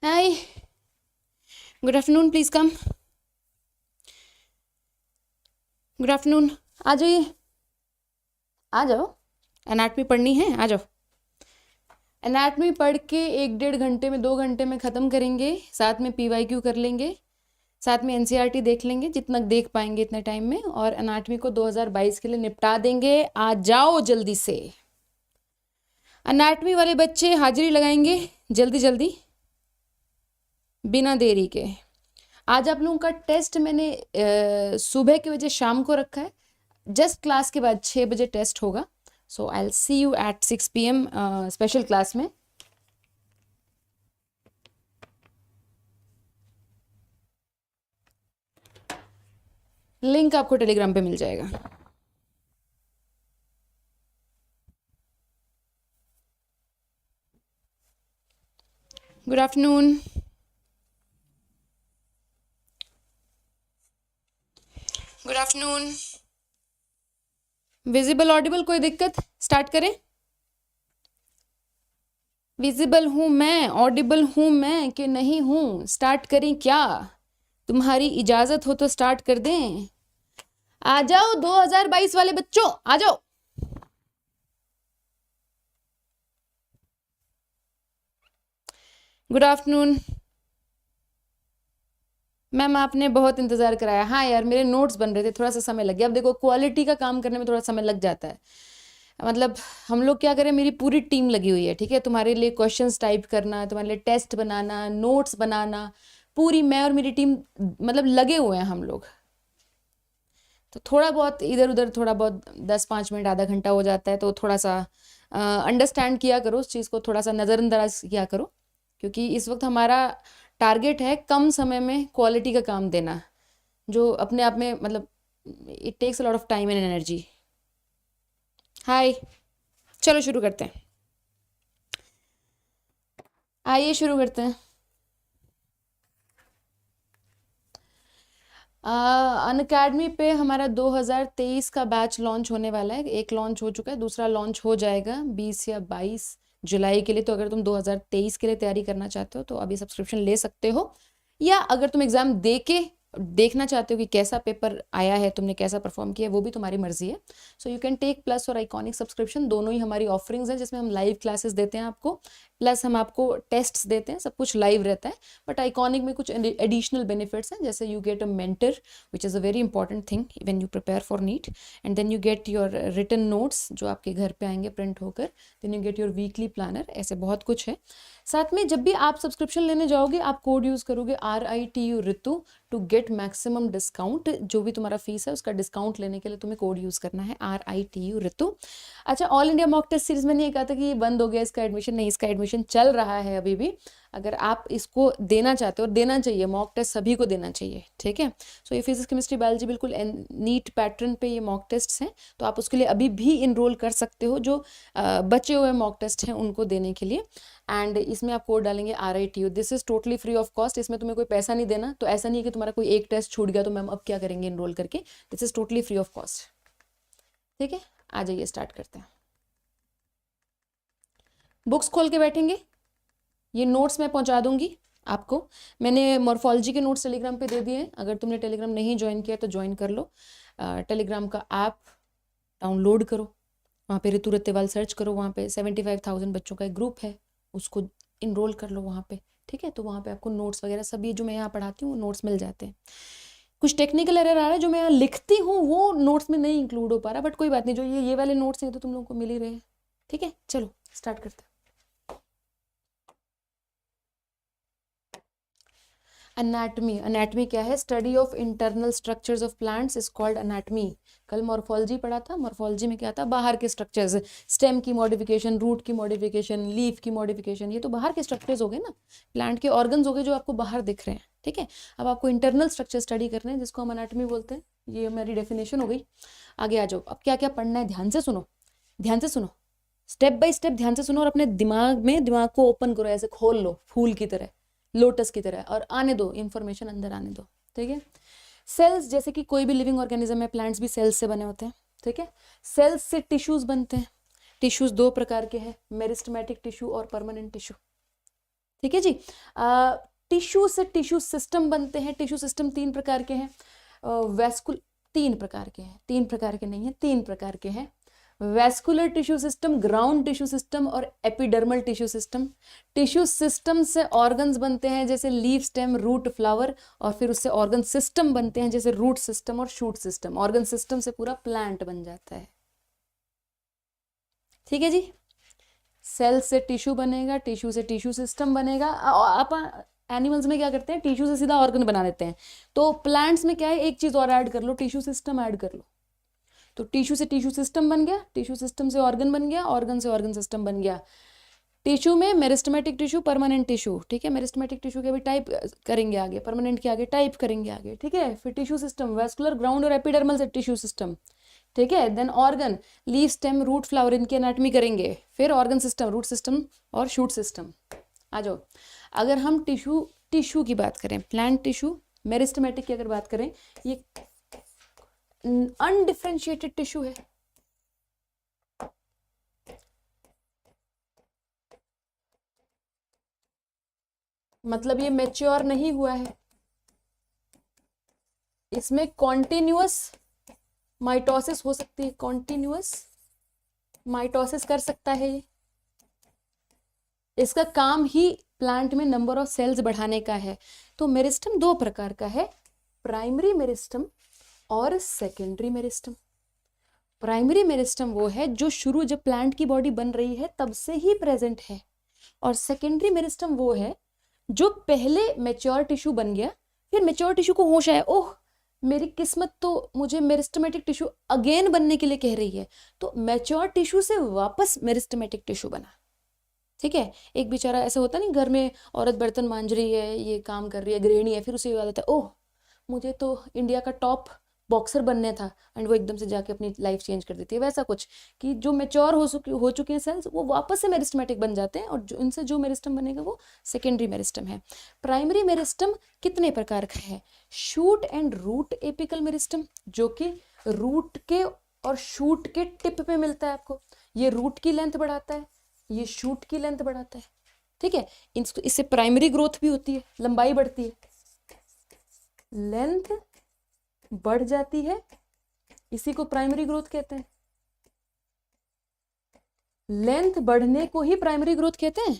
Hi, good afternoon, please come. Good afternoon, आ जाइए, आ जाओ। एनाटमी पढ़नी है, आ जाओ। एनाटमी पढ़ के 1-1.5 घंटे में 2 घंटे में ख़त्म करेंगे। साथ में PYQ कर लेंगे, साथ में NCERT देख लेंगे जितना देख पाएंगे इतने टाइम में, और एनाटमी को 2022 के लिए निपटा देंगे। आ जाओ जल्दी से। एनाटमी वाले बच्चे हाजिरी लगाएंगे जल्दी जल्दी, बिना देरी के। आज आप लोगों का टेस्ट मैंने सुबह के बजे शाम को रखा है। जस्ट क्लास के बाद 6 बजे टेस्ट होगा। So I will see you at 6 PM special class में। लिंक आपको टेलीग्राम पे मिल जाएगा। Good afternoon, good afternoon. Visible audible कोई दिक्कत? स्टार्ट करें। विजिबल हूं मैं, ऑडिबल हूं मैं कि नहीं हूं? स्टार्ट करें क्या? तुम्हारी इजाजत हो तो स्टार्ट कर दें। आ जाओ 2022 वाले बच्चों, आ जाओ। गुड आफ्टरनून मैम, आपने बहुत इंतजार कराया। हाँ यार, मेरे नोट्स बन रहे थे, थोड़ा सा समय लग गया। अब देखो, क्वालिटी का काम करने में थोड़ा समय लग जाता है। मतलब हम लोग क्या करें, मेरी पूरी टीम लगी हुई है, ठीक है। तुम्हारे लिए क्वेश्चंस टाइप करना, तुम्हारे लिए टेस्ट बनाना, नोट्स बनाना, पूरी मैं और मेरी टीम मतलब लगे हुए हैं हम लोग। तो थोड़ा बहुत इधर उधर, थोड़ा बहुत 10-5 मिनट आधा घंटा हो जाता है, तो थोड़ा सा अंडरस्टैंड किया करो उस चीज़ को, थोड़ा सा नज़रअंदाज किया करो, क्योंकि इस वक्त हमारा टारगेट है कम समय में क्वालिटी का काम देना, जो अपने आप में मतलब it takes a lot of time and energy. Hi, चलो शुरू करते हैं। आइए शुरू करते हैं। अनअकैडमी पे हमारा 2023 का बैच लॉन्च होने वाला है। एक लॉन्च हो चुका है, दूसरा लॉन्च हो जाएगा 20 या 22 जुलाई के लिए। तो अगर तुम 2023 के लिए तैयारी करना चाहते हो तो अभी सब्सक्रिप्शन ले सकते हो, या अगर तुम एग्ज़ाम दे के देखना चाहते हो कि कैसा पेपर आया है, तुमने कैसा परफॉर्म किया, वो भी तुम्हारी मर्जी है। So you can take plus और आइकॉनिक सब्सक्रिप्शन, दोनों ही हमारी ऑफरिंग्स हैं, जिसमें हम लाइव क्लासेस देते हैं आपको, प्लस हम आपको टेस्ट्स देते हैं, सब कुछ लाइव रहता है। बट आइकॉनिक में कुछ एडिशनल बेनिफिट्स हैं, जैसे you get a mentor which is a very important thing when you prepare for NEET, and then you get your written notes जो आपके घर पे आएंगे प्रिंट होकर, then you get your weekly planner, ऐसे बहुत कुछ है। साथ में जब भी आप सब्सक्रिप्शन लेने जाओगे, आप कोड यूज़ करोगे RITU Ritu to get maximum discount. जो भी तुम्हारा फीस है उसका डिस्काउंट लेने के लिए तुम्हें कोड यूज़ करना है RITU रितु। अच्छा, all India mock test series में नहीं कहा था कि ये बंद हो गया इसका एडमिशन, नहीं, इसका एडमिशन चल रहा है अभी भी। अगर आप इसको देना चाहते हो, और देना चाहिए, मॉक टेस्ट सभी को देना चाहिए, ठीक है। सो ये फिजिक्स केमिस्ट्री बायोलॉजी बिल्कुल नीट पैटर्न पे ये मॉक टेस्ट हैं, तो आप उसके लिए अभी भी इनरोल कर सकते हो, जो बचे हुए मॉक टेस्ट हैं उनको देने के लिए। एंड इसमें आप कोड डालेंगे RITU। This is totally free of cost, इसमें तुम्हें कोई पैसा नहीं देना। तो ऐसा नहीं है कि तुम्हारा कोई एक टेस्ट छूट गया तो मैम अब क्या करेंगे इनरोल करके। This is totally free of cost, ठीक है। आ जाइए, स्टार्ट करते हैं। बुक्स खोल के बैठेंगे, ये नोट्स मैं पहुंचा दूंगी आपको। मैंने मॉर्फोलॉजी के नोट्स टेलीग्राम पे दे दिए हैं, अगर तुमने टेलीग्राम नहीं ज्वाइन किया तो ज्वाइन कर लो। टेलीग्राम का ऐप डाउनलोड करो, वहाँ पे ऋतु रत्तेवाल सर्च करो, वहाँ पे 75,000 बच्चों का एक ग्रुप है, उसको इनरोल कर लो वहाँ पे, ठीक है। तो वहाँ पे आपको नोट्स वगैरह सब ये जो मैं यहाँ पढ़ाती हूँ नोट्स मिल जाते हैं। कुछ टेक्निकल एरर आ रहा है, जो मैं यहाँ लिखती हूँ वो नोट्स में नहीं इंक्लूड हो पा रहा, बट कोई बात नहीं, जो ये वाले नोट्स हैं तो तुम लोगों को मिल ही रहे हैं, ठीक है। चलो स्टार्ट करते हैं। एनाटमी, एनाटमी क्या है? Study of internal structures of plants is called anatomy. कल मॉर्फोलॉजी पढ़ा था, मॉर्फोलॉजी में क्या था? बाहर के स्ट्रक्चर्स, स्टेम की मॉडिफिकेशन, रूट की मॉडिफिकेशन, लीफ की मॉडिफिकेशन, ये तो बाहर के स्ट्रक्चर्स हो गए ना, प्लांट के ऑर्गन्स हो गए जो आपको बाहर दिख रहे हैं, ठीक है। अब आपको इंटरनल स्ट्रक्चर स्टडी करने हैं, जिसको हम एनाटमी बोलते हैं। ये हमारी डेफिनेशन हो गई। आगे आ जाओ, अब क्या क्या पढ़ना है, ध्यान से सुनो, ध्यान से सुनो, स्टेप बाय स्टेप ध्यान से सुनो, और अपने दिमाग को ओपन करो, ऐसे खोल लो फूल की तरह, लोटस की तरह, और आने दो इंफॉर्मेशन, अंदर आने दो, ठीक है। सेल्स, जैसे कि कोई भी लिविंग ऑर्गेनिज्म है, प्लांट्स भी सेल्स से बने होते हैं, ठीक है। सेल्स से टिश्यूज बनते हैं। टिश्यूज 2 प्रकार के हैं, मेरिस्टेमेटिक टिश्यू और परमानेंट टिश्यू, ठीक है जी। टिश्यू से टिश्यू सिस्टम बनते हैं। टिश्यू सिस्टम 3 प्रकार के हैं। वैस्कुल 3 प्रकार के हैं, 3 प्रकार के नहीं है, 3 प्रकार के हैं। Vascular tissue system, ground tissue system और epidermal tissue system. Tissue system से ऑर्गन्स बनते हैं जैसे लीफ, स्टेम, रूट, फ्लावर, और फिर उससे ऑर्गन सिस्टम बनते हैं जैसे रूट सिस्टम और शूट सिस्टम। ऑर्गन सिस्टम से पूरा प्लांट बन जाता है। ठीक है जी। सेल से टिश्यू बनेगा, टिश्यू से टिश्यू सिस्टम बनेगा। आप एनिमल्स में क्या करते हैं, टिश्यू से सीधा ऑर्गन बना देते हैं। तो प्लांट्स में क्या है, एक चीज और ऐड कर लो, टिश्यू सिस्टम ऐड कर लो। तो टिश्यू से टिश्यू सिस्टम बन गया, टिश्यू सिस्टम से ऑर्गन बन गया, ऑर्गन से ऑर्गन सिस्टम बन गया। टिश्यू में मेरिस्टेमेटिक टिश्यू, परमानेंट टिश्यू। ठीक है, मेरिस्टेमेटिक टिश्यू के भी टाइप करेंगे आगे, परमानेंट के आगे टाइप करेंगे आगे। ठीक है, फिर टिश्यू सिस्टम, वैस्कुलर, ग्राउंड और एपिडर्मल से टिश्यू सिस्टम। ठीक है, then organ, leaf, stem, root, flower, इनकी एनाटॉमी करेंगे। फिर ऑर्गन सिस्टम, रूट सिस्टम और शूट सिस्टम। आ जाओ, अगर हम टिश्यू की बात करें, प्लांट टिश्यू, मेरिस्टेमेटिक की अगर बात करें, ये अनडिफरेंशिएटेड टिश्यू है। मतलब ये मैच्योर नहीं हुआ है, इसमें कॉन्टिन्यूअस माइटोसिस हो सकती है, कॉन्टिन्यूअस माइटोसिस कर सकता है ये। इसका काम ही प्लांट में नंबर ऑफ सेल्स बढ़ाने का है। तो मेरिस्टम 2 प्रकार का है, प्राइमरी मेरिस्टम और सेकेंडरी मेरिस्टम। प्राइमरी मेरिस्टम वो है जो शुरू जब प्लांट की बॉडी बन रही है तब से ही प्रेजेंट है, और सेकेंडरी मेरिस्टम वो है जो पहले मैच्योर टिश्यू बन गया, फिर मैच्योर टिश्यू को होश आया, ओह मेरी किस्मत तो मुझे मेरिस्टेमेटिक टिश्यू अगेन बनने के लिए कह रही है, तो मैच्योर टिश्यू से वापस मेरिस्टेमेटिक टिश्यू बना। ठीक है, एक बेचारा ऐसा होता नहीं, घर में औरत बर्तन मांज रही है, ये काम कर रही है, गृहिणी है, फिर उसे याद आता है, ओह मुझे तो इंडिया का टॉप बॉक्सर बनने था, एंड वो एकदम से जाके अपनी लाइफ चेंज कर देती है। वैसा कुछ कि जो मैच्योर हो चुके हैं सेल्स, वो वापस से मेरिस्टेमेटिक बन जाते हैं, और जो इनसे जो मेरिस्टम बनेगा वो सेकेंडरी मेरिस्टम है। प्राइमरी मेरिस्टम कितने प्रकार का है, shoot and root apical meristem, जो कि रूट के और शूट के टिप पे मिलता है आपको। ये रूट की लेंथ बढ़ाता है, ये शूट की लेंथ बढ़ाता है। ठीक है, इससे प्राइमरी ग्रोथ भी होती है, लंबाई बढ़ती है, लेंथ बढ़ जाती है, इसी को प्राइमरी ग्रोथ कहते हैं। लेंथ बढ़ने को ही प्राइमरी ग्रोथ कहते हैं,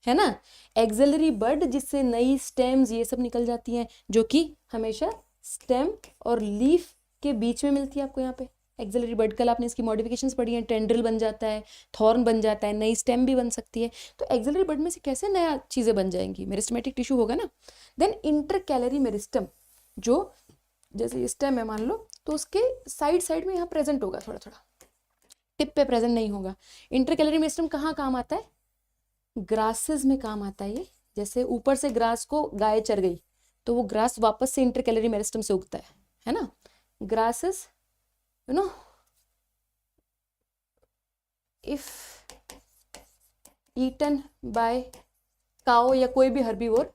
है ना। एक्सिलरी बड, जिससे नई स्टेम्स ये सब निकल जाती हैं, जो कि हमेशा स्टेम और लीफ के बीच में मिलती है आपको यहाँ पे। एक्सिलरी बड, कल आपने इसकी मॉडिफिकेशंस पढ़ी हैं, टेंड्रिल बन जाता है, थॉर्न बन जाता है, नई स्टेम भी बन सकती है। तो एक्सिलरी बड में से कैसे नया चीजें बन जाएंगी, मेरिस्टेमेटिक टिश्यू होगा ना। देन इंटरकैलरी मेरिस्टम, जो जैसे स्टेम है मान लो, तो उसके साइड में यहाँ प्रेजेंट होगा, थोड़ा थोड़ा टिप पे प्रेजेंट नहीं होगा। इंटरकैलरी मेरिस्टम कहाँ काम आता है, ग्रासेस में काम आता है ये। जैसे ऊपर से ग्रास को गाय चर गई, तो वो ग्रास वापस से इंटरकैलरी मेरिस्टम से उगता है ना। Grasses you know if eaten by cow या कोई भी herbivore,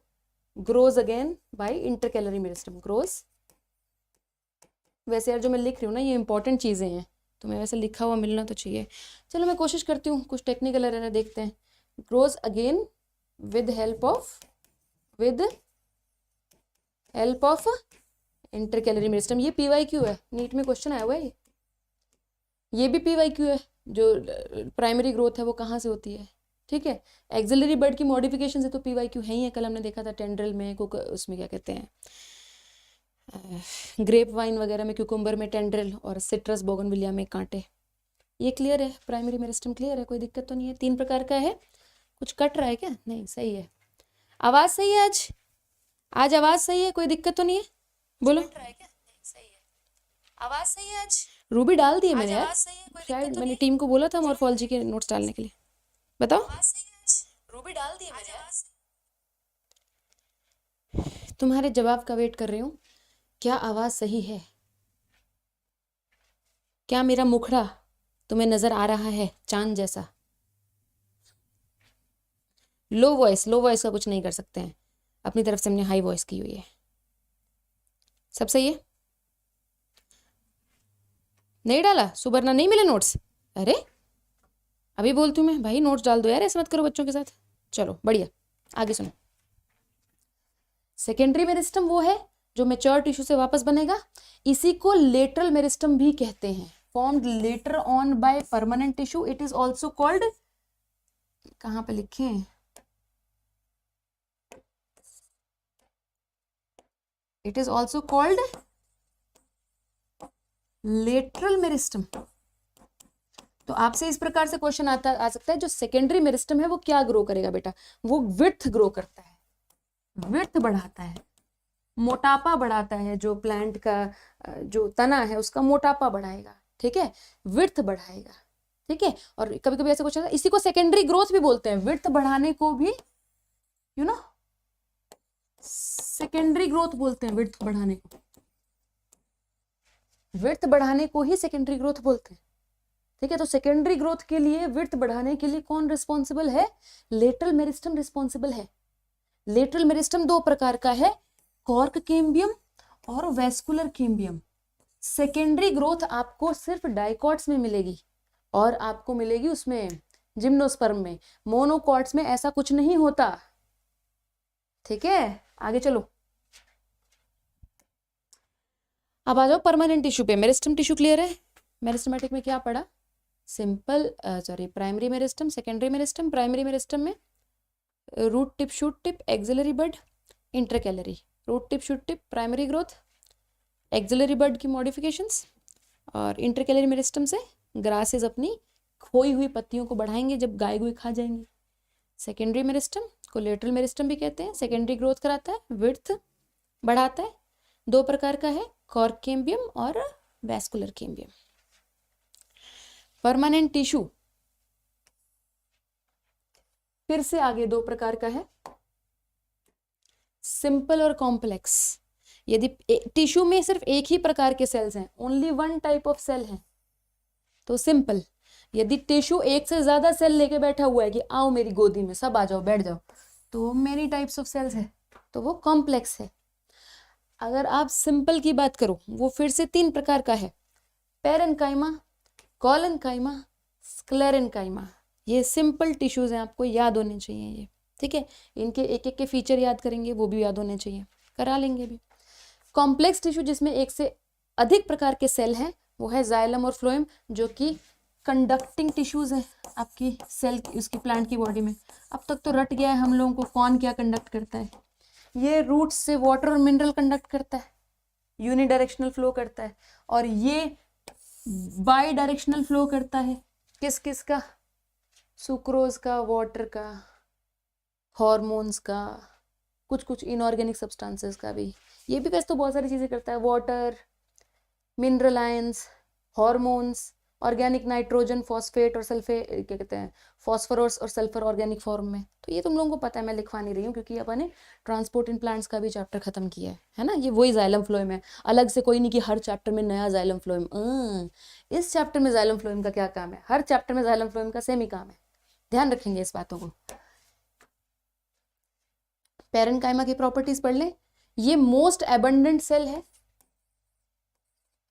grows again by intercalary meristem, grows. वैसे यार जो मैं लिख रही हूँ ना, ये इंपॉर्टेंट चीज़ें हैं, तो मैं वैसे लिखा हुआ मिलना तो चाहिए। चलो मैं कोशिश करती हूँ, कुछ टेक्निकल एरर है, देखते हैं। Grows again with help of intercalary meristem. ये PYQ है, नीट में क्वेश्चन आया हुआ है ये भी PYQ है। जो प्राइमरी ग्रोथ है वो कहाँ से होती है। ठीक है, एक्सिलरी बर्ड की मॉडिफिकेशन से तो PYQ है ही है, कल हमने देखा था टेंड्रिल में, उसमें क्या कहते हैं, ग्रेप वाइन वगैरह में क्यूकुम्बर में टेंड्रिल, और सिट्रस बोगनविलिया में कांटे। ये क्लियर है, प्राइमरी मेरिस्टम क्लियर है, कोई दिक्कत तो नहीं है। 3 प्रकार का है। कुछ कट रहा है क्या, नहीं सही है, आवाज सही है आज आवाज सही है, कोई दिक्कत तो नहीं है, बोलो। कट रहा है क्या, नहीं सही है, आवाज सही है आज। रूबी डाल दिए मैंने यार, शायद मैंने टीम को बोला था मॉर्फोलॉजी के नोट्स डालने के लिए। बताओ, रूबी डाल दिए मैंने यार। तुम्हारे जवाब का वेट कर रही हूँ। क्या आवाज सही है, क्या मेरा मुखड़ा तुम्हें नजर आ रहा है चांद जैसा। लो वॉइस का कुछ नहीं कर सकते हैं, अपनी तरफ से हमने हाई वॉइस की हुई है। सब सही है, नहीं डाला सुबरना, नहीं मिले नोट्स। अरे अभी बोलती हूँ मैं, भाई नोट्स डाल दो यार, ऐसे मत करो बच्चों के साथ। चलो बढ़िया, आगे सुनो, सेकेंडरी मेरिस्टम वो है जो मेच्योर टिश्यू से वापस बनेगा, इसी को लेटरल मेरिस्टम भी कहते हैं, formed later on by permanent tissue, it is also called, कहां पे लिखे, it is also called lateral meristem. तो आपसे इस प्रकार से क्वेश्चन आ सकता है, जो सेकेंडरी मेरिस्टम है वो क्या ग्रो करेगा बेटा, वो विड्थ ग्रो करता है, विड्थ बढ़ाता है, मोटापा बढ़ाता है, जो प्लांट का जो तना है उसका मोटापा बढ़ाएगा, ठीक है, विड्थ बढ़ाएगा, ठीक है। और कभी कभी ऐसा क्वेश्चन है, इसी को सेकेंडरी ग्रोथ भी बोलते हैं, विड्थ बढ़ाने को भी यू नो सेकेंडरी ग्रोथ बोलते हैं, विड्थ बढ़ाने को, विड्थ बढ़ाने को ही सेकेंडरी ग्रोथ बोलते हैं, ठीक है। तो सेकेंडरी ग्रोथ के लिए, विड्थ बढ़ाने के लिए कौन रिस्पॉन्सिबल है, लेटरल मेरिस्टम रिस्पॉन्सिबल है। लेटरल मेरिस्टम दो प्रकार का है, कॉर्क कैम्बियम और वेस्कुलर कैम्बियम। सेकेंडरी ग्रोथ आपको सिर्फ डाइकॉट्स में मिलेगी और आपको मिलेगी उसमें जिम्नोस्पर्म में, मोनोकॉट्स में ऐसा कुछ नहीं होता, ठीक है। आगे चलो, अब आ जाओ परमानेंट टिश्यू पे। मेरिस्टम टिश्यू क्लियर है, मेरिस्टमेटिक में क्या पढ़ा, simple primary meristem, secondary meristem. Primary meristem में root tip, shoot tip, axillary bud, intercalary. Root tip, shoot tip primary growth, axillary bud की मॉडिफिकेशंस, और इंटरकैलरी मेरिस्टम से grasses अपनी खोई हुई पत्तियों को बढ़ाएंगे जब गाय गुई खा जाएंगे। सेकेंडरी मेरिस्टम को लेटरल मेरिस्टम भी कहते हैं, सेकेंडरी ग्रोथ कराता है, विड्थ बढ़ाता है, दो प्रकार का है, कॉर्क कैम्बियम और वैस्कुलर कैम्बियम। परमानेंट टिश्यू फिर से आगे दो प्रकार का है, सिंपल और कॉम्प्लेक्स। यदि टिश्यू में सिर्फ एक ही प्रकार के सेल्स हैं, only one type of cell है, तो सिंपल। यदि टिश्यू एक से ज्यादा सेल लेके बैठा हुआ है कि आओ मेरी गोदी में, सब आ जाओ, बैठ जाओ, तो मेनी टाइप्स ऑफ सेल्स है, तो वो कॉम्प्लेक्स है। अगर आप सिंपल की बात करो, वो फिर से तीन प्रकार का है, पेरेन्काइमा, कॉलेन्काइमा, स्क्लेरेन्काइमा। ये सिंपल टिश्यूज हैं, आपको याद होने चाहिए ये, ठीक है। इनके एक एक के फीचर याद करेंगे, वो भी याद होने चाहिए, करा लेंगे भी। कॉम्प्लेक्स टिश्यू जिसमें एक से अधिक प्रकार के सेल हैं, वो है जाइलम और फ्लोएम, जो कि कंडक्टिंग टिश्यूज हैं आपकी सेल की, उसकी प्लांट की बॉडी में। अब तक तो रट गया है हम लोगों को कौन क्या कंडक्ट करता है। ये रूट्स से वाटर और मिनरल कंडक्ट करता है, यूनिडायरेक्शनल फ्लो करता है, और ये बाई डायरेक्शनल फ्लो करता है। किस किस का, सुक्रोज का, वाटर का, हॉर्मोन्स का, कुछ कुछ इनऑर्गेनिक सब्सटेंसेस का भी। ये भी वैसे तो बहुत सारी चीजें करता है, water, mineral ions, hormones, organic nitrogen, phosphate और सल्फेट, क्या कहते हैं, फॉस्फोरस और सल्फर ऑर्गेनिक फॉर्म में। तो ये तुम लोगों को पता है, मैं लिखवा नहीं रही हूँ क्योंकि अपन ने ट्रांसपोर्ट इन प्लांट्स का भी चैप्टर खत्म किया है ना। ये वही जाइलम फ्लोएम है, अलग से कोई नहीं कि हर चैप्टर में नया जाइलम फ्लोएम। इस चैप्टर में जाइलम फ्लोएम का क्या काम है, हर चैप्टर में जाइलम फ्लोएम का सेम ही काम है, ध्यान रखेंगे इस बातों को। पेरेन्काइमा की प्रॉपर्टीज पढ़ लें। ये मोस्ट एबंडेंट सेल है,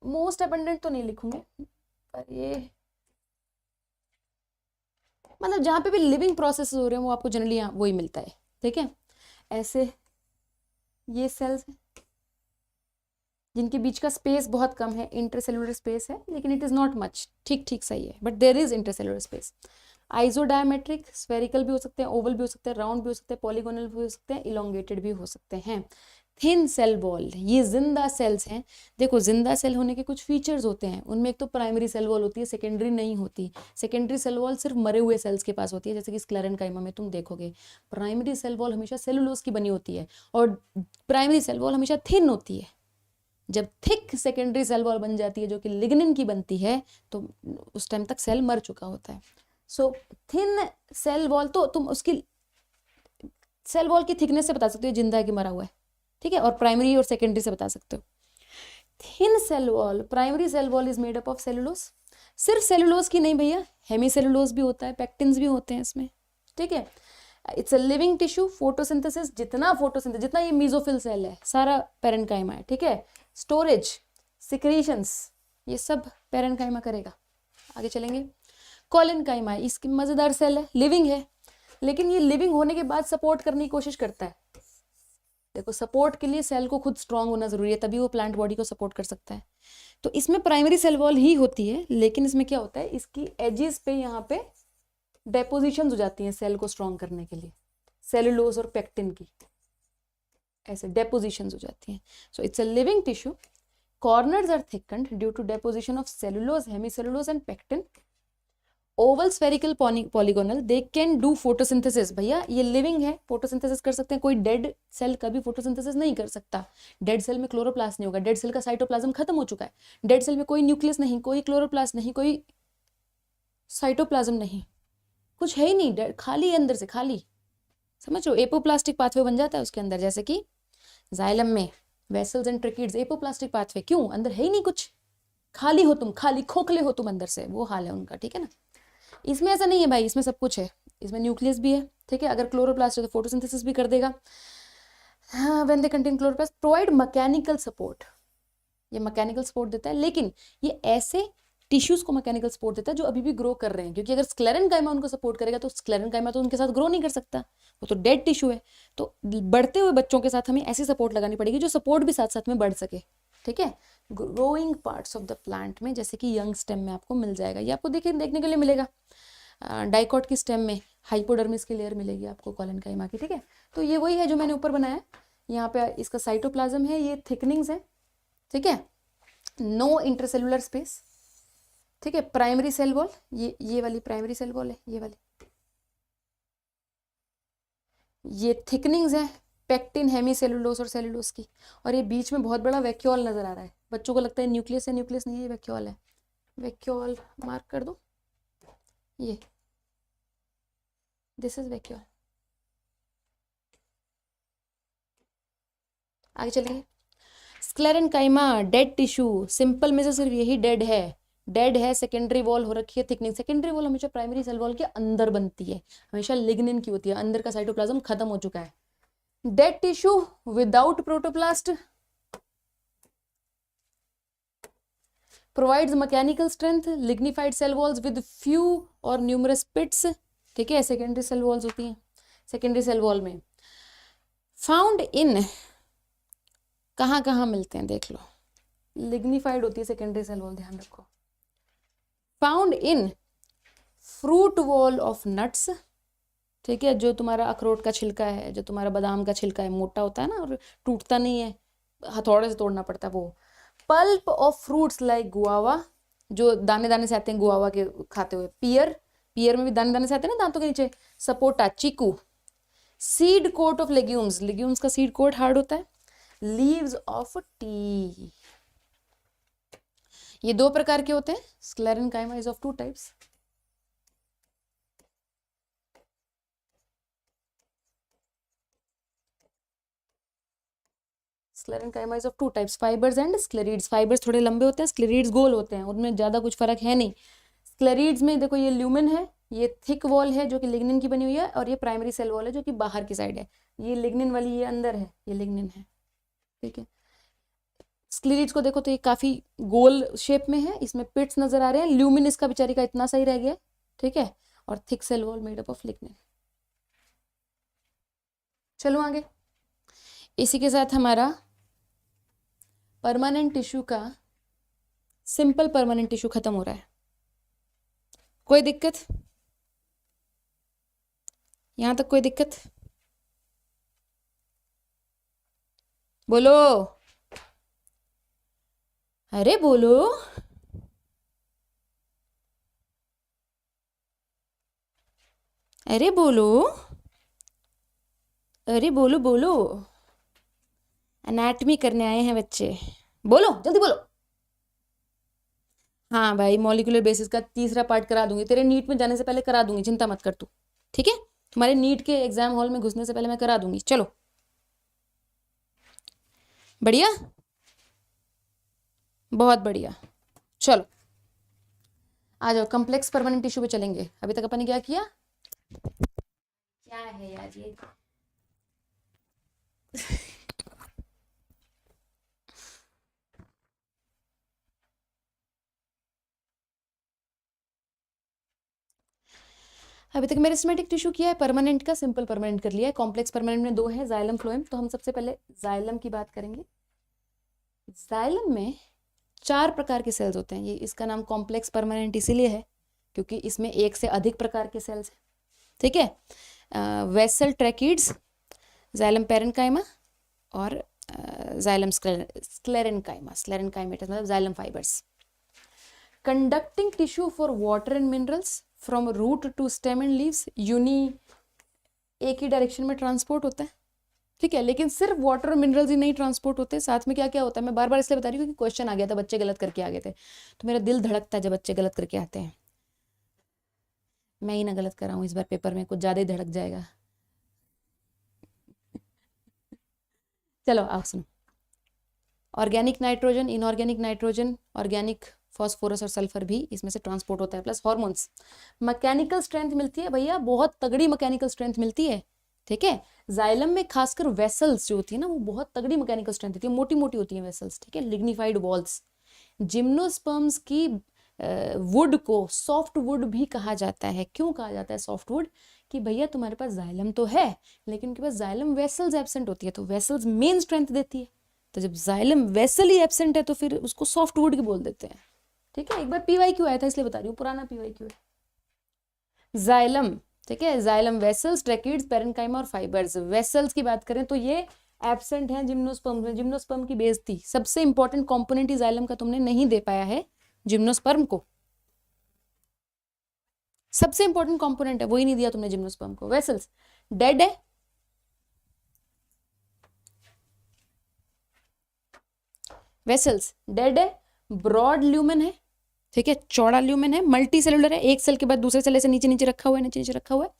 मोस्ट एबंडेंट तो नहीं लिखूंगे, पर ये मतलब जहां पे भी लिविंग प्रोसेस हो रहे हैं वो आपको जनरली वही मिलता है, ठीक है। ऐसे ये सेल्स हैं जिनके बीच का स्पेस बहुत कम है, इंटरसेलुलर स्पेस है, लेकिन इट इज नॉट मच, ठीक ठीक सही है, but there is intercellular space. Isodiametric, spherical भी हो सकते हैं, ओवल भी हो सकते हैं, राउंड भी हो सकते हैं, पॉलीगोनल भी हो सकते हैं, इलोंगेटेड भी हो सकते हैं। थिन सेल वॉल, ये जिंदा सेल्स हैं। देखो जिंदा सेल होने के कुछ फीचर्स होते हैं, उनमें एक तो प्राइमरी सेल वॉल होती है, सेकेंडरी नहीं होती। सेकेंडरी सेल वॉल सिर्फ मरे हुए सेल्स के पास होती है, जैसे कि स्क्लेरेन्काइमा में तुम देखोगे। प्राइमरी सेल वॉल हमेशा सेलुलोज की बनी होती है, और प्राइमरी सेल वॉल हमेशा थिन होती है। जब थिक सेकेंडरी सेल वॉल बन जाती है, जो कि लिग्निन की बनती है, तो उस टाइम तक सेल मर चुका होता है। सो थिन सेल वॉल, तो तुम उसकी सेल वॉल की थिकनेस से बता सकते हो जिंदा है कि मरा हुआ है, ठीक है, और प्राइमरी और सेकेंडरी से बता सकते हो। Thin cell wall, primary cell wall is made up of cellulose. सिर्फ सेलुलोज की नहीं भैया, हेमी सेलुलोज भी होता है, पेक्टिन्स भी होते हैं इसमें, ठीक है। It's a living tissue, photosynthesis, जितना ये मीजोफिल सेल है सारा पेरेन्काइमा है, ठीक है। स्टोरेज, सिक्रीशंस, ये सब पेरेन्काइमा करेगा। आगे चलेंगे, कॉलेन्काइमा, इसकी मजेदार सेल है, लिविंग है, लेकिन ये लिविंग होने के बाद सपोर्ट करने की कोशिश करता है। देखो सपोर्ट के लिए सेल को खुद स्ट्रांग होना जरूरी है, तभी वो प्लांट बॉडी को सपोर्ट कर सकता है। तो इसमें प्राइमरी सेल वॉल ही होती है, लेकिन इसमें क्या होता है, इसकी एजेस पे यहाँ पे डेपोजिशन हो जाती हैं सेल को स्ट्रांग करने के लिए, सेलुलोज और पेक्टिन की ऐसे डेपोजिशन हो जाती हैं। So it's a living tissue. Corners are thickened due to deposition of cellulose, hemicellulose and pectin. Oval spherical polygonal, they can do photosynthesis. भैया ये लिविंग है, फोटोसिंथेसिस कर सकते हैं। कोई डेड सेल कभी फोटोसिंथेसिस नहीं कर सकता। डेड सेल में क्लोरोप्लास्ट नहीं होगा, डेड सेल का साइटोप्लाज्म खत्म हो चुका है। डेड सेल में कोई न्यूक्लियस नहीं, कोई क्लोरोप्लास्ट नहीं, कोई साइटोप्लाज्म नहीं, कुछ है ही नहीं, खाली है अंदर से, खाली। समझ लो, एपोप्लास्टिक पाथवे बन जाता है उसके अंदर, जैसे कि जाइलम में वेसल्स एंड ट्रिकिड्स, एपोप्लास्टिक पाथवे। क्यों? अंदर है ही नहीं कुछ, खाली हो तुम, खाली खोखले हो तुम अंदर से, वो हाल है उनका, ठीक है ना। इसमें ऐसा नहीं है भाई, इसमें सब कुछ है, इसमें न्यूक्लियस भी है, ठीक है। अगर क्लोरोप्लास्ट है तो फोटोसिंथेसिस भी कर देगा। When they contain chloroplast, provide mechanical support, ये मैकेनिकल सपोर्ट देता है। लेकिन ये ऐसे टिश्यूज को मैकेनिकल सपोर्ट देता है जो अभी भी ग्रो कर रहे हैं, क्योंकि अगर स्क्लेरेनकाइमा उनको सपोर्ट करेगा तो स्क्लेरेनकाइमा तो उनके साथ ग्रो नहीं कर सकता, वो तो डेड टिश्यू है। तो बढ़ते हुए बच्चों के साथ हमें ऐसी सपोर्ट लगानी पड़ेगी जो सपोर्ट भी साथ साथ में बढ़ सके, ठीक है। Growing parts of the plant में, जैसे कि यंग स्टेम में आपको मिल जाएगा, ये आपको देखने के लिए मिलेगा। डाइकॉट की स्टेम में हाइपोडर्मिस की लेयर मिलेगी आपको कॉलेनकाइमा की, ठीक है। तो ये वही है जो मैंने ऊपर बनाया, यहाँ पे इसका साइटोप्लाज्म है, ये थिकनिंग्स है, ठीक है। नो इंटरसेलुलर स्पेस, ठीक है। प्राइमरी सेल वॉल, ये वाली प्राइमरी सेल वॉल है, ये वाली, ये थिकनिंग्स है पेक्टिन, हेमीसेलुलोज और सेलुलोज की। और ये बीच में बहुत बड़ा वैक्यूल नजर आ रहा है, बच्चों को लगता है न्यूक्लियस है, न्यूक्लियस नहीं है, ये वैक्यूल है। वैक्यूल मार्क कर दो, ये दिस इज वैक्यूल। आगे चलेंगे। स्क्लेरेनकाइमा डेड टिश्यू, सिंपल में से सिर्फ यही डेड है, डेड है। सेकेंडरी वॉल हो रखी है थिकनिंग, सेकेंडरी वॉल हमेशा प्राइमरी सेल वॉल के अंदर बनती है, हमेशा लिग्निन की होती है, अंदर का साइटोप्लाज्म खत्म हो चुका है। Dead tissue without protoplast, provides mechanical strength, lignified cell walls with few और न्यूमरस पिट्स, ठीक है। सेकेंडरी सेल वॉल्स होती हैं सेकेंडरी सेल वॉल में। फाउंड इन, कहाँ कहाँ मिलते हैं देख लो, लिग्निफाइड होती है सेकेंडरी सेल वॉल, ध्यान रखो। Found in fruit wall of nuts, ठीक है। जो तुम्हारा अखरोट का छिलका है, जो तुम्हारा बादाम का छिलका है, मोटा होता है ना और टूटता नहीं है, हथौड़े से तोड़ना पड़ता है वो। Pulp of fruits like guava, जो दाने दाने से आते हैं गुआवा के खाते हुए। पियर, पियर में भी दाने दाने से आते हैं ना दांतों के नीचे। Sapota, chikoo. Seed coat of legumes, legumes का सीड कोट हार्ड होता है। लीव्स ऑफ टी, ये दो प्रकार के होते हैं। Sclerenchyma is of two types. Sclerenchyma is of two types, fibres and sclereids. Fibres थोड़े लंबे होते हैं, स्क्लेरिड्स गोल होते हैं, उनमें ज्यादा कुछ फर्क है नहीं। स्क्लेरिड्स में देखो ये ल्यूमेन है, ये थिक वॉल है जो कि लिग्निन की बनी हुई है, और ये प्राइमरी सेल वॉल है जो कि बाहर की साइड है। ये लिग्निन वाली ये अंदर है, ये लिग्निन है, ठीक है। स्क्लेरिड्स को देखो तो ये काफी गोल शेप में है, इसमें पिट्स नजर आ रहे हैं। ल्यूमिन इसका बेचारी का इतना सही रह गया, ठीक है। और thick cell wall made up of lignin. चलो आगे। इसी के साथ हमारा परमानेंट टिश्यू का, सिंपल परमानेंट टिश्यू खत्म हो रहा है। कोई दिक्कत यहां तक? कोई दिक्कत? बोलो, अरे बोलो। अरे बोलो, अरे बोलो बोलो। एनाटमी करने आए हैं बच्चे, बोलो जल्दी बोलो। हाँ भाई, मॉलिक्यूलर बेसिस का तीसरा पार्ट करा दूंगी, तेरे नीट में जाने से पहले करा दूंगी, चिंता मत कर तू, ठीक है। तुम्हारे नीट के एग्जाम हॉल में घुसने से पहले मैं करा दूंगी। चलो बढ़िया, बहुत बढ़िया। चलो आ जाओ, कम्प्लेक्स परमानेंट टिश्यू पे चलेंगे। अभी तक अपन ने क्या किया? क्या है यार ये अभी तक मेरिस्टेमेटिक टिश्यू किया है, परमानेंट का सिंपल परमानेंट कर लिया है, कॉम्प्लेक्स परमानेंट में दो है, जाइलम फ्लोएम। तो हम सबसे पहले जाइलम की बात करेंगे। जाइलम में 4 प्रकार के सेल्स होते हैं। ये इसका नाम कॉम्प्लेक्स परमानेंट इसीलिए है क्योंकि इसमें एक से अधिक प्रकार के सेल्स हैं, ठीक है। वेसल ट्रैकिड्स, जाइलम पेरेन्काइमा और जाइलम स्क्लेरेन्काइमा, स्क्लेरेन्काइमेटस मतलब xylem fibres. Conducting tissue for water and minerals from root to stem and leaves, एक ही डायरेक्शन में ट्रांसपोर्ट होता है, ठीक है। लेकिन सिर्फ वाटर और मिनरल्स ही नहीं ट्रांसपोर्ट होते, साथ में क्या क्या होता है, मैं बार बार इसलिए बता रही हूँ क्योंकि क्वेश्चन आ गया था, बच्चे गलत करके आ गए थे, तो मेरा दिल धड़कता है जब बच्चे गलत करके आते हैं। मैं ही ना गलत कर रहा हूँ इस बार पेपर में, कुछ ज़्यादा ही धड़क जाएगा। चलो आप सुनो। Organic nitrogen, inorganic nitrogen, organic phosphorus और सल्फर भी इसमें से ट्रांसपोर्ट होता है, प्लस हॉर्मोन्स। मैकेनिकल स्ट्रेंथ मिलती है भैया, बहुत तगड़ी मैकेनिकल स्ट्रेंथ मिलती है, ठीक है। जाइलम में खासकर वेसल्स जो होती है ना, वो बहुत तगड़ी मैकेनिकल स्ट्रेंथ होती है, मोटी मोटी होती है वेसल्स, ठीक है। Lignified walls. जिम्नोस्पर्म्स की वुड को सॉफ्ट वुड भी कहा जाता है। क्यों कहा जाता है सॉफ्ट वुड? कि भैया तुम्हारे पास जाइलम तो है लेकिन उनके पास जाइलम वेसल्स एब्सेंट होती है, तो वेसल्स मेन स्ट्रेंथ देती है। तो जब जाइलम वेसल ही एब्सेंट है तो फिर उसको सॉफ्ट वुड की बोल देते हैं, ठीक है। एक बार PYQ आया था इसलिए बता रही हूँ, पुराना PYQ है। जाइलम, ठीक है, जाइलम वेसल्स, ट्रैकिड्स, पेरेन्काइमा और फाइबर्स। वेसल्स की बात करें तो ये एब्सेंट है जिम्नोस्पर्म में। जिम्नोस्पर्म की बेइज्जती, सबसे इंपॉर्टेंट कंपोनेंट ही जाइलम का तुमने नहीं दे पाया है जिम्नोस्पर्म को, सबसे इंपॉर्टेंट कंपोनेंट है, वही नहीं दिया तुमने जिम्नोस्पर्म को। वेसल्स डेड है, वेसल्स डेड है, ब्रॉड ल्यूमेन है, ठीक है, चौड़ा ल्यूमेन है, मल्टी सेलुलर है, एक सेल के बाद दूसरे सेल ऐसे नीचे नीचे रखा हुआ है, नीचे नीचे रखा हुआ है,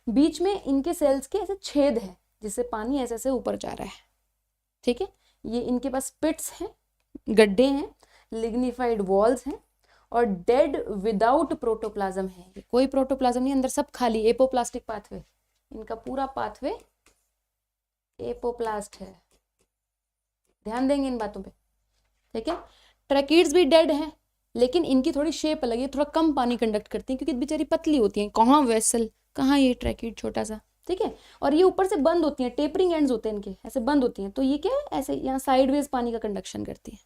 बीच में इनके सेल्स के ऐसे छेद है जिससे पानी ऐसे ऐसे ऊपर जा रहा है, ठीक है। ये इनके पास पिट्स हैं, गड्ढे हैं, लिग्निफाइड वॉल्स हैं और डेड विदाउट प्रोटोप्लाज्म है। कोई प्रोटोप्लाज्म नहीं, अंदर सब खाली, एपोप्लास्टिक पाथवे, इनका पूरा पाथवे एपोप्लास्ट है, ध्यान देंगे इन बातों पे, ठीक है। ट्रैकिड्स भी डेड हैं लेकिन इनकी थोड़ी शेप अलग है, थोड़ा कम पानी कंडक्ट करती हैं क्योंकि बेचारी पतली होती हैं। कहाँ वेसल, कहाँ ये ट्रैकिड छोटा सा, ठीक है। और ये ऊपर से बंद होती हैं, टेपरिंग एंड्स होते हैं इनके, ऐसे बंद होती हैं, तो ये क्या है, ऐसे यहाँ साइडवेज पानी का कंडक्शन करती है।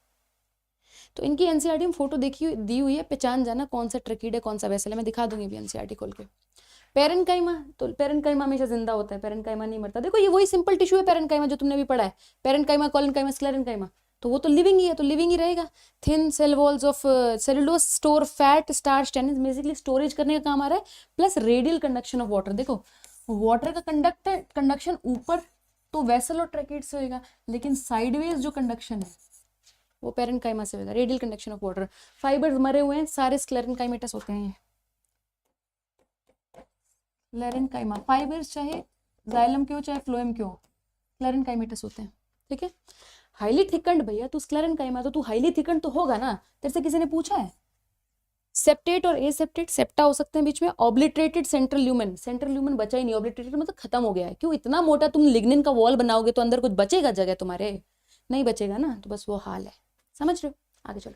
तो इनकी एनसीईआरटी में फोटो देखी दी हुई है, पहचान जाना कौन सा ट्रैकिड है कौन सा वेसल है, मैं दिखा दूंगी अभी एनसीईआरटी खोल के। पेरेन्काइमा, तो पेरेन्काइमा हमेशा जिंदा होता है, पेरेन्काइमा नहीं मरता। देखो ये वही सिंपल टिश्यू है पेरेन्काइमा जो तुमने भी पढ़ा है, पेरेन्काइमा, कॉलेन्काइमा, स्क्लेरेन्काइमा, तो वो तो लिविंग ही है, तो लिविंग ही रहेगा। Thin cell walls of cellulose store fat, starch, tannin, basically storage करने का काम आ रहा है, plus radial conduction of water. देखो वाटर का कंडक्शन ऊपर तो वेसल और ट्रैकिड से होगा, लेकिन साइडवेज जो कंडक्शन है वो पेरेन्काइमा से होगा, radial conduction of water. Fibres मरे हुए हैं सारे, स्क्लेरेन्काइमेटस होते हैं। स्क्लेरेन्काइमा फाइबर्स चाहे जाइलम के हो चाहे फ्लोएम के हो, स्क्लेरेन्काइमेटस होते हैं, ठीक है। हाईली थिकंड भैया, तू स्क्लेरेन्काइमा तो तू हाईली थिकंड तो होगा ना, तेरे से किसी ने पूछा है? सेप्टेट और एसेप्टेट, सेप्टा हो सकते हैं बीच में। Obliterated central lumen, central lumen बचा ही नहीं, ऑब्लिटरेटेड मतलब खत्म हो गया है। क्यों? इतना मोटा तुम लिग्निन का वॉल बनाओगे तो अंदर कुछ बचेगा जगह तुम्हारे? नहीं बचेगा ना, तो बस वो हाल है, समझ रहे हो? आगे चलो।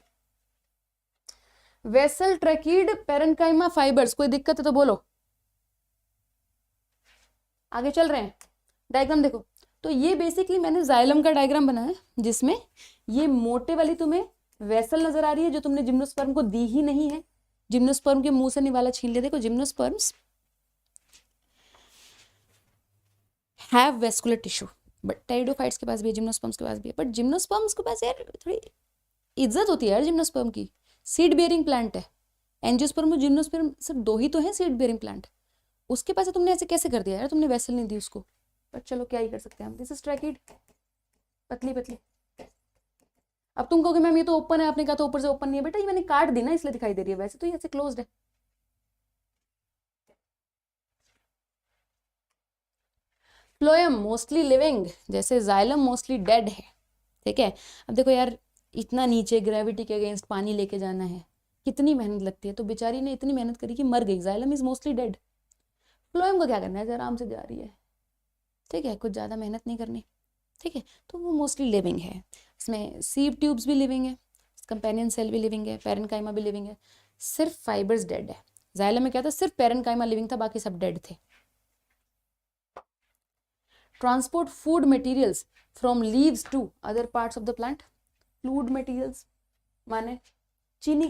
वेसल, ट्रैकिड, पेरेन्काइमा, फाइबर्स, कोई दिक्कत है तो बोलो। आगे चल रहे हैं, डायग्राम देखो। तो ये बेसिकली मैंने जाइलम का डायग्राम बनाया जिसमें ये मोटे वाली तुम्हें वेसल नजर आ रही है जो तुमने जिम्नोस्पर्म को दी ही नहीं है। जिम्नोस्पर्म के मुंह से निवाला छीन लिया। देखो gymnosperms have vascular tissue, but pteridophytes के पास भी है, जिम्नोस्पर्म्स के पास भी है। बट जिम्नोस्पर्म्स के पास यार थोड़ी इज्जत होती है यार जिम्नोस्पर्म की, सीड बेयरिंग प्लांट है। एंजियोस्पर्म और जिम्नोस्पर्म सिर्फ दो ही तो है सीड बेयरिंग प्लांट, उसके पास तुमने ऐसे कैसे कर दिया यार, तुमने वेसल नहीं दी उसको। बट चलो क्या ही कर सकते हैं हम। दिस इज ट्रैकिड, पतली पतली। अब तुम कहोगे मैम ये तो ओपन है, आपने कहा तो ऊपर से ओपन नहीं है। बेटा ये मैंने काट दी ना इसलिए दिखाई दे रही है, वैसे तो ये ऐसे क्लोज्ड है। फ्लोएम मोस्टली लिविंग, जैसे जाइलम मोस्टली डेड है, ठीक है। अब देखो यार इतना नीचे ग्रेविटी के अगेंस्ट पानी लेके जाना है, कितनी मेहनत लगती है, तो बेचारी ने इतनी मेहनत करी कि मर गई। Xylem is mostly dead. Phloem को क्या करना है, आराम से जा रही है, ठीक है, कुछ ज़्यादा मेहनत नहीं करनी, ठीक है। तो वो मोस्टली लिविंग है। इसमें सीव ट्यूब्स भी लिविंग है, कंपेनियन सेल भी लिविंग है, पेरेन्काइमा भी लिविंग है, सिर्फ फाइबर्स डेड है। जाइलम में क्या था, सिर्फ पेरेन्काइमा लिविंग था, बाकी सब डेड थे। Transport food materials from leaves to other parts of the plant. Food materials माने चीनी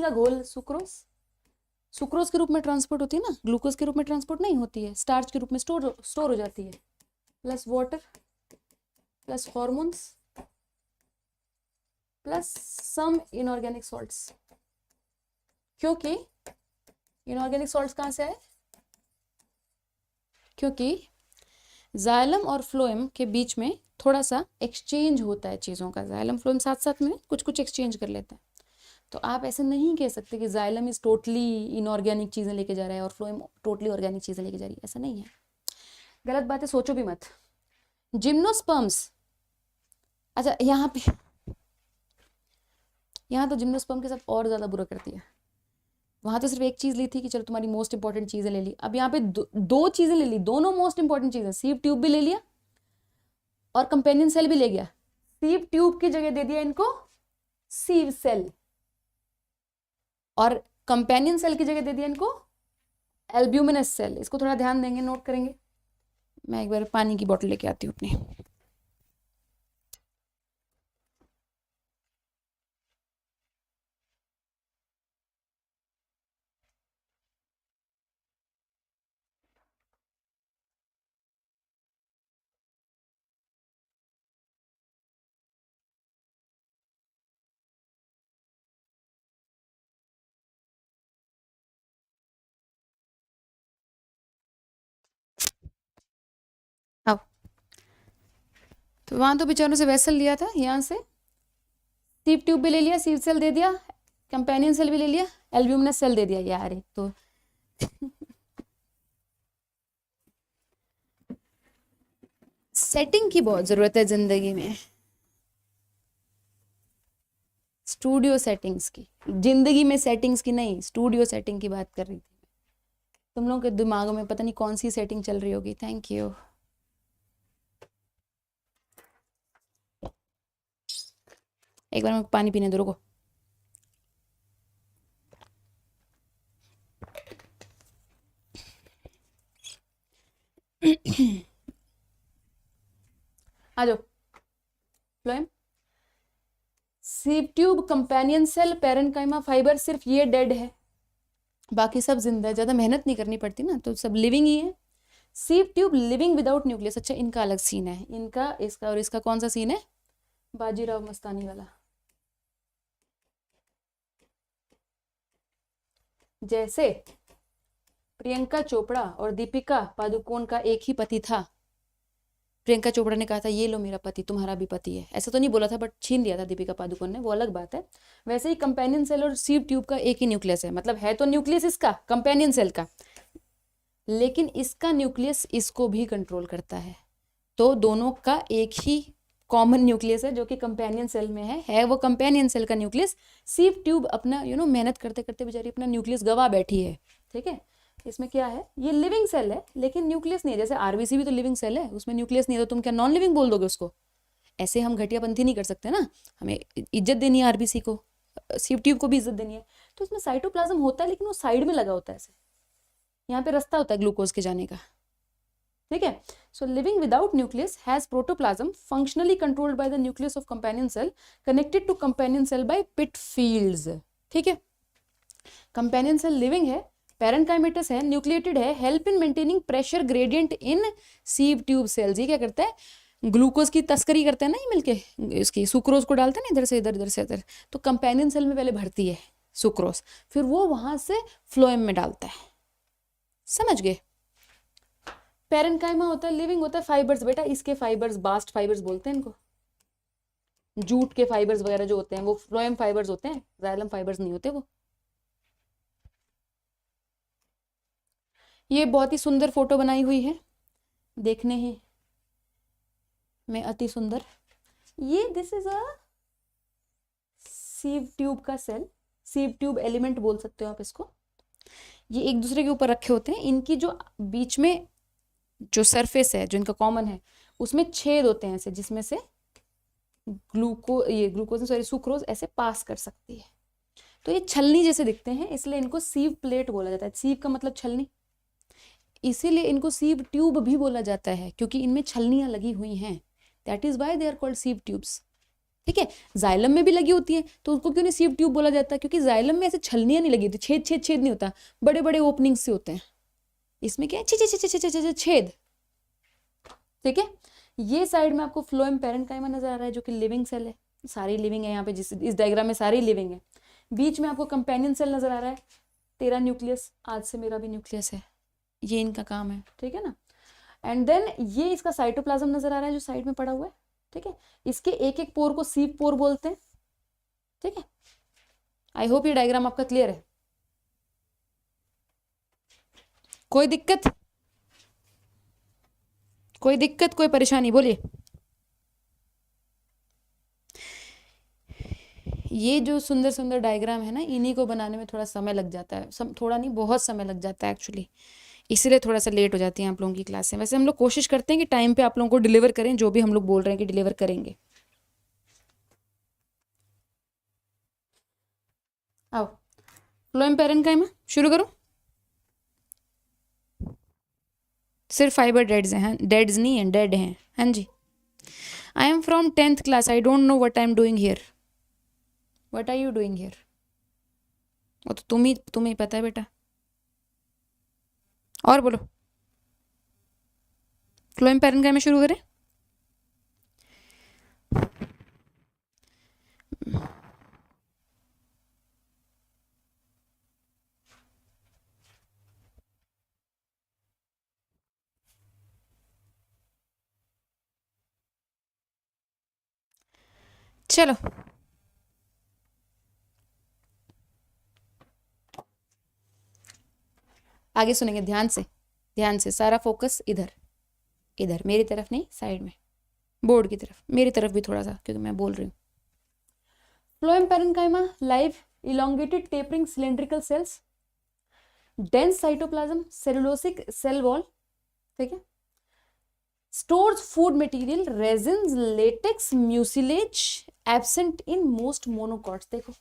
का घोल, सुक्रोज के रूप में ट्रांसपोर्ट होती है ना, ग्लूकोज के रूप में ट्रांसपोर्ट नहीं होती है, स्टार्च के रूप में स्टोर हो जाती है, plus water plus hormones plus some inorganic salts. क्योंकि इनऑर्गेनिक सॉल्ट्स कहाँ से आए, क्योंकि जाइलम और फ्लोएम के बीच में थोड़ा सा एक्सचेंज होता है चीज़ों का, जाइलम फ्लोएम साथ साथ में कुछ कुछ एक्सचेंज कर लेते हैं। तो आप ऐसे नहीं कह सकते कि जाइलम इज टोटली इनऑर्गेनिक चीज़ें लेके जा रहा है और फ्लोएम टोटली ऑर्गेनिक चीज़ें लेके जा रही है, ऐसा नहीं है, गलत बात है, सोचो भी मत। जिम्नोस्पर्म्स, अच्छा यहाँ तो जिम्नोस्पर्म के साथ और ज़्यादा बुरा करती है। वहाँ तो सिर्फ एक चीज़ ली थी कि चलो तुम्हारी मोस्ट इंपॉर्टेंट चीज़ें ले ली, अब यहाँ पे दो चीज़ें ले ली, दोनों मोस्ट इंपॉर्टेंट चीज़ें, सीव ट्यूब भी ले लिया और कंपेनियन सेल भी ले गया। सीव ट्यूब की जगह दे दिया इनको सीव सेल, और कंपेनियन सेल की जगह दे दिया इनको एल्ब्यूमिनस सेल। इसको थोड़ा ध्यान देंगे, नोट करेंगे। मैं एक बार पानी की बोतल लेके आती हूँ अपनी। आओ, तो वहां तो बेचारों से वेसल लिया था, यहाँ से सीव ट्यूब भी ले लिया, सीव सेल दे दिया, कंपेनियन सेल भी ले लिया, एल्ब्यूमिनस सेल दे दिया। यार एक तो सेटिंग की बहुत जरूरत है जिंदगी में, स्टूडियो सेटिंग्स की, जिंदगी में सेटिंग्स की नहीं, स्टूडियो सेटिंग की बात कर रही थी। तुम लोगों के दिमागों में पता नहीं कौन सी सेटिंग चल रही होगी। Thank you. एक बार मैं पानी पीने दो, रुको। आ जाओ phloem, sieve tube, companion cell, parenchyma fibre, सिर्फ ये डेड है, बाकी सब जिंदा है। ज्यादा मेहनत नहीं करनी पड़ती ना, तो सब लिविंग ही है। Sieve tube living without nucleus. अच्छा, इनका अलग सीन है, इनका, इसका और इसका कौन सा सीन है, बाजीराव मस्तानी वाला। जैसे प्रियंका चोपड़ा और दीपिका पादुकोण का एक ही पति था, प्रियंका चोपड़ा ने कहा था ये लो मेरा पति, तुम्हारा भी पति है, ऐसा तो नहीं बोला था बट छीन लिया था दीपिका पादुकोण ने, वो अलग बात है। वैसे ही कंपेनियन सेल और सीव ट्यूब का एक ही न्यूक्लियस है, मतलब है तो न्यूक्लियस इसका कंपेनियन सेल का, लेकिन इसका न्यूक्लियस इसको भी कंट्रोल करता है। तो दोनों का एक ही कॉमन न्यूक्लियस है जो कि कंपेनियन सेल में है वो कंपेनियन सेल का न्यूक्लियस। सीव ट्यूब अपना मेहनत करते करते बेचारी अपना न्यूक्लियस गवा बैठी है, ठीक है। इसमें क्या है, ये लिविंग सेल है लेकिन न्यूक्लियस नहीं है। जैसे आरबीसी भी तो लिविंग सेल है, उसमें न्यूक्लियस नहीं है, तो तुम क्या नॉन लिविंग बोल दोगे उसको? ऐसे हम घटियापंथी नहीं कर सकते ना, हमें इज्जत देनी है आरबीसी को, सीव ट्यूब को भी इज्जत देनी है। तो इसमें साइटोप्लाज्म होता है लेकिन वो साइड में लगा होता है, ऐसे यहाँ पे रास्ता होता है ग्लूकोज के जाने का, ठीक है। So living without nucleus has protoplasm functionally controlled by the nucleus of companion cell connected to companion cell by pit fields, ठीक है। कंपेनियन सेल लिविंग है, पेरेन्काइमेटस है, न्यूक्लिएटेड है, help in maintaining pressure gradient in sieve tube cells. ये क्या करता है, glucose की तस्करी करते हैं ना ये मिलके, इसकी सुक्रोज को डालते हैं ना इधर से इधर, इधर से इधर, तो कंपेनियन सेल में पहले भरती है सुक्रोज, फिर वो वहां से फ्लोएम में डालता है, समझ गए। पेरेन्काइमा होता है, लिविंग होता है, फाइबर्स बेटा, इसके फाइबर्स बास्ट फाइबर्स बोलते हैं इनको, जूट के फाइबर्स वगैरह जो होते हैं वो फ्लोएम फाइबर्स होते हैं, जाइलम फाइबर्स नहीं होते वो। ये बहुत ही सुंदर फोटो बनाई हुई है, देखने ही में अति सुंदर। ये this is a sieve tube का सेल, सीव ट्यूब एलिमेंट बोल सकते हो आप इसको। ये एक दूसरे के ऊपर रखे होते हैं, इनकी जो बीच में जो सरफेस है जो इनका कॉमन है उसमें छेद होते हैं ऐसे, जिसमें से ग्लूकोज सॉरी सुक्रोज ऐसे पास कर सकती है। तो ये छलनी जैसे दिखते हैं, इसलिए इनको सीव प्लेट बोला जाता है। सीव का मतलब छलनी, इसीलिए इनको सीव ट्यूब भी बोला जाता है, क्योंकि इनमें छलनियां लगी हुई हैं। That is why they are called sieve tubes. ठीक है, जाइलम में भी लगी होती है, तो उसको क्यों नहीं सीव ट्यूब बोला जाता? क्योंकि जाइलम में ऐसे छलनियां नहीं लगी होती, छेद छेद छेद नहीं होता, बड़े बड़े ओपनिंग से होते हैं। इसमें क्या है, छेद। ठीक है, ये साइड में आपको फ्लोएम पैरेन्काइमा नजर आ रहा है, जो कि लिविंग सेल है। सारी लिविंग है यहाँ पे, जिस इस डायग्राम में सारी लिविंग है। बीच में आपको कंपेनियन सेल नजर आ रहा है, तेरा न्यूक्लियस, आज से मेरा भी न्यूक्लियस है, ये इनका काम है। ठीक है ना, एंड देन ये इसका साइटोप्लाज्म नजर आ रहा है जो साइड में पड़ा हुआ है। ठीक है, इसके एक एक पोर को सीव पोर बोलते हैं। ठीक है, आई होप ये डायग्राम आपका क्लियर है। कोई दिक्कत, कोई परेशानी, बोलिए। ये जो सुंदर सुंदर डायग्राम है ना, इन्हीं को बनाने में थोड़ा समय लग जाता है, थोड़ा नहीं, बहुत समय लग जाता है एक्चुअली, इसीलिए थोड़ा सा लेट हो जाती है आप लोगों की क्लासें। वैसे हम लोग कोशिश करते हैं कि टाइम पे आप लोगों को डिलीवर करें, जो भी हम लोग बोल रहे हैं कि डिलीवर करेंगे। आओ, फ्लोएम पैरेन्काइमा शुरू करूं? सिर्फ फाइबर डेड्स हैं, डेड्स नहीं हैं, डेड हैं। हाँ जी। I am from 10th class, I don't know what I am doing here. What are you doing here? वो तो तुम्हें पता है बेटा। और बोलो, फ्लोएम पैरेन्काइमा शुरू करें? चलो, आगे सुनेंगे ध्यान से, ध्यान से, सारा फोकस इधर, इधर मेरी तरफ नहीं, साइड में, बोर्ड की तरफ, मेरी तरफ भी थोड़ा सा, क्योंकि मैं बोल रही हूँ। Phloem parenchyma, live elongated tapering cylindrical cells, dense cytoplasm, cellulosic cell wall। ठीक है, stores food material, resins, latex, mucilage, absent in most monocots। देखो,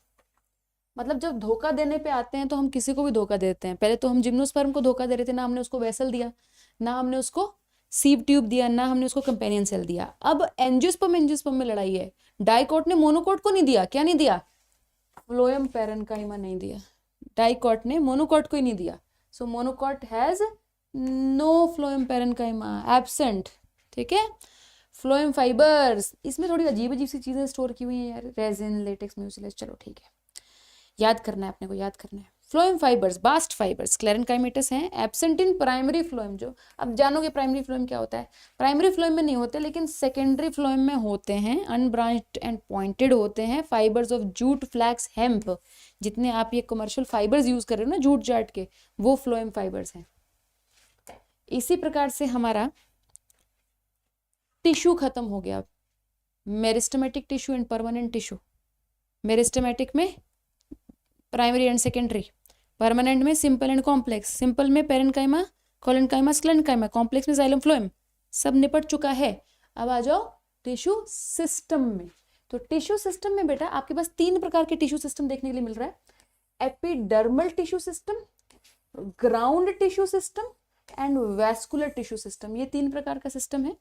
मतलब जब धोखा देने पे आते हैं तो हम किसी को भी धोखा देते हैं। पहले तो हम जिम्नोस्पर्म को धोखा दे रहे थे, ना हमने उसको वेसल दिया, ना हमने उसको सीव ट्यूब दिया, ना हमने उसको कंपेनियन सेल दिया। अब एंजियोस्पर्म में लड़ाई है, डाइकोट ने मोनोकोट को नहीं दिया। क्या नहीं दिया? फ्लोएम पैरेन्काइमा नहीं दिया, डाइकोट ने मोनोकोट को ही नहीं दिया। So monocot has no phloem parenchyma, absent. ठीक है, फ्लोएम फाइबर्स, इसमें थोड़ी अजीब अजीब सी चीजें स्टोर की हुई हैं यार, रेजिन, लेटेक्स, म्यूसिलेज। चलो ठीक है, याद करना है अपने को, याद करना है। फ्लोएम फाइबर्स, बास्ट फाइबर्स, स्क्लेरेन्काइमेटस हैं, एब्सेंट इन प्राइमरी फ्लोएम। जो अब जानोगे प्राइमरी फ्लोएम क्या होता है। प्राइमरी फ्लोएम में नहीं होते, लेकिन सेकेंडरी फ्लोएम में होते हैं, अनब्रांच्ड एंड पॉइंटेड होते हैं। Fibres of jute, flax, hemp, जितने आप ये कमर्शियल फाइबर्स यूज कर रहे हो ना जूट जाट के, वो फ्लोएम फाइबर्स हैं। इसी प्रकार से हमारा टिश्यू खत्म हो गया। Meristematic tissue and permanent tissue. Meristematic में प्राइमरी एंड सेकेंडरी, परमानेंट में सिंपल एंड कॉम्प्लेक्स। सिंपल में पैरेन्काइमा, कोलेन्काइमा, स्क्लेरेन्काइमा, कॉम्प्लेक्स में जाइलम, फ्लोएम, सब निपट चुका है। अब आ जाओ टिश्यू सिस्टम में। तो टिश्यू सिस्टम में बेटा आपके पास 3 प्रकार के टिश्यू सिस्टम देखने के लिए मिल रहा है। Epidermal tissue system, ground tissue system and vascular tissue system. ये 3 प्रकार का सिस्टम है।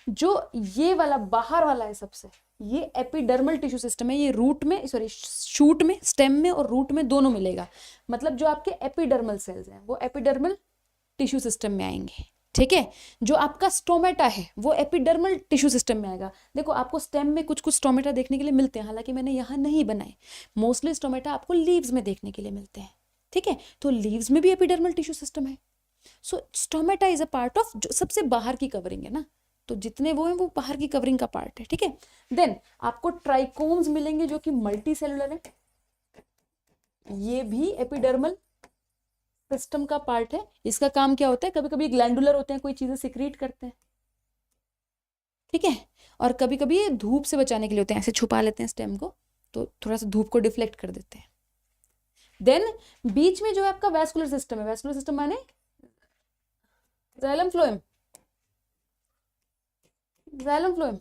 जो ये वाला बाहर वाला है सबसे, ये एपिडर्मल टिश्यू सिस्टम है। ये रूट में, सॉरी शूट में, स्टेम में और रूट में दोनों मिलेगा। मतलब जो आपके एपिडर्मल सेल्स हैं वो एपिडर्मल टिश्यू सिस्टम में आएंगे। ठीक है, जो आपका स्टोमेटा है वो एपिडर्मल टिश्यू सिस्टम में आएगा। देखो आपको स्टेम में कुछ कुछ स्टोमेटा देखने के लिए मिलते हैं, हालांकि मैंने यहाँ नहीं बनाए। मोस्टली स्टोमेटा आपको लीव्स में देखने के लिए मिलते हैं। ठीक है, तो लीव्स में भी एपिडर्मल टिश्यू सिस्टम है। So stomata is a part of, जो सबसे बाहर की कवरिंग है ना, तो जितने वो हैं वो बाहर की कवरिंग का पार्ट है। ठीक है, देन आपको ट्राइकोम्स मिलेंगे जो कि मल्टी सेलुलर है। ये भी एपिडर्मल सिस्टम का पार्ट है। इसका काम क्या होता है, कभी कभी ग्लैंडुलर होते हैं, कोई चीजें सिक्रीट करते हैं। ठीक है, और कभी कभी ये धूप से बचाने के लिए होते हैं, ऐसे छुपा लेते हैं स्टेम को, तो थोड़ा सा धूप को डिफ्लेक्ट कर देते हैं। देन बीच में जो है आपका वैस्कुलर सिस्टम है। वैस्कुलर सिस्टम माने जाइलम, फ्लोएम, जाइलम, फ्लोएम।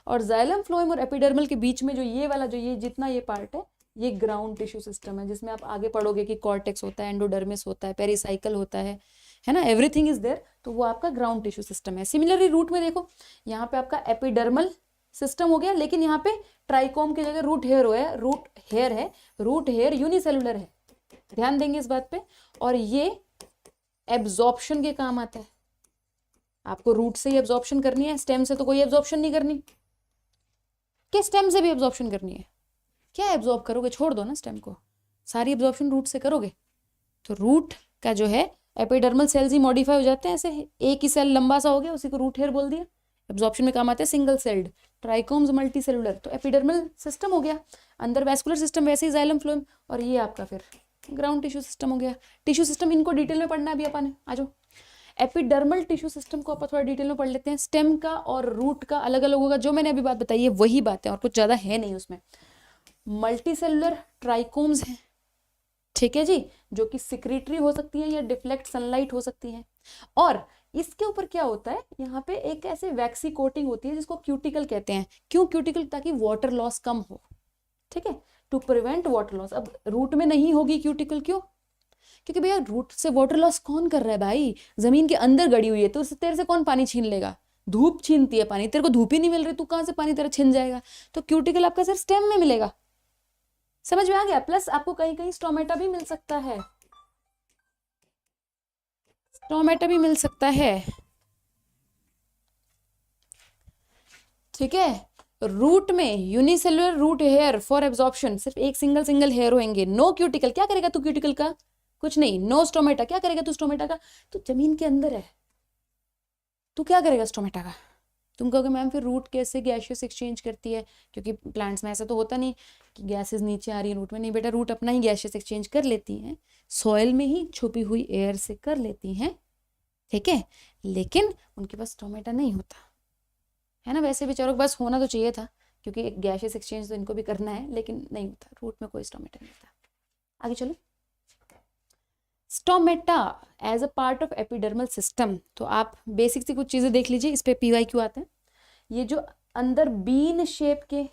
और जाइलम, फ्लोएम और एपिडर्मल के बीच में जो ये वाला, जो ये जितना ये पार्ट है, ये ग्राउंड टिश्यू सिस्टम है, जिसमें आप आगे पढ़ोगे कि कॉर्टेक्स होता है, एंडोडर्मिस होता है, पेरिसाइकल होता है ना, एवरीथिंग इज देयर, तो वो आपका ग्राउंड टिश्यू सिस्टम है। सिमिलरली रूट में देखो, यहाँ पे आपका एपिडर्मल सिस्टम हो गया, लेकिन यहाँ पे ट्राइकोम की जगह रूट हेयर है, रूट हेयर यूनिसेलुलर है, ध्यान देंगे इस बात पे। और ये एब्जॉर्प्शन के काम आता है, आपको रूट से ही एब्जॉर्प्शन करनी है, स्टेम से तो कोई एब्जॉर्प्शन नहीं करनी, कि स्टेम से भी एब्जॉर्प्शन करनी है, क्या एब्जॉर्ब करोगे, छोड़ दो ना स्टेम को, सारी एब्जॉर्प्शन रूट से करोगे। तो रूट का जो है एपिडर्मल सेल्स ही मॉडिफाई हो जाते हैं, ऐसे एक ही सेल लंबा सा हो गया, उसी को रूट हेयर बोल दिया, एब्जॉर्प्शन में काम आते हैं single celled, trichomes multi cellular, तो एपिडर्मल सिस्टम हो गया, अंदर वैस्कुलर सिस्टम वैसे ही जाइलम फ्लोएम, और ये आपका फिर ग्राउंड टिश्यू सिस्टम हो गया। टिश्यू सिस्टम इनको डिटेल में पढ़ना है अभी अपन, आ जाओ। एपिडर्मल टिश्यू सिस्टम को अपन थोड़ा डिटेल में पढ़ लेते हैं। स्टेम का और रूट का अलग अलग होगा, जो मैंने अभी बात बताई है वही बात है, और कुछ ज्यादा है नहीं उसमें। मल्टी सेलुलर ट्राइकोम्स हैं, ठीक है जी, जो कि सिक्रेटरी हो सकती है या डिफ्लेक्ट सनलाइट हो सकती है। और इसके ऊपर क्या होता है, यहाँ पे एक ऐसे वैक्सी कोटिंग होती है जिसको क्यूटिकल कहते हैं। क्यों क्यूटिकल? ताकि वाटर लॉस कम हो, ठीक है, टू प्रिवेंट वाटर लॉस। अब रूट में नहीं होगी क्यूटिकल, क्यों? क्योंकि भैया रूट से वाटर लॉस कौन कर रहा है भाई, जमीन के अंदर गड़ी हुई है, तो तेरे से कौन पानी छीन लेगा? धूप छीनती है पानी, तेरे को धूप ही नहीं मिल रही, तू कहाँ से पानी तेरा छिन जाएगा? तो क्यूटिकल आपका सिर्फ स्टेम में मिलेगा, समझ में आ गया? प्लस आपको कहीं कहीं स्टोमेटा भी मिल सकता है, स्टोमेटा भी मिल सकता है, ठीक है। रूट में unicellular root hair for absorption, सिर्फ एक सिंगल हेयर होंगे, नो क्यूटिकल। क्या करेगा तू क्यूटिकल का? कुछ नहीं। नो स्टोमेटा, क्या करेगा तू स्टोमेटा का? तो जमीन के अंदर है, तू क्या करेगा स्टोमेटा का? तुम कहोगे मैम फिर रूट कैसे गैसियस एक्सचेंज करती है, क्योंकि प्लांट्स में ऐसा तो होता नहीं कि गैसेस नीचे आ रही है रूट में, नहीं बेटा, रूट अपना ही गैसियस एक्सचेंज कर लेती हैं, सॉइल में ही छुपी हुई एयर से कर लेती हैं, ठीक है, लेकिन उनके पास स्टोमेटा नहीं होता है ना। वैसे बेचारों के पास होना तो चाहिए था, क्योंकि एक गैसियस एक्सचेंज तो इनको भी करना है, लेकिन नहीं होता, रूट में कोई स्टोमेटा नहीं होता। आगे चलो। Stomata as a part of epidermal system, तो आप बेसिक सी कुछ चीजें देख लीजिए, इस पे PYQ आते हैं। ये जो अंदर बीन शेप के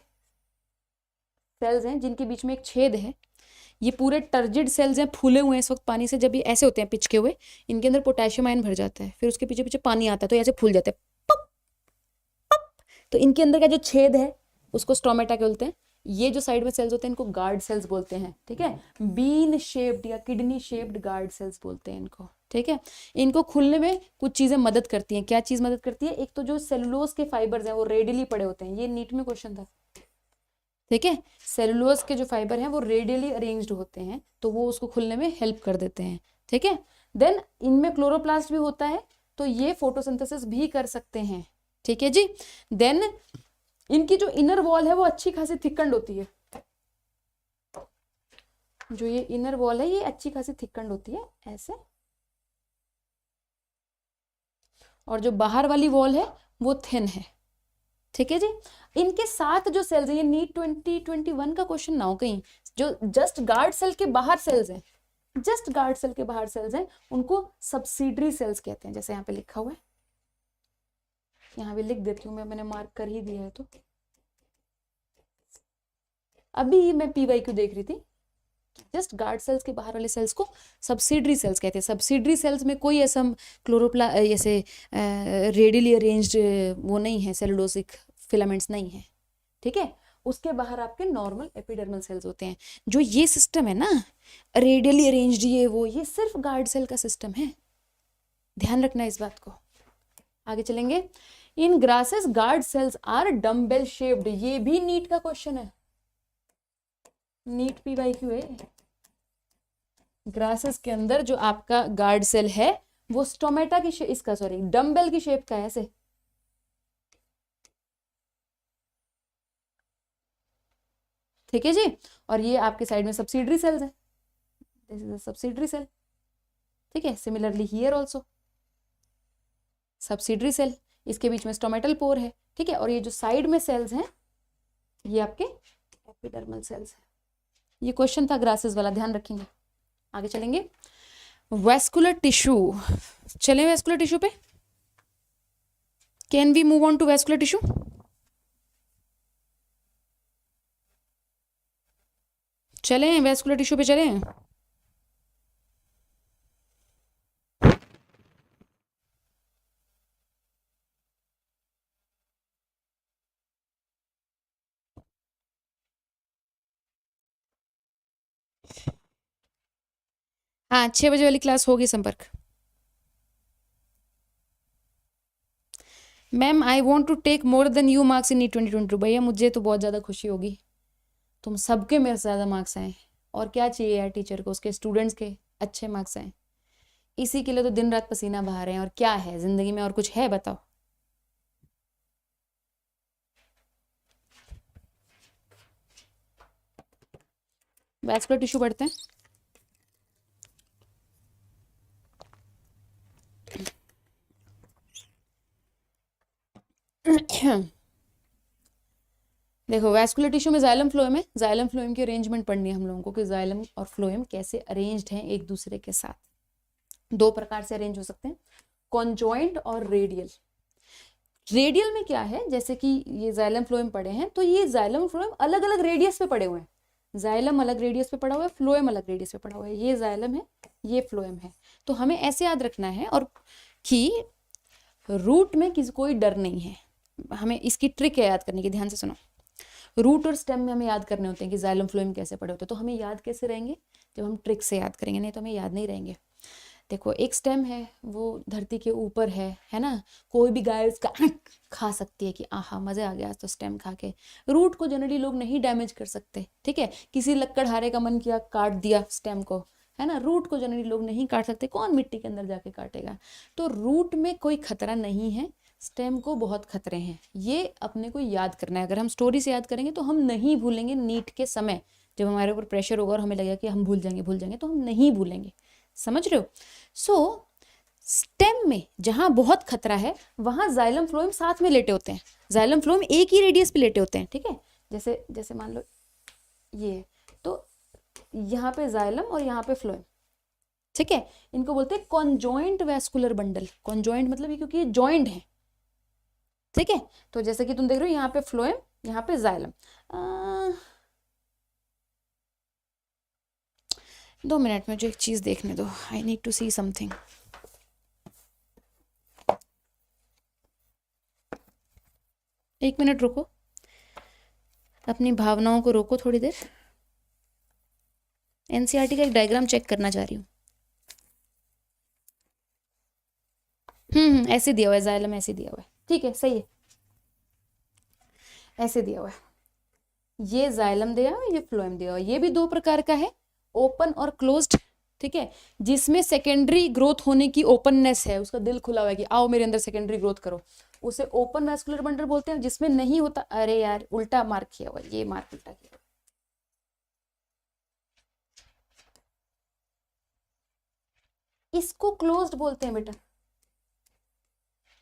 सेल्स हैं, जिनके बीच में एक छेद है, ये पूरे टर्जिड सेल्स हैं, फूले हुए हैं इस वक्त पानी से, जब ये ऐसे होते हैं पिचके हुए, इनके अंदर पोटेशियम आयन भर जाता है, फिर उसके पीछे पीछे पानी आता है, तो ऐसे फूल जाते हैं, पप पप। तो इनके अंदर का जो छेद है उसको स्टोमेटा बोलते हैं। ये जो साइड में सेल्स होते हैं इनको गार्ड सेल्स बोलते हैं, ठीक है, बीन शेप्ड या किडनी शेप्ड गार्ड सेल्स बोलते हैं इनको, ठीक है। इनको खुलने में कुछ चीजें मदद करती हैं। क्या चीज मदद करती है? एक तो जो सेलुलोज के फाइबर्स हैं वो रेडियली पड़े होते हैं, ये नीट में क्वेश्चन था, ठीक है, सेलुलोज के जो फाइबर हैं वो रेडियली अरेंज्ड होते हैं, तो वो उसको खुलने में हेल्प कर देते हैं, ठीक है। देन इनमें क्लोरोप्लास्ट भी होता है, तो ये फोटोसिंथेसिस भी कर सकते हैं, ठीक है जी। देन इनकी जो इनर वॉल है वो अच्छी खासी थिकंड होती है, जो ये इनर वॉल है ये अच्छी खासी थिकंड होती है ऐसे, और जो बाहर वाली वॉल है वो थिन है, ठीक है जी। इनके साथ जो सेल्स है, ये नीट 2021 का क्वेश्चन ना हो कहीं, जो जस्ट गार्ड सेल के बाहर सेल्स हैं, जस्ट गार्ड सेल के बाहर सेल्स हैं, उनको सब्सिडरी सेल्स कहते हैं, जैसे यहाँ पे लिखा हुआ है, यहाँ भी लिख देती हूँ मैं, मैंने मार्क कर ही दिया है। तो अभी मैं PYQ देख रही थी, जस्ट गार्ड सेल्स के बाहर वाले सेल्स को सब्सिडरी सेल्स कहते हैं। सब्सिडरी सेल्स में कोई ऐसा क्लोरोप्ला ऐसे रेडियली अरेंज्ड वो नहीं है, सेलुलोसिक फिलामेंट्स नहीं है, ठीक है। उसके बाहर आपके नॉर्मल एपिडर्मल सेल्स होते हैं। जो ये सिस्टम है ना, रेडियली अरेंज्ड, ये सिर्फ गार्ड सेल का सिस्टम है, ध्यान रखना इस बात को। आगे चलेंगे। In grasses guard cells are dumbbell shaped, ये भी नीट का क्वेश्चन है, नीट PYQ है। ग्रासेस के अंदर जो आपका गार्ड सेल है वो स्टोमेटा की इसका सॉरी डम्बेल की शेप का है ऐसे, ठीक है जी। और ये आपके साइड में सब्सिडरी सेल्स है, this is a subsidiary cell, ठीक है। Similarly here also subsidiary cell, इसके बीच में स्टोमेटल पोर है, ठीक है। और ये जो साइड में सेल्स हैं ये आपके एपिडर्मल सेल्स हैं। ये क्वेश्चन था ग्रासेस वाला, ध्यान रखेंगे। आगे चलेंगे। वैस्कुलर टिश्यू, चलें वैस्कुलर टिश्यू पे, can we move on to vascular tissue? चलें वैस्कुलर टिश्यू पे चलें? हाँ 6 बजे वाली क्लास होगी संपर्क। Ma'am I want to take more than you marks in NEET 2022। भैया मुझे तो बहुत ज़्यादा खुशी होगी, तुम सबके मेरे से ज़्यादा मार्क्स आए। और क्या चाहिए यार टीचर को, उसके स्टूडेंट्स के अच्छे मार्क्स आए। इसी के लिए तो दिन रात पसीना बहा रहे हैं। और क्या है ज़िंदगी में, और कुछ है बताओ? वैस्कुलर टिश्यू पढ़ते हैं। देखो वैस्कुलर टिश्यू में जाइलम फ्लोएम है। जाइलम फ्लोएम की अरेंजमेंट पढ़नी है हम लोगों को कि जाइलम और फ्लोएम कैसे अरेंज्ड हैं एक दूसरे के साथ। दो प्रकार से अरेंज हो सकते हैं, कॉन्जॉइंट और रेडियल। रेडियल में क्या है, जैसे कि ये जाइलम फ्लोएम पड़े हैं तो ये जाइलम फ्लोएम अलग अलग रेडियस पे पड़े हुए हैं। जाइलम अलग रेडियस पे पड़ा हुआ है, फ्लोएम अलग रेडियस पे पड़ा हुआ है। ये जाइलम है, ये फ्लोएम है। तो हमें ऐसे याद रखना है और कि रूट में किसी कोई डर नहीं है। हमें इसकी ट्रिक है याद करने की, ध्यान से सुनो। रूट और स्टेम में हमें याद करने होते हैं कि जाइलम फ्लोएम कैसे पड़े होते हैं। तो हमें याद कैसे रहेंगे, जब हम ट्रिक से याद करेंगे, नहीं तो हमें याद नहीं रहेंगे। देखो एक स्टेम है, वो धरती के ऊपर है ना। कोई भी गाय उसका खा सकती है कि आहा मजे आ गया तो स्टेम खा के। रूट को जनरली लोग नहीं डैमेज कर सकते, ठीक है। किसी लकड़हारे का मन किया, काट दिया स्टेम को, है ना। रूट को जनरली लोग नहीं काट सकते, कौन मिट्टी के अंदर जाके काटेगा। तो रूट में कोई खतरा नहीं है, स्टेम को बहुत खतरे हैं। ये अपने को याद करना है। अगर हम स्टोरी से याद करेंगे तो हम नहीं भूलेंगे। नीट के समय जब हमारे ऊपर प्रेशर होगा और हमें लगेगा कि हम भूल जाएंगे तो हम नहीं भूलेंगे। समझ रहे हो? सो स्टेम में जहां बहुत खतरा है वहां जाइलम फ्लोएम साथ में लेटे होते हैं। जाइलम फ्लोएम एक ही रेडियस पे लेटे होते हैं, ठीक है। जैसे जैसे मान लो ये, तो यहाँ पे जाइलम और यहाँ पे फ्लोएम, ठीक है। इनको बोलते हैं कॉन्जॉइंट वैस्कुलर बंडल। कॉन्जॉइंट मतलब ये क्योंकि ये जॉइंट है, ठीक है। तो जैसे कि तुम देख रहे हो यहाँ पे फ्लोएम, यहाँ पे जाइलम। 2 मिनट में जो एक चीज देखने दो, I need to see something. एक मिनट रुको, अपनी भावनाओं को रोको थोड़ी देर। एनसीईआरटी का एक डायग्राम चेक करना चाह रही हूँ। ऐसे दिया हुआ है, जाइलम ऐसे दिया हुआ है, ठीक है, सही है, ऐसे दिया हुआ है। ये जाइलम दिया हुआ है, ये फ्लोएम दिया हुआ है। ये भी दो प्रकार का है, ओपन और क्लोज्ड, ठीक है। जिसमें सेकेंडरी ग्रोथ होने की ओपननेस है, उसका दिल खुला हुआ है कि आओ मेरे अंदर सेकेंडरी ग्रोथ करो, उसे ओपन वैस्कुलर बंडल बोलते हैं। जिसमें नहीं होता, अरे यार उल्टा मार्क किया हुआ, ये मार्क उल्टा किया हुआ। इसको क्लोज्ड बोलते हैं बेटा।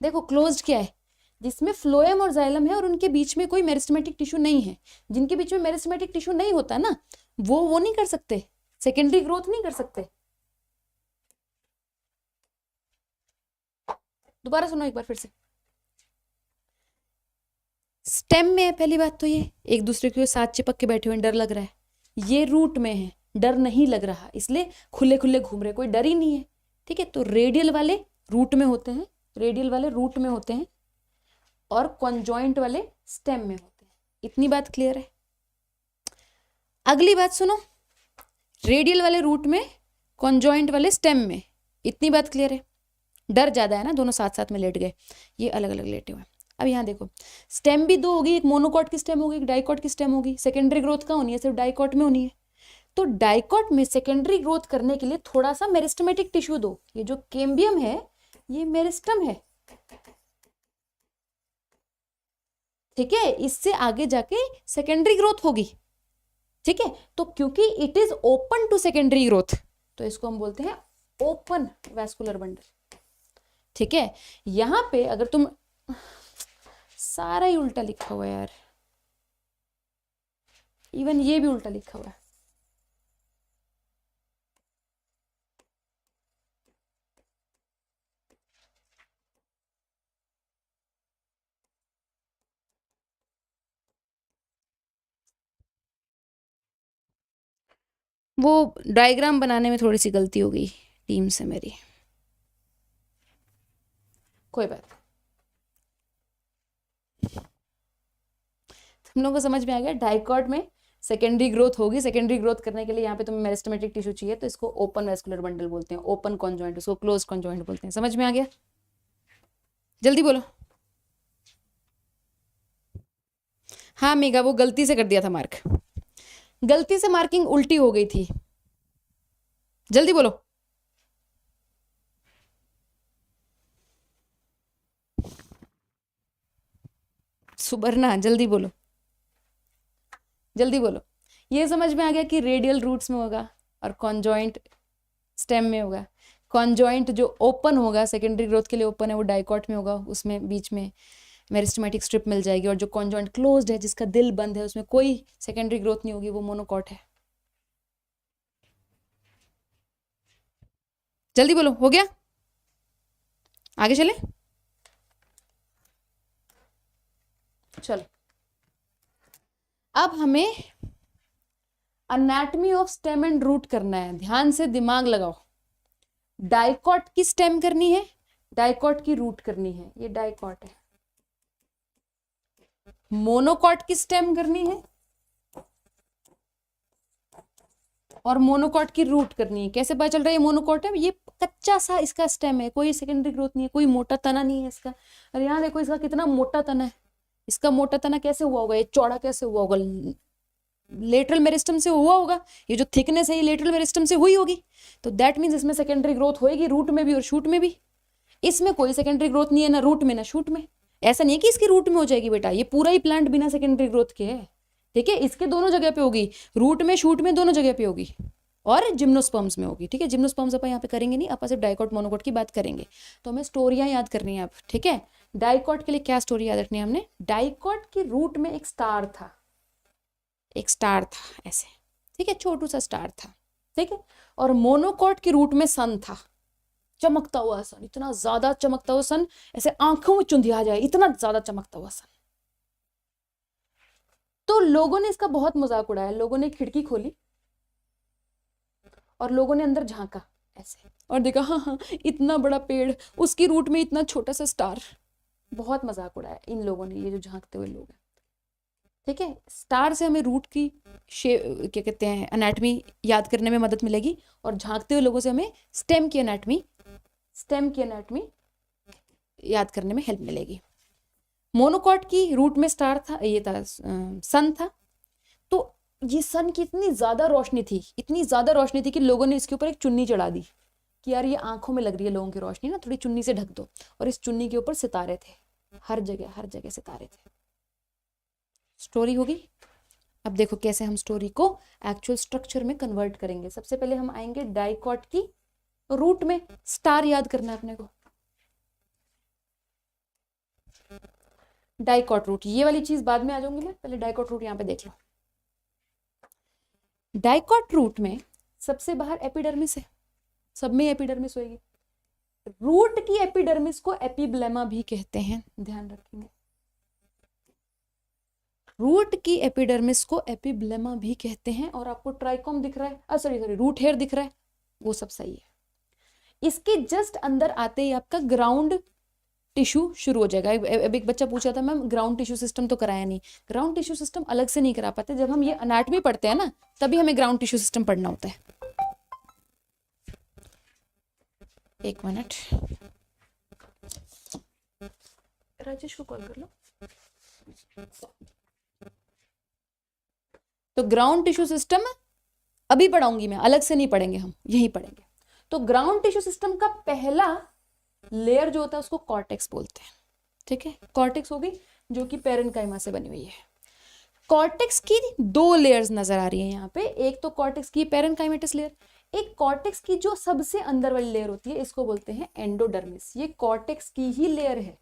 देखो क्लोज्ड क्या है, जिसमें फ्लोएम और जाइलम है और उनके बीच में कोई मेरिस्टेमेटिक टिश्यू नहीं है। जिनके बीच में मेरिस्टेमेटिक टिश्यू नहीं होता ना, वो नहीं कर सकते, सेकेंडरी ग्रोथ नहीं कर सकते। दोबारा सुनो एक बार फिर से। स्टेम में है, पहली बात तो ये एक दूसरे के साथ चिपक के बैठे हुए, डर लग रहा है। ये रूट में है, डर नहीं लग रहा, इसलिए खुले खुले घूम रहे, कोई डर ही नहीं है, ठीक है। तो रेडियल वाले रूट में होते हैं, रेडियल वाले रूट में होते हैं, और कॉन्जॉइंट वाले स्टेम में होते हैं। इतनी बात क्लियर है? अगली बात सुनो, रेडियल वाले रूट में, कॉन्जॉइंट वाले स्टेम में। इतनी बात क्लियर है? डर ज्यादा है ना, दोनों साथ साथ में लेट गए, ये अलग अलग लेटे हुए हैं। अब यहाँ देखो, स्टेम भी दो होगी, एक मोनोकॉट की स्टेम होगी, एक डाइकॉट की स्टेम होगी। सेकेंडरी ग्रोथ कहाँ होनी है? सिर्फ डाइकॉट में होनी है। तो डाइकॉट में सेकेंडरी ग्रोथ करने के लिए थोड़ा सा मेरिस्टेमेटिक टिश्यू दो। ये जो कैम्बियम है, ये मेरिस्टम है, ठीक है। इससे आगे जाके सेकेंडरी ग्रोथ होगी, ठीक है। तो क्योंकि it is open to secondary growth, तो इसको हम बोलते हैं ओपन वैस्कुलर बंडल, ठीक है। यहां पे अगर तुम, सारा ही उल्टा लिखा हुआ है यार, इवन ये भी उल्टा लिखा हुआ है। वो डायग्राम बनाने में थोड़ी सी गलती हो गई टीम से मेरी, कोई बात नहीं। हम लोगों को समझ में आ गया। डाइकॉट में सेकेंडरी ग्रोथ होगी, सेकेंडरी ग्रोथ करने के लिए यहाँ पे तुम्हें मेरिस्टेमेटिक टिश्यू चाहिए, तो इसको ओपन वेस्कुलर बंडल बोलते हैं, ओपन कॉन्जॉइंट, उसको क्लोज कॉन्जॉइंट बोलते हैं। समझ में आ गया? जल्दी बोलो। हाँ मेगा, वो गलती से कर दिया था मार्क, गलती से मार्किंग उल्टी हो गई थी। जल्दी बोलो। सुबर्णा जल्दी बोलो, जल्दी बोलो। ये समझ में आ गया कि रेडियल रूट्स में होगा और कॉन्जॉइंट स्टेम में होगा। कॉन्जॉइंट जो ओपन होगा, सेकेंडरी ग्रोथ के लिए ओपन है, वो डाइकॉट में होगा, उसमें बीच में मेरिस्टेमेटिक स्ट्रिप मिल जाएगी। और जो कॉन्जॉइंट क्लोज्ड है, जिसका दिल बंद है, उसमें कोई सेकेंडरी ग्रोथ नहीं होगी, वो मोनोकॉट है। जल्दी बोलो, हो गया? आगे चले, चलो। अब हमें anatomy of stem and root करना है। ध्यान से दिमाग लगाओ। डाइकॉट की स्टेम करनी है, डाइकॉट की रूट करनी है, ये डाइकॉट है। मोनोकॉट की स्टेम करनी है और मोनोकॉट की रूट करनी है। कैसे पता चल रहा है ये मोनोकॉट है? ये कच्चा सा इसका स्टेम है, कोई सेकेंडरी ग्रोथ नहीं है, कोई मोटा तना नहीं है इसका। और यहाँ देखो इसका कितना मोटा तना है। इसका मोटा तना कैसे हुआ होगा? ये चौड़ा कैसे हुआ होगा? लेटरल मेरिस्टम से हुआ होगा। ये जो थिकनेस है, ये लेटरल मेरिस्टम से हुई होगी। तो दैट मीन्स इसमें सेकेंडरी ग्रोथ होएगी, रूट में भी और शूट में भी। इसमें कोई सेकेंडरी ग्रोथ नहीं है, ना रूट में ना शूट में। ऐसा नहीं है कि इसकी रूट में हो जाएगी बेटा, ये पूरा ही प्लांट बिना सेकेंडरी ग्रोथ के है। ठीक है, इसके दोनों जगह पे होगी, रूट में शूट में दोनों जगह पे होगी, और जिम्नोस्पर्म्स में होगी। ठीक है, जिम्नोस्पर्म्स अपन यहाँ पे करेंगे नहीं, अपन सिर्फ डाइकॉट मोनोकॉट की बात करेंगे। तो हमें स्टोरियां याद करनी है अब। ठीक है, डाइकॉट के लिए क्या स्टोरी याद रखनी है हमने? डाइकॉट की रूट में एक स्टार था, एक स्टार था ऐसे। ठीक है, छोटू सा स्टार था। ठीक है, और मोनोकॉट की रूट में सन था, चमकता हुआ सन, इतना ज्यादा चमकता हुआ सन, ऐसे आंखों में चुंधिया जाए, इतना ज्यादा चमकता हुआ सन। तो लोगों ने इसका बहुत मजाक उड़ाया। लोगों ने खिड़की खोली और लोगों ने अंदर झांका ऐसे और देखा, हाँ हाँ इतना बड़ा पेड़, उसकी रूट में इतना छोटा सा स्टार। बहुत मजाक उड़ाया इन लोगों ने, ये जो झांकते हुए लोग हैं। ठीक है, स्टार से हमें रूट की क्या कहते हैं, एनाटॉमी याद करने में मदद मिलेगी, और झांकते हुए लोगों से हमें स्टेम की एनाटॉमी याद करने में हेल्प मिलेगी। मोनोकॉट की रूट में स्टार था, ये था सन था। तो ये सन की इतनी ज्यादा रोशनी थी, इतनी ज्यादा रोशनी थी कि लोगों ने इसके ऊपर एक चुन्नी चढ़ा दी कि यार ये आंखों में लग रही है लोगों की रोशनी ना, थोड़ी चुन्नी से ढक दो। और इस चुन्नी के ऊपर सितारे थे, हर जगह सितारे थे। स्टोरी होगी। अब देखो कैसे हम स्टोरी को एक्चुअल स्ट्रक्चर में कन्वर्ट करेंगे। सबसे पहले हम आएंगे डाइकॉट की रूट में। स्टार याद करना है अपने को, डाइकॉट रूट। ये वाली चीज बाद में आ जाऊंगी मैं, पहले डाइकॉट रूट यहाँ पे देख लो। डाइकॉट रूट में सबसे बाहर एपिडर्मिस है, सब में एपिडर्मिस होगी। रूट की एपिडर्मिस को एपिब्लेमा भी कहते हैं, ध्यान रखेंगे। रूट की एपिडर्मिस को एपिब्लेमा भी कहते हैं। और आपको ट्राइकोम दिख रहा है, सॉरी रूट हेयर दिख रहा है, वो सब सही है। इसके जस्ट अंदर आते ही आपका ग्राउंड टिश्यू शुरू हो जाएगा। अब एक बच्चा पूछा था मैम ग्राउंड टिश्यू सिस्टम तो कराया नहीं। ग्राउंड टिश्यू सिस्टम अलग से नहीं करा पाते, जब हम ये एनाटॉमी पढ़ते हैं ना, तभी हमें ग्राउंड टिश्यू सिस्टम पढ़ना होता है। एक मिनट, राजेश को कॉल कर लो। तो ग्राउंड टिश्यू सिस्टम अभी पढ़ाऊंगी मैं, अलग से नहीं पढ़ेंगे, हम यही पढ़ेंगे। तो ग्राउंड टिश्यू सिस्टम का पहला लेयर जो होता है उसको कॉर्टेक्स बोलते हैं। ठीक है, कॉर्टेक्स होगी जो कि पेरेन्काइमा से बनी हुई है। कॉर्टेक्स की दो लेयर्स नजर आ रही है यहाँ पे। एक तो कॉर्टेक्स की पेरेन्काइमेटस लेयर, एक कॉर्टेक्स की जो सबसे अंदर वाली लेयर होती है, इसको बोलते हैं एंडोडर्मिस। ये कॉर्टेक्स की ही लेयर है।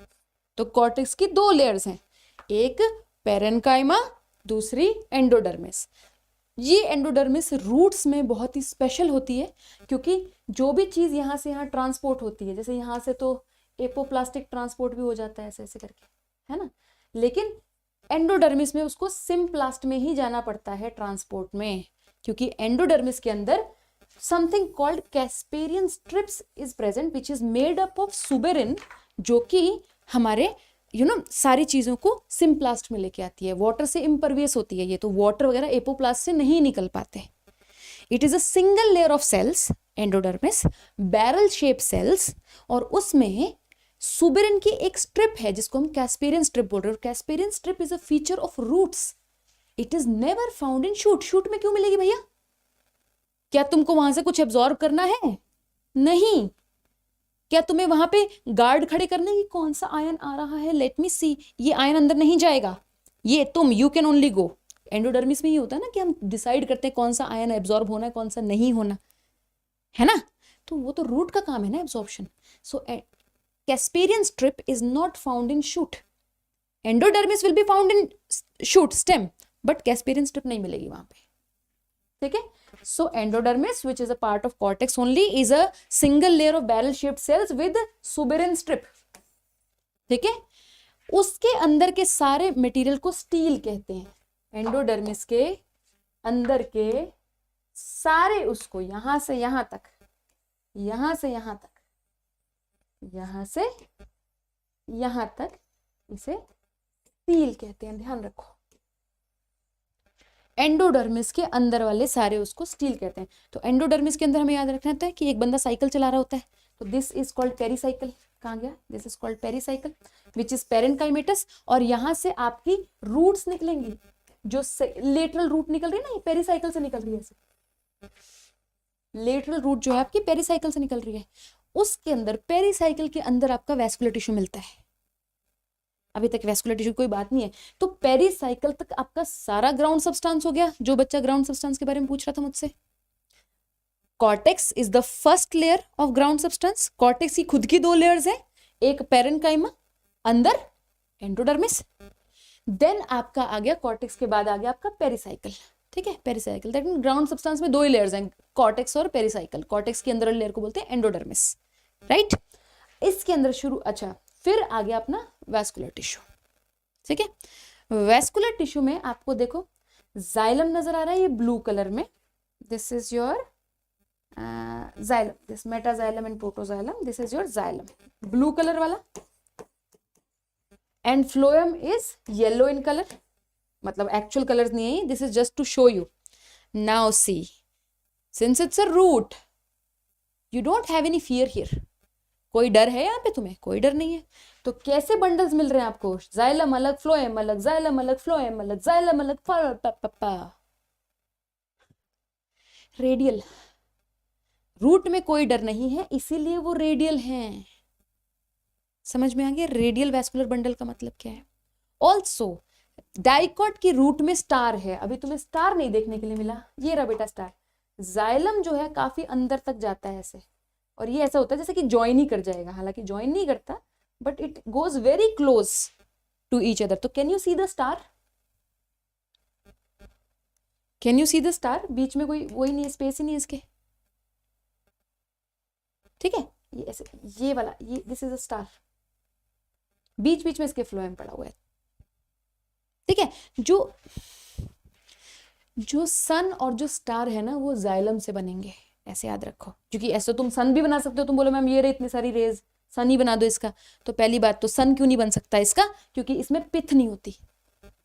तो कॉर्टेक्स की दो लेयर्स हैं, एक पेरेन्काइमा, दूसरी एंडोडर्मिस। ये एंडोडर्मिस रूट्स में बहुत ही स्पेशल होती है, क्योंकि जो भी चीज यहाँ से यहाँ ट्रांसपोर्ट होती है, जैसे यहाँ से तो एपोप्लास्टिक ट्रांसपोर्ट भी हो जाता है ऐसे ऐसे करके, है ना, लेकिन एंडोडर्मिस में उसको सिम्प्लास्ट में ही जाना पड़ता है ट्रांसपोर्ट में। क्योंकि एंडोडर्मिस के अंदर something called Casparian strips is present which is made up of suberin, जो कि हमारे सारी चीजों को सिम्प्लास्ट में लेके आती है। वाटर से इम्परवियस होती है ये, तो वाटर वगैरह एपोप्लास्ट से नहीं निकल पाते। It is a single layer of cells endodermis, barrel shape cells, और उसमें सुबेरिन की एक स्ट्रिप है जिसको हम कैस्पेरियन स्ट्रिप बोल रहे हैं। Casparian strip is a feature of roots, it is never found in shoot. Shoot में क्यों मिलेगी भैया? क्या तुमको वहां से कुछ एब्जॉर्ब करना है? नहीं। क्या तुम्हें वहां पे गार्ड खड़े करने की कौन सा आयन आ रहा है, लेट मी सी, ये आयन अंदर नहीं जाएगा, ये तुम you can only go. Endodermis में ये होता है ना कि हम डिसाइड करते हैं कौन सा आयन एब्जॉर्ब होना है, कौन सा नहीं होना है ना, तो वो तो रूट का काम है ना absorption. So Casparian strip is not found in shoot. Endodermis will be found in shoot stem, but Casparian strip नहीं मिलेगी वहां पे, ठीक है। So endodermis, which is a part of cortex only, is a single layer of barrel shaped cells with suberin strip, ठीक है। उसके अंदर के सारे मटेरियल को स्टील कहते हैं। एंडोडर्मिस के अंदर के सारे, उसको यहां से यहां तक, यहां से यहां तक, यहां से यहां तक, इसे स्टील कहते हैं, ध्यान रखो। एंडोडर्मिस के अंदर वाले सारे उसको स्टील कहते हैं। तो एंडोडर्मिस के अंदर हमें याद रखना होता है कि एक बंदा साइकिल चला रहा होता है, तो दिस इज कॉल्ड पेरीसाइकिल। कहाँ गया? This is called pericycle which is parenchymatous. और यहां से आपकी रूट्स निकलेंगी, जो लेटरल रूट निकल रही है ना, ये पेरीसाइकिल से निकल रही है। लेटरल रूट जो है आपकी पेरीसाइकिल से निकल रही है। उसके अंदर, पेरीसाइकिल के अंदर आपका वैस्कुलर टिश्यू मिलता है। अभी तक वैस्कुलर टिश्यू कोई बात नहीं है। तो पेरीसाइकिल तक आपका सारा ग्राउंड सब्सटेंस हो गया। जो बच्चा ग्राउंड सब्सटेंस के बारे में पूछ रहा था मुझसे, cortex is the first layer of ground substance. Cortex की खुद की दो लेयर्स है, एक पेरेन्काइमा, अंदर एंडोडर्मिस, देन आपका आ गया कॉर्टेक्स के बाद आ गया आपका पेरीसाइकिल, ठीक है। Pericycle that mean ground substance में दो ही लेयर्स हैं, कॉर्टेक्स और पेरीसाइकिल। कॉर्टेक्स के अंदर लेयर को बोलते हैं एंडोडर्मिस, राइट। इसके अंदर शुरू, अच्छा, फिर आ गया अपना वैस्कुलर टिश्यू, ठीक है। वैस्कुलर टिश्यू में आपको देखो जाइलम नजर आ रहा है, ये ब्लू कलर में, this is your xylem, this metaxylem and protoxylem, this is your xylem, blue colour वाला। And phloem is yellow in colour, मतलब एक्चुअल कलर नहीं है, this is just to show you. Now see, since it's a root, you don't have any fear here. कोई डर है यहाँ पे तुम्हें? कोई डर नहीं है। तो कैसे बंडल्स मिल रहे हैं आपको? जाइलम अलग, फ्लोएम अलग, जाइलम अलग, फ्लोएम अलग, जाइलम अलग, रेडियल। रूट में कोई डर नहीं है, इसीलिए वो रेडियल हैं। समझ में आ गया रेडियल वैस्कुलर बंडल का मतलब क्या है? ऑल्सो डाइकॉट की रूट में स्टार है। अभी तुम्हें स्टार नहीं देखने के लिए मिला, ये रहा बेटा स्टार। जाइलम जो है काफी अंदर तक जाता है ऐसे, और ये ऐसा होता है जैसे कि ज्वाइन ही कर जाएगा, हालांकि ज्वाइन नहीं करता, but it goes very close to each other. तो can you see the star? Can you see the star? बीच में कोई वही नहीं है, स्पेस ही नहीं है इसके, ठीक है। ये ऐसे, ये वाला, ये दिस इज अ स्टार, बीच बीच में इसके फ्लोएम पड़ा हुआ है, ठीक है। जो सन और जो स्टार है ना, वो जाइलम से बनेंगे, ऐसे याद रखो। क्योंकि ऐसे तुम सन भी बना सकते हो, तुम बोलो मैम ये रही इतनी सारी रेज, सन ही बना दो इसका। तो पहली बात तो सन क्यों नहीं बन सकता इसका? क्योंकि इसमें पिथ नहीं होती,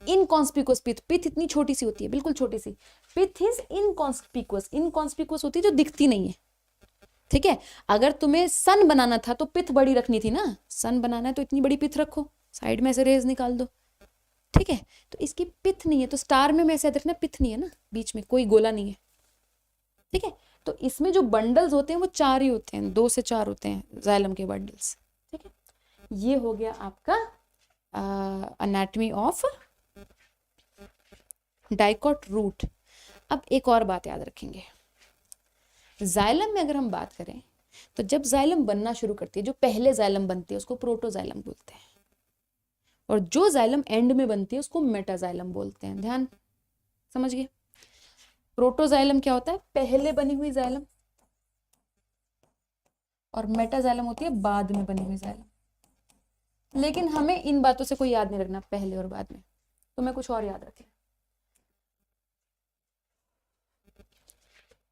इनकॉन्स्पिकुअस पिथ। पिथ इतनी छोटी सी होती है, बिल्कुल छोटी सी। पिथ इज इनकॉन्स्पिकुअस, इनकॉन्स्पिकुअस होती है जो दिखती नहीं है, ठीक है। अगर तुम्हें सन बनाना था तो पिथ बड़ी रखनी थी ना, सन बनाना है तो इतनी बड़ी पिथ रखो, साइड में ऐसे रेज निकाल दो, ठीक है। तो इसकी पिथ नहीं है, तो स्टार में ऐसे याद रखना पिथ नहीं है ना, बीच में कोई गोला नहीं है, ठीक है। तो इसमें जो बंडल्स होते हैं वो 4 ही होते हैं, 2 से 4 होते हैं जाइलम के बंडल्स, ठीक है। ये हो गया आपका एनाटॉमी ऑफ डाइकॉट रूट। अब एक और बात याद रखेंगे, जाइलम में अगर हम बात करें तो जब जाइलम बनना शुरू करती है, जो पहले जाइलम बनती है उसको प्रोटोजाइलम बोलते हैं, और जो जाइलम एंड में बनती है उसको मेटाजाइलम बोलते हैं। ध्यान समझ गए? प्रोटोजाइलम क्या होता है? पहले बनी हुई जाइलम, और मेटाजाइलम होती है बाद में बनी हुई जाइलम। लेकिन हमें इन बातों से कोई याद नहीं रखना, पहले और बाद में, तुम्हें कुछ और याद रखें।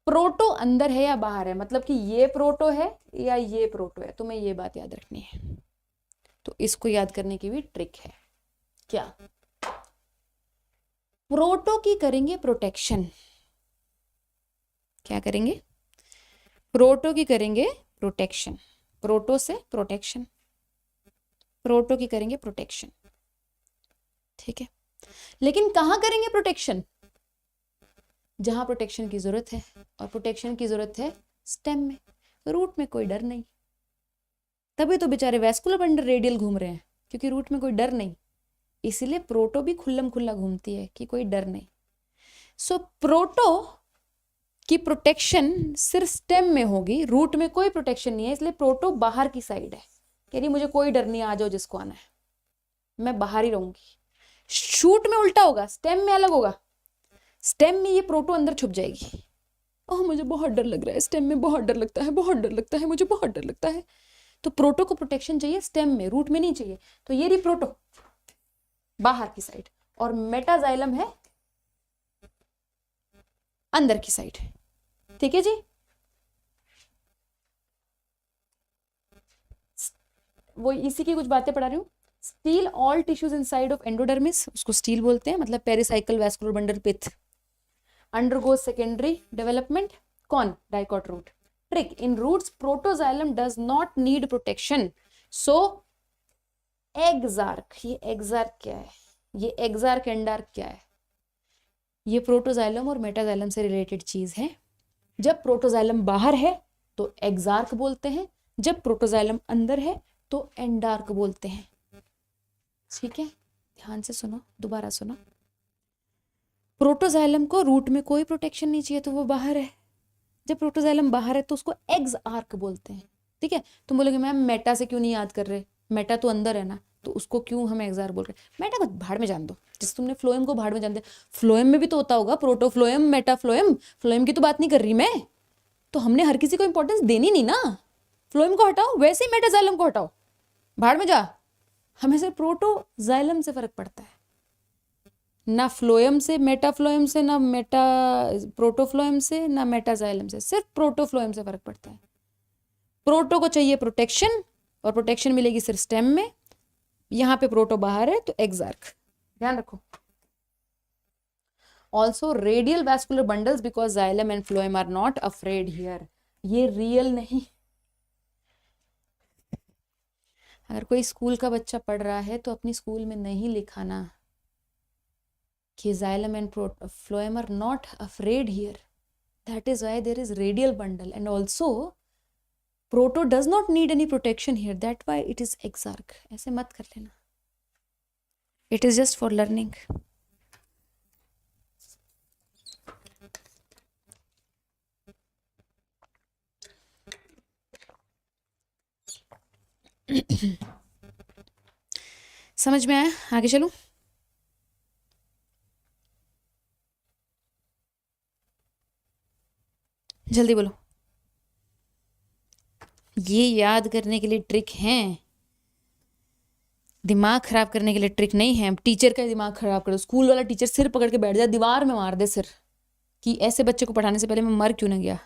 प्रोटो अंदर है या बाहर है, मतलब कि ये प्रोटो है या ये प्रोटो है, तुम्हें ये बात याद रखनी है। तो इसको याद करने की भी ट्रिक है। क्या? प्रोटो की करेंगे प्रोटेक्शन। क्या करेंगे? प्रोटो की करेंगे प्रोटेक्शन। प्रोटो से प्रोटेक्शन, प्रोटो की करेंगे प्रोटेक्शन, ठीक है। लेकिन कहां करेंगे प्रोटेक्शन? जहां प्रोटेक्शन की जरूरत है, और प्रोटेक्शन की जरूरत है स्टेम में, रूट में कोई डर नहीं। तभी तो बेचारे वैस्कुलर बंडल रेडियल घूम रहे हैं, क्योंकि रूट में कोई डर नहीं। इसीलिए प्रोटो भी खुल्लम खुल्ला घूमती है कि कोई डर नहीं। सो प्रोटो की प्रोटेक्शन सिर्फ स्टेम में होगी, रूट में कोई प्रोटेक्शन नहीं है, इसलिए प्रोटो बाहर की साइड है। कह रही मुझे कोई डर नहीं, आ जाओ जिसको आना है, मैं बाहर ही रहूंगी। शूट में उल्टा होगा, स्टेम में अलग होगा। स्टेम में ये प्रोटो अंदर छुप जाएगी। ओह मुझे बहुत डर लग रहा है, स्टेम में बहुत डर लगता है, बहुत डर लगता है, मुझे बहुत डर लगता है। तो प्रोटो को प्रोटेक्शन चाहिए स्टेम में, रूट में नहीं चाहिए। तो ये रही प्रोटो बाहर की साइड, और मेटाजाइलम है अंदर की साइड, ठीक है जी। वो इसी की कुछ बातें पढ़ा रही हूँ। Stele all tissues inside of endodermis, उसको स्टील बोलते हैं, मतलब pericycle vascular bundle pith undergoes secondary development. कौन? Dicot root. Trick, in roots protoxylem does not need protection, so exarch. ये एग्जार्क क्या है? ये एग्जार्क एंडार्क क्या है? ये प्रोटोजाइलम और मेटाजाइलम से रिलेटेड चीज है। जब प्रोटोजाइलम बाहर है तो एग्जार्क बोलते हैं, जब प्रोटोजाइलम अंदर है तो एंडार्क बोलते हैं, ठीक है। ध्यान से सुनो, दोबारा सुनो। प्रोटोजाइलम को रूट में कोई प्रोटेक्शन नहीं चाहिए तो वो बाहर है। जब प्रोटोजाइलम बाहर है तो उसको एग्ज आर्क बोलते हैं, ठीक है। तुम बोलोगे मैम मेटा से क्यों नहीं याद कर रहे, मेटा तो अंदर है ना, तो उसको क्यों हम एग्ज आर्क बोल रहे हैं? मेटा को भाड़ में जान दो, जैसे तुमने फ्लोएम को भाड़ में जान दिया। फ्लोएम में भी तो होता होगा प्रोटोफ्लोएम मेटाफ्लोएम, फ्लोएम की तो बात नहीं कर रही मैं। तो हमने हर किसी को इंपॉर्टेंस देनी नहीं ना। फ्लोएम को हटाओ, वैसे ही मेटाजाइलम को हटाओ, भाड़ में जा। हमें सिर्फ प्रोटोजाइलम से फर्क पड़ता है, ना फ्लोएम से, मेटाफ्लोएम से, ना मेटा प्रोटोफ्लोएम से, ना मेटाजाइलम से, सिर्फ प्रोटोफ्लोएम से फर्क पड़ता है। प्रोटो को चाहिए प्रोटेक्शन, और प्रोटेक्शन मिलेगी सिर्फ स्टेम में। यहां पे प्रोटो बाहर है तो एग्जार्क, ध्यान रखो। Also radial vascular bundles because xylem and phloem are not afraid here. ये रियल नहीं। अगर कोई स्कूल का बच्चा पढ़ रहा है तो अपनी स्कूल में नहीं लिखाना कि xylem and phloem are not afraid here. That is why there is radial bundle, and also proto does not need any protection here. That's why it is exarch. ऐसे मत कर लेना. It is just for learning. समझ में आया? आगे चलूं? जल्दी बोलो। ये याद करने के लिए ट्रिक हैं, दिमाग खराब करने के लिए ट्रिक नहीं है। टीचर का दिमाग खराब करो, स्कूल वाला टीचर सिर पकड़ के बैठ जाए, दीवार में मार दे सिर, कि ऐसे बच्चे को पढ़ाने से पहले मैं मर क्यों ना गया।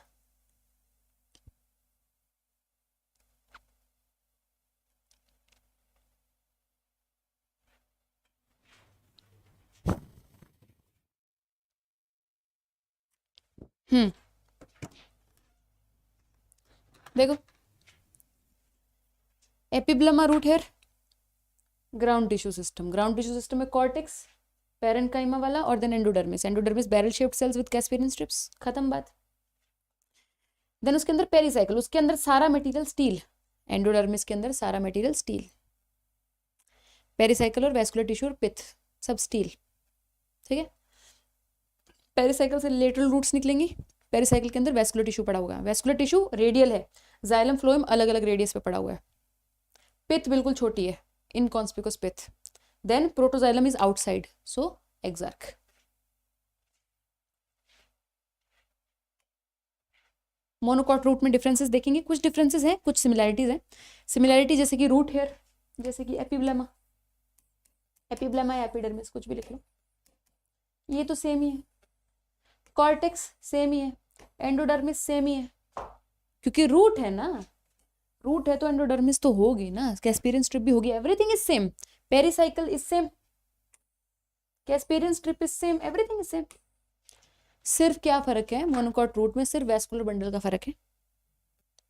देखो, epiblema root hair, ground tissue system. Ground tissue system में कॉर्टेक्स, पैरेन्काइमा वाला, और then endodermis. Endodermis barrel shaped cells with casparian strips, खत्म बात। देन उसके अंदर पेरिसाइकिल, उसके अंदर सारा मटेरियल स्टील। एंडोडर्मिस के अंदर सारा मटेरियल स्टील। पेरिसाइकिल और वैस्कुलर टिश्यू और पिथ सब स्टील, ठीक है। पेरिसाइकिल से लेटरल रूट्स निकलेंगी, पेरिसाइकिल के अंदर वैस्कुलर टिश्यू पड़ा हुआ है। वैस्कुलर टिश्यू रेडियल है, जाइलम फ्लोएम अलग अलग रेडियस पे पड़ा हुआ है। पिथ बिल्कुल छोटी है, inconspicuous pith. Then protoxylem is outside, so exarch. Monocot root में डिफरेंसेस देखेंगे, कुछ डिफरेंसेस हैं, कुछ सिमिलैरिटीज हैं। सिमिलैरिटी जैसे कि रूट हेयर, जैसे कि एपिब्लेमा, एपिब्लेमा या एपिडर्मिस, कुछ भी लिख लो, ये तो सेम ही है। कॉर्टेक्स सेम ही है, एंडोडर्मिस सेम ही है, क्योंकि रूट है ना, रूट है तो एंडोडर्मिस तो होगी ना, कैस्पेरियन स्ट्रिप भी होगी, everything is same, pericycle is same, Casparian strip is same, everything is same. सिर्फ क्या फर्क है मोनोकॉट रूट में, सिर्फ वैस्कुलर बंडल का फर्क है,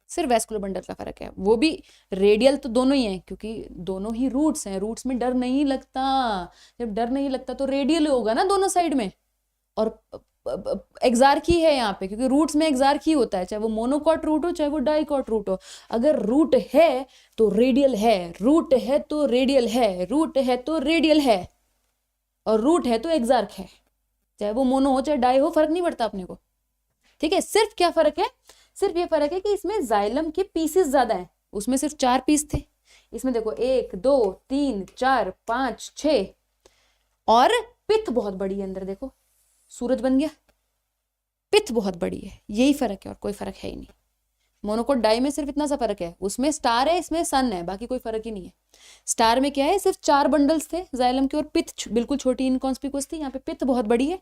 सिर्फ वैस्कुलर बंडल का फर्क है, वो भी रेडियल तो दोनों ही हैं, क्योंकि दोनों ही रूट्स हैं, रूट्स में डर नहीं लगता, जब डर नहीं लगता तो रेडियल होगा ना दोनों साइड में, और एक्सार्की है यहाँ पे, क्योंकि रूट्स में एक्सार्की होता है, चाहे वो मोनोकॉट रूट हो चाहे वो डाइकॉट रूट हो, अगर रूट है तो रेडियल है, रूट है तो रेडियल है, रूट है तो रेडियल है, और रूट है तो एक्सार्क है, चाहे वो मोनो हो चाहे डाई हो, फर्क नहीं पड़ता अपने को, ठीक है। सिर्फ क्या फर्क है, सिर्फ ये फर्क है कि इसमें जाइलम के पीसेस ज्यादा हैं, उसमें सिर्फ 4 पीस थे, इसमें देखो 1 2 3 4 5 6, और पिथ बहुत बड़ी है अंदर, देखो सूरज बन गया, पिथ बहुत बड़ी है, यही फर्क है और कोई फर्क है ही नहीं। मोनोकोट डाई में सिर्फ इतना सा फर्क है, उसमें स्टार है इसमें सन है, बाकी कोई फर्क ही नहीं है। स्टार में क्या है, सिर्फ 4 बंडल्स थे जाइलम के, और पिथ बिल्कुल छोटी इनकॉन्स्पिकुअस थी, यहाँ पे पिथ बहुत बड़ी है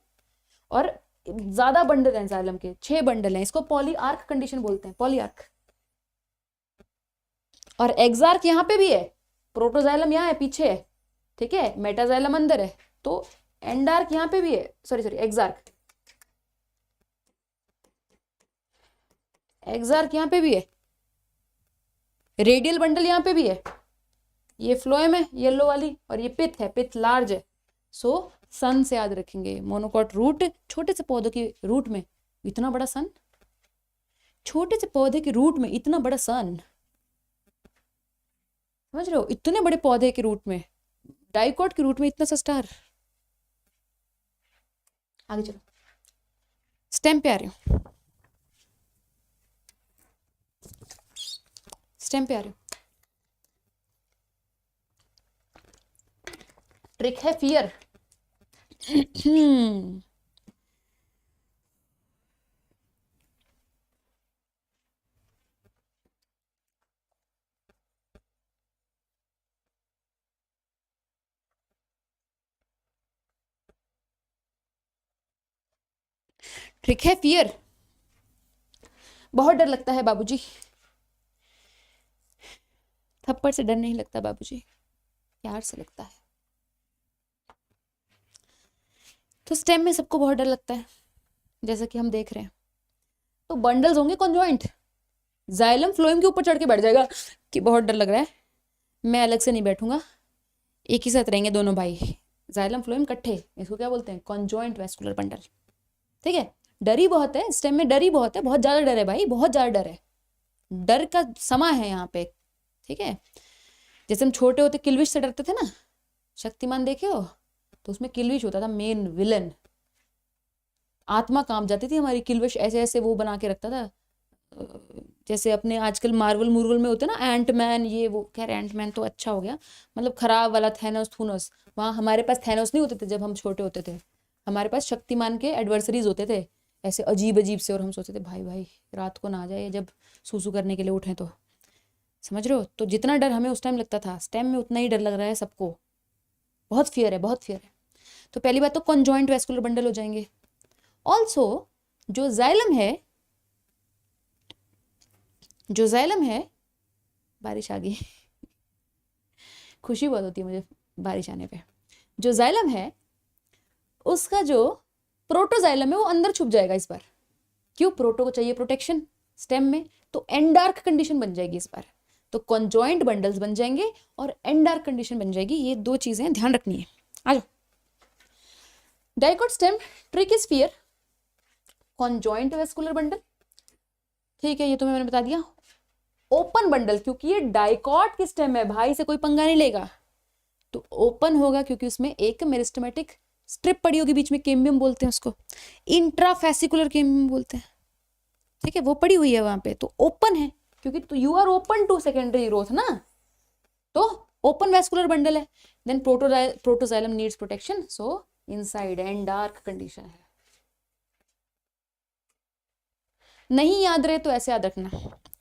और ज्यादा बंडल हैं जाइलम के, 6 बंडल हैं, इसको पॉलीआर्क कंडीशन बोलते हैं, पॉलीआर्क। और एक्सार्क यहाँ पे भी है, प्रोटोजाइलम यहाँ है पीछे है, ठीक है, मेटाजाइलम अंदर है, तो एंडार्क यहाँ पे भी है, सॉरी एक्सार्क, एक्सार्क यहाँ पे भी है, रेडियल बंडल यहाँ पे भी है, ये फ्लोएम है येलो वाली, और ये पिथ है, पिथ लार्ज है, सो सन से याद रखेंगे। मोनोकॉट रूट, छोटे से पौधों की रूट में इतना बड़ा सन, छोटे से पौधे के रूट में इतना बड़ा सन, समझ रहे हो, इतने बड़े पौधे के रूट में, डाइकॉट के रूट में इतना सा स्टार। आगे चलो, स्टेम पे आ रही हूँ, स्टेम पे आ रही हूँ। ट्रिक है फियर। ट्रिक है फियर, बहुत डर लगता है बाबूजी, थप्पड़ से डर नहीं लगता बाबूजी, प्यार से लगता है। तो स्टेम में सबको बहुत डर लगता है, जैसा कि हम देख रहे हैं। तो बंडल्स होंगे कॉन्जॉइंट, जाइलम फ्लोएम के ऊपर चढ़ के बैठ जाएगा कि बहुत डर लग रहा है, मैं अलग से नहीं बैठूंगा, एक ही साथ रहेंगे दोनों भाई, जाइलम फ्लोएम इकट्ठे, इसको क्या बोलते हैं, कॉन्जॉइंट वैस्कुलर बंडल, ठीक है। डर ही बहुत है स्टेम में, डर ही बहुत है, बहुत ज्यादा डर है भाई, बहुत ज्यादा डर है, डर का समा है यहाँ पे, ठीक है। जैसे हम छोटे होते किल्विश से डरते थे ना, शक्तिमान देखे हो, तो उसमें किल्विश होता था मेन विलन, आत्मा कांप जाती थी हमारी, किल्विश ऐसे ऐसे वो बना के रखता था, जैसे अपने आजकल मार्वल मुर्वल में होते ना एंटमैन, ये वो, खैर एंटमैन तो अच्छा हो गया, मतलब खराब वाला थैनोस थूनोस, वहाँ हमारे पास थैनोस नहीं होते थे जब हम छोटे होते थे, हमारे पास शक्तिमान के एडवर्सरीज होते थे ऐसे अजीब अजीब से, और हम सोचते थे भाई भाई रात को ना आ जाए जब सूसू करने के लिए उठें तो, समझ रहे हो। तो जितना डर हमें उस टाइम लगता था, स्टेम में उतना ही डर लग रहा है सबको, बहुत फियर है, बहुत फियर है। तो पहली बात तो कॉन्जॉइंट वैस्कुलर बंडल हो जाएंगे। ऑल्सो जो जाइलम है, जो जाइलम है, बारिश आ गई खुशी बहुत होती है मुझे बारिश आने पे। जो जाइलम है उसका जो प्रोटोजाइलम है वो अंदर छुप जाएगा इस बार, क्यों, प्रोटो को चाहिए प्रोटेक्शन स्टेम में, तो एंडार्क कंडीशन बन जाएगी इस बार, तो कॉन्जॉइंट बंडल्स बन जाएंगे और एंडार्क कंडीशन बन जाएगी, ये 2 चीजें ध्यान रखनी है। आ जाओ, dicot stem, trick is fear, conjoint vascular bundle, ठीक है, ये तो मैंने बता दिया। ओपन बंडल, क्योंकि ये डाइकॉट की स्टेम है भाई, से कोई पंगा नहीं लेगा, तो ओपन होगा क्योंकि उसमें एक मेरिस्टेमेटिक स्ट्रिप पड़ी होगी बीच में, केम्बियम बोलते हैं उसको, इंट्राफेसिकुलर केम्बियम बोलते हैं, ठीक है, वो पड़ी हुई है वहां पे, तो ओपन है, क्योंकि तो you are open to secondary growth ना, तो ओपन वैस्कुलर बंडल है। Then protoxylem needs protection, so inside and dark condition है। नहीं याद रहे तो ऐसे याद रखना,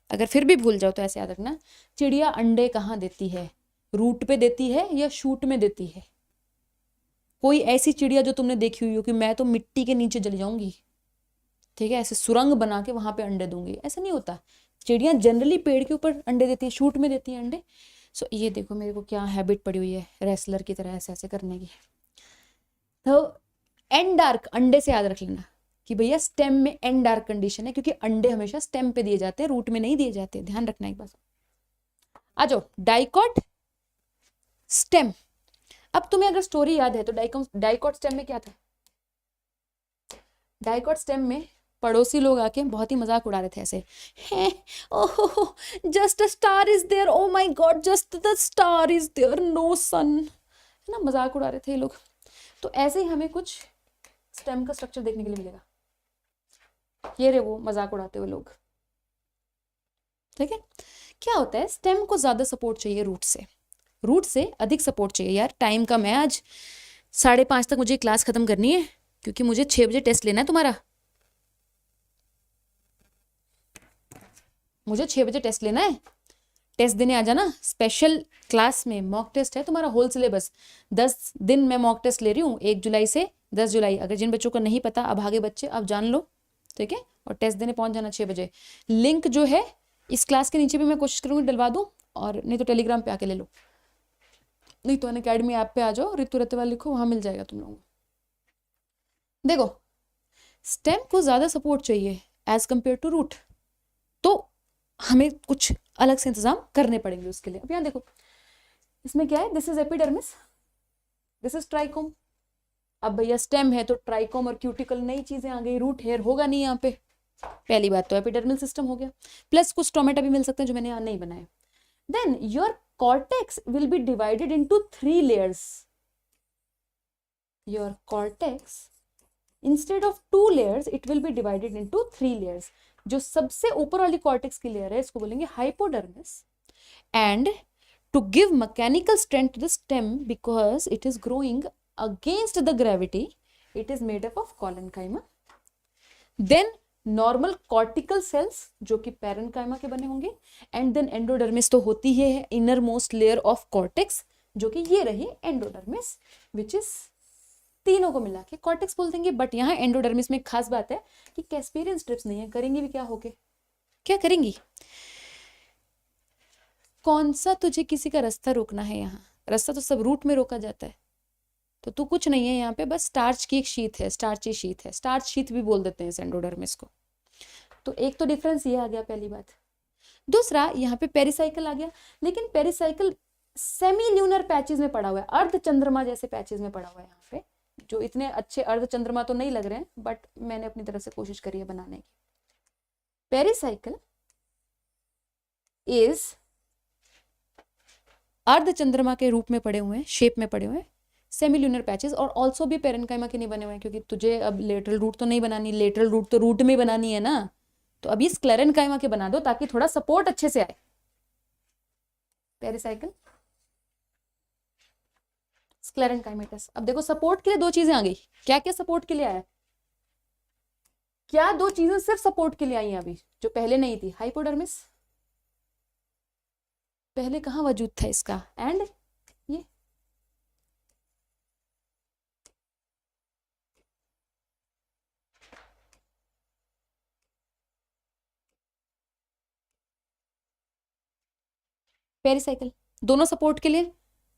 अगर फिर भी भूल जाओ तो ऐसे याद रखना, चिड़िया अंडे कहाँ देती है, रूट पे देती है या शूट में देती है। कोई ऐसी चिड़िया जो तुमने देखी हुई हो कि मैं तो मिट्टी के नीचे चली जाऊंगी, ठीक है, ऐसे सुरंग बना के वहां पे अंडे दूंगी, ऐसा नहीं होता। चिड़ियां जनरली पेड़ के ऊपर अंडे देती है, शूट में देती है अंडे। सो ये देखो मेरे को क्या हैबिट पड़ी हुई है रेसलर की तरह ऐसे ऐसे करने की। तो एंड डार्क अंडे से याद रख लेना कि भैया स्टेम में एंड डार्क कंडीशन है, क्योंकि अंडे हमेशा स्टेम पे दिए जाते हैं, रूट में नहीं दिए जाते, ध्यान रखना एक बार। आ जाओ डाइकॉट स्टेम। अब तुम्हें अगर स्टोरी याद है तो डाइकॉट स्टेम में क्या था? डाइकॉट स्टेम में पड़ोसी लोग आके बहुत ही मजाक उड़ा रहे थे ऐसे, हैं oh just a star is there, oh my god just the star is there, no sun, है ना, मजाक उड़ा रहे थे ये लोग। तो ऐसे ही हमें कुछ स्टेम का स्ट्रक्चर देखने के लिए मिलेगा। ये रे वो मजाक उड़ाते हुए लोग, ठीक है। क्या होता है, स्टेम को ज्यादा सपोर्ट चाहिए रूट से अधिक सपोर्ट चाहिए। यार टाइम कम है, आज 5:30 तक मुझे क्लास खत्म करनी है, क्योंकि मुझे 6 बजे टेस्ट लेना है तुम्हारा। मुझे 6 बजे टेस्ट लेना है, टेस्ट देने आ जाना। स्पेशल क्लास में मॉक टेस्ट है तुम्हारा, होल सिलेबस 10 दिन मैं मॉक टेस्ट ले रही हूँ, 1 जुलाई से 10 जुलाई। अगर जिन बच्चों को नहीं पता, अब आगे बच्चे अब जान लो, ठीक है। और टेस्ट देने पहुंच जाना 6 बजे। लिंक जो है इस क्लास के नीचे भी मैं कोशिश करूँगी डलवा दूँ, और नहीं तो टेलीग्राम पे आके ले लो, नहीं तो अनअकैडमी ऐप पे आ जाओ, ऋतु रतेवाल लिखो, वहां मिल जाएगा तुम लोगों को। देखो स्टेम को ज्यादा सपोर्ट चाहिए एज कंपेयर टू रूट, तो हमें कुछ अलग से इंतजाम करने पड़ेंगे उसके लिए। अब यहाँ देखो इसमें क्या है, this is epidermis, this is trichome. अब भैया स्टेम है तो ट्राइकोम और क्यूटिकल नई चीजें आ गई, रूट हेयर होगा नहीं यहाँ पे। पहली बात तो एपिडर्मल सिस्टम हो गया, प्लस कुछ स्टोमेटा भी मिल सकते हैं जो मैंने यहाँ नहीं बनाए। Then your cortex will be divided into 3 layers. Your cortex, instead of 2 layers, it will be divided into 3 layers. जो सबसे ऊपर वाली कॉर्टेक्स की लेयर है इसको बोलेंगे hypodermis, and to give mechanical strength to the stem because it is growing against the gravity, it is made up of collenchyma. Then normal cortical cells जो कि पैरेन्काइमा के बने होंगे, एंड देन एंडोडर्मिस तो होती है inner most layer of cortex, जो कि ये रही एंडोडर्मिस, विच इज तीनों को मिला के कॉर्टेक्स बोल देंगे। बट यहाँ एंडोडर्मिस में खास बात है कि कैस्पेरियन स्ट्रिप्स नहीं है, करेंगी भी क्या होके, क्या करेंगी? कौन सा तुझे किसी का रास्ता रोकना है? यहाँ रास्ता तो सब रूट में रोका जाता है, तो तू कुछ नहीं है यहाँ पे, बस स्टार्च की एक शीट है, स्टार्ची शीट है, स्टार्च शीट भी बोल देते हैं इस एंडोडर्मिस को। तो एक तो डिफरेंस ये आ गया पहली बात। दूसरा यहाँ पे पेरिसाइकिल आ गया, लेकिन पेरिसाइकिल सेमी ल्यूनर पैचेस में पड़ा हुआ है, अर्ध चंद्रमा जैसे पैचेस में पड़ा हुआ है यहाँ पे, जो इतने अच्छे अर्ध चंद्रमा तो नहीं लग रहे हैं, बट मैंने अपनी तरफ से कोशिश करी है बनाने की। पेरिसाइकिल इज अर्ध चंद्रमा के रूप में पड़े हुए हैं, शेप में पड़े हुए हैं, सेमी ल्यूनर पैचेस, और ऑल्सो भी पेरेन्काइमा के नहीं बने हुए हैं, क्योंकि तुझे अब लेटरल रूट तो नहीं बनानी, लेटरल रूट तो रूट में बनानी है ना, तो अभी स्क्लेरेन्काइमा के बना दो ताकि थोड़ा सपोर्ट अच्छे से आए। पेरिसाइकिल स्क्लेरेन्काइमेटस। अब देखो सपोर्ट के लिए 2 चीजें आ गई, क्या क्या सपोर्ट के लिए आया, क्या 2 चीजें सिर्फ सपोर्ट के लिए आई हैं अभी जो पहले नहीं थी? हाइपोडर्मिस पहले कहाँ वजूद था इसका, एंड ये पेरिसाइकिल, दोनों सपोर्ट के लिए,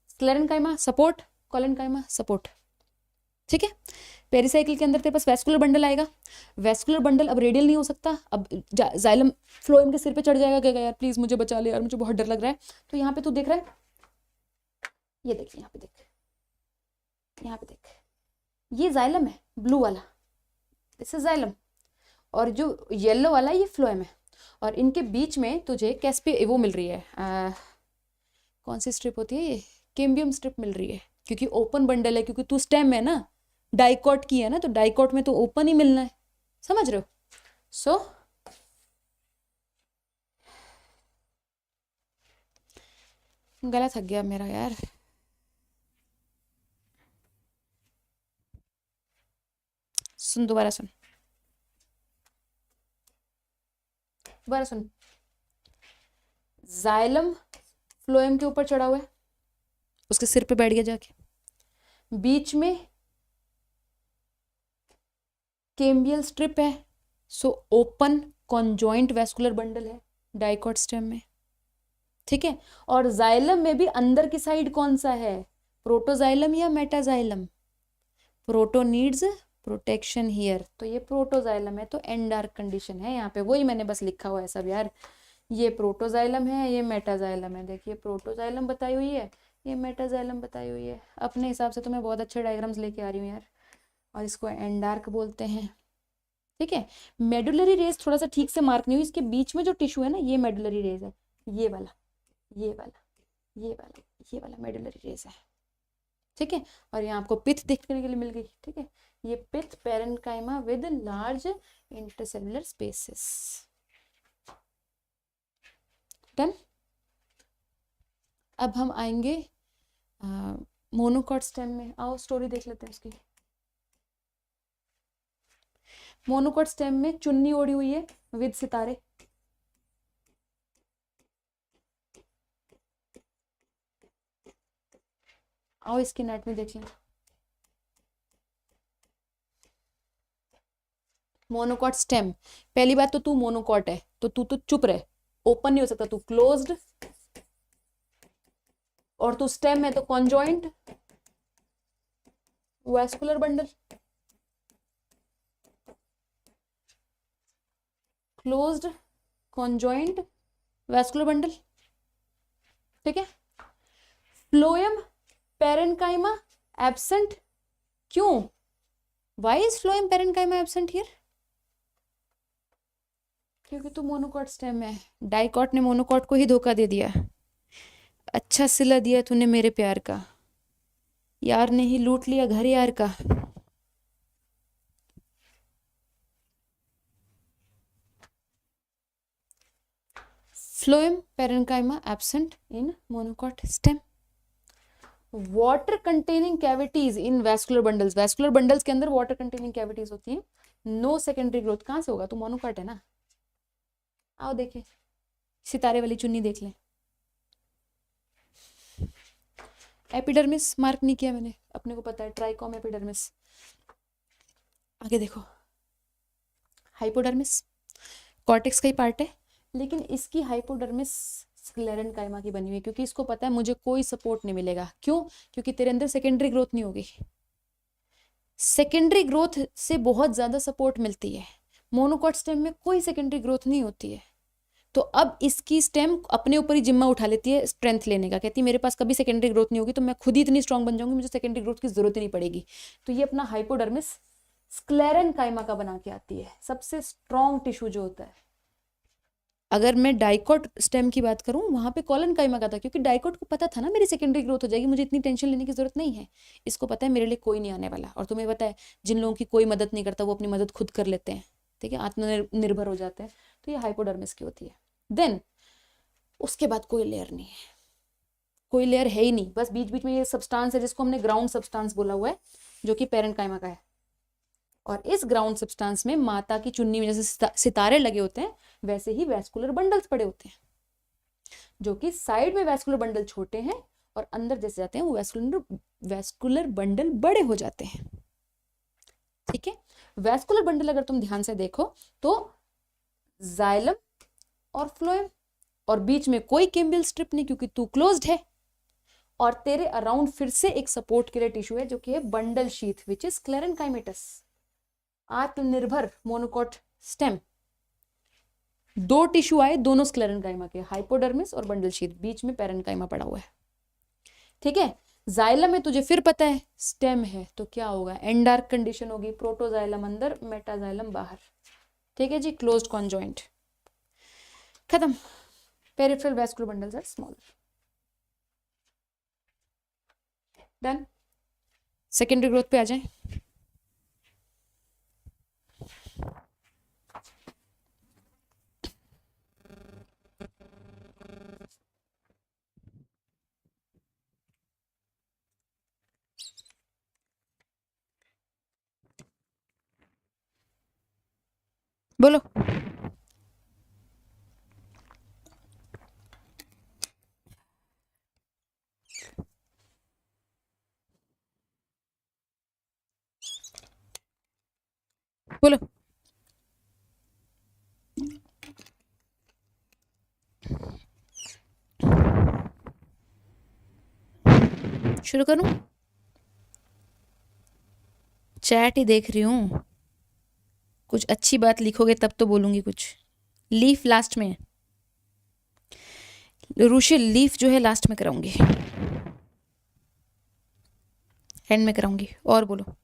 स्क्लेरेन्काइमा सपोर्ट, कोलेन्काइमा सपोर्ट, ठीक है। पेरिसाइकिल के अंदर तेरे पास वेस्कुलर बंडल आएगा, वेस्कुलर बंडल अब रेडियल नहीं हो सकता, अब जाइलम फ्लोएम के सिर पे चढ़ जाएगा, कहेगा यार प्लीज मुझे बचा ले यार, मुझे बहुत डर लग रहा है। तो यहाँ पे तू देख रहा है, ये देख, यहाँ पे देख, यहाँ पे देख, ये जाइलम है ब्लू वाला, दिस इज जाइलम, और जो येलो वाला ये फ्लोएम है, और इनके बीच में तुझे कैस्पी वो मिल रही है, कौन सी स्ट्रिप होती है ये, कैम्बियम स्ट्रिप मिल रही है, क्योंकि ओपन बंडल है, क्योंकि तू स्टेम है ना, डाइकॉट की है ना, तो डाइकॉट में तो ओपन ही मिलना है, समझ रहे हो? सो गला थक गया मेरा यार, सुन दोबारा सुन, दोबारा सुन। जाइलम फ्लोएम के ऊपर चढ़ा हुआ है, उसके सिर पे बैठ गया जाके, बीच में कैम्बियल स्ट्रिप है, so open conjoint vascular bundle है डाइकॉट स्टेम में, ठीक है। और जाइलम में भी अंदर की साइड कौन सा है, प्रोटोजाइलम या metaxylem, proto needs protection here, तो ये प्रोटोजाइलम है, तो एंडार्क कंडीशन है यहाँ पे, वही मैंने बस लिखा हुआ है सब यार, ये प्रोटोजाइलम है, ये मेटाजाइलम है, देखिए प्रोटोजाइलम बताई हुई है, ये मेटाजाइलम बताई हुई है, अपने हिसाब से तो मैं बहुत अच्छे डायग्राम्स लेके आ रही हूँ यार, और इसको एंडार्क बोलते हैं, ठीक है। मेडुलरी रेज थोड़ा सा ठीक से मार्क नहीं हुई, इसके बीच में जो टिश्यू है ना, ये मेडुलरी रेज है, ये वाला, ये वाला, ये वाला, ये वाला मेडुलरी रेज है, ठीक है। और यहाँ आपको पिथ देखने के लिए मिल गई, ठीक है, ये pith parenchyma with large intercellular spaces, done. अब हम आएंगे मोनोकॉट स्टेम में, आओ स्टोरी देख लेते हैं उसकी। मोनोकॉट स्टेम में चुन्नी ओढ़ी हुई है विद सितारे, आओ इसकी एनाटॉमी देख लें। मोनोकॉट स्टेम, पहली बात तो तू मोनोकॉट है तो तू तो चुप रहे, ओपन नहीं हो सकता, तू क्लोज्ड, और तू स्टेम है तो conjoint vascular bundle, closed conjoint vascular bundle, ठीक है। फ्लोएम पेरेन्काइमा एब्सेंट, क्यों, why is phloem parenchyma absent here, क्योंकि तू मोनोकॉट स्टेम है, डाइकॉट ने मोनोकॉट को ही धोखा दे दिया, अच्छा सिला दिया तूने मेरे प्यार का, यार ने ही लूट लिया घर यार का। Phloem parenchyma absent in monocot stem. Water containing cavities in vascular bundles, vascular bundles के अंदर वाटर कंटेनिंग कैविटीज होती हैं, नो सेकेंडरी ग्रोथ, कहां से होगा, तो मोनोकॉट है ना, आओ देखें, सितारे वाली चुन्नी देख लें, एपिडर्मिस मार्क नहीं किया मैंने, अपने को पता है ट्राइकॉम एपिडर्मिस, आगे देखो हाइपोडर्मिस कॉर्टेक्स का ही पार्ट है, लेकिन इसकी हाइपोडर्मिस स्क्लेरेन्काइमा की बनी हुई है, क्योंकि इसको पता है मुझे कोई सपोर्ट नहीं मिलेगा, क्यों, क्योंकि तेरे अंदर सेकेंडरी ग्रोथ नहीं होगी, सेकेंडरी ग्रोथ से बहुत ज्यादा सपोर्ट मिलती है, मोनोकॉट स्टेम में कोई सेकेंडरी ग्रोथ नहीं होती है, तो अब इसकी स्टेम अपने ऊपर ही जिम्मा उठा लेती है स्ट्रेंथ लेने का, कहती है मेरे पास कभी सेकेंडरी ग्रोथ नहीं होगी तो मैं खुद ही इतनी स्ट्रांग बन जाऊंगी, मुझे सेकेंडरी ग्रोथ की जरूरत ही नहीं पड़ेगी, तो ये अपना हाइपोडर्मिस स्क्लेरेन्काइमा का बना के आती है, सबसे स्ट्रॉन्ग टिश्यू जो होता है। अगर मैं डाइकॉट स्टेम की बात करूं, वहां पे कॉलनकाइमा का था, क्योंकि डाइकॉट को पता था ना मेरी सेकेंडरी ग्रोथ हो जाएगी, मुझे इतनी टेंशन लेने की जरूरत नहीं है, इसको पता है मेरे लिए कोई नहीं आने वाला, और तुम्हें पता है जिन लोगों की कोई मदद नहीं करता वो अपनी मदद खुद कर लेते हैं, ठीक है, आत्मनिर्भर हो जाते हैं, तो ये हाइपोडर्मिस की होती है। देन उसके बाद कोई लेयर नहीं है, कोई लेयर है ही नहीं, बस बीच बीच में ये सब्सटेंस है जिसको हमने ग्राउंड सब्सटेंस बोला हुआ है, जो कि पेरेन्काइमा का है, और इस ग्राउंड सब्सटेंस में माता की चुन्नी में जैसे सितारे लगे होते हैं, वैसे ही वैस्कुलर बंडल्स पड़े होते हैं, जो कि साइड में वैस्कुलर बंडल छोटे हैं और अंदर जैसे जाते हैं वो वैस्कुलर बंडल बड़े हो जाते हैं, ठीक है। वैस्कुलर बंडल अगर तुम ध्यान से देखो तो जाइलम और फ्लोएम, और बीच में कोई केम्बियल स्ट्रिप नहीं, क्योंकि तू क्लोज्ड है, और तेरे अराउंड फिर से एक सपोर्ट के लिए टिश्यू है जो कि है बंडल शीथ, विच इज स्क्लेरेन्काइमेटस, आत्मनिर्भर मोनोकॉट स्टेम, दो टिश्यू आए, दोनों स्क्लेरेन्काइमा के, हाइपोडर्मिस और बंडल शीथ, बीच में पेरेन्काइमा पड़ा हुआ है, ठीक है। जाइलम में तुझे फिर पता है स्टेम है तो क्या होगा, एंडार्क कंडीशन होगी, प्रोटोजाइलम अंदर मेटाजाइलम बाहर, ठीक है जी, क्लोज्ड कॉन्जॉइंट, खत्म। Peripheral vascular bundles are smaller, done. Secondary growth पे आ जाए, बोलो। बोलो शुरू करूं? चैट ही देख रही हूँ, कुछ अच्छी बात लिखोगे तब तो बोलूंगी कुछ। लीफ लास्ट में, ऋषि लीफ जो है लास्ट में कराऊंगी, एंड में कराऊंगी। और बोलो।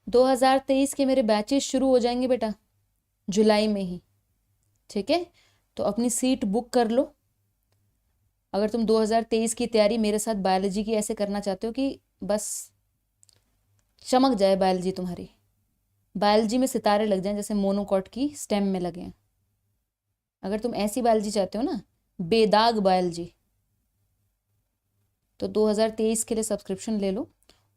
दो 2023 के मेरे बैचेस शुरू हो जाएंगे बेटा जुलाई में ही, ठीक है? तो अपनी सीट बुक कर लो। अगर तुम 2023 की तैयारी मेरे साथ बायोलॉजी की ऐसे करना चाहते हो कि बस चमक जाए बायोलॉजी तुम्हारी, बायोलॉजी में सितारे लग जाएं जैसे मोनोकॉट की स्टेम में लगे हैं, अगर तुम ऐसी बायोलॉजी चाहते हो ना, बेदाग बायोलॉजी, तो 2023 के लिए सब्सक्रिप्शन ले लो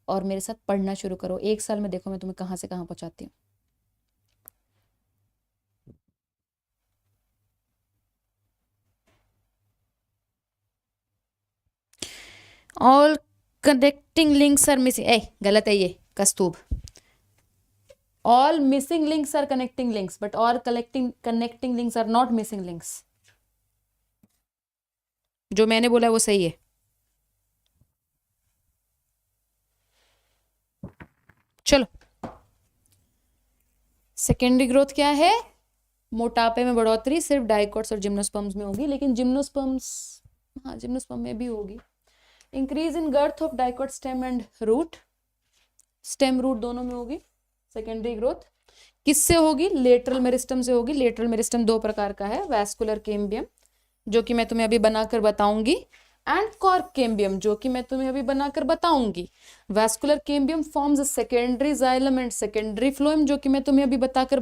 और मेरे साथ पढ़ना शुरू करो। 1 साल में देखो मैं तुम्हें कहाँ से कहाँ पहुँचाती हूँ। All connecting links are missing, गलत है ये Kaustubh. All missing links are connecting links, but all connecting links are not missing links. जो मैंने बोला वो सही है। चलो, सेकेंडरी ग्रोथ क्या है? मोटापे में बढ़ोतरी सिर्फ डाइकोट्स और जिम्नोस्पर्म्स में होगी, लेकिन जिम्नोस्पर्म्स, हाँ जिम्नोस्पर्म में भी होगी। Increase in girth of dicot stem and root, stem root दोनों में होगी सेकेंडरी ग्रोथ। किससे होगी? लेटरल मेरिस्टम से होगी। लेटरल मेरिस्टम 2 प्रकार का है, वैस्कुलर कैम्बियम जो कि मैं तुम्हें अभी बनाकर बताऊंगी, एंड कॉर्क कैम्बियम जो कि मैं तुम्हें अभी बनाकर बताऊंगी। Vascular cambium forms a secondary xylem and secondary phloem जो कि मैं तुम्हें अभी बनाकर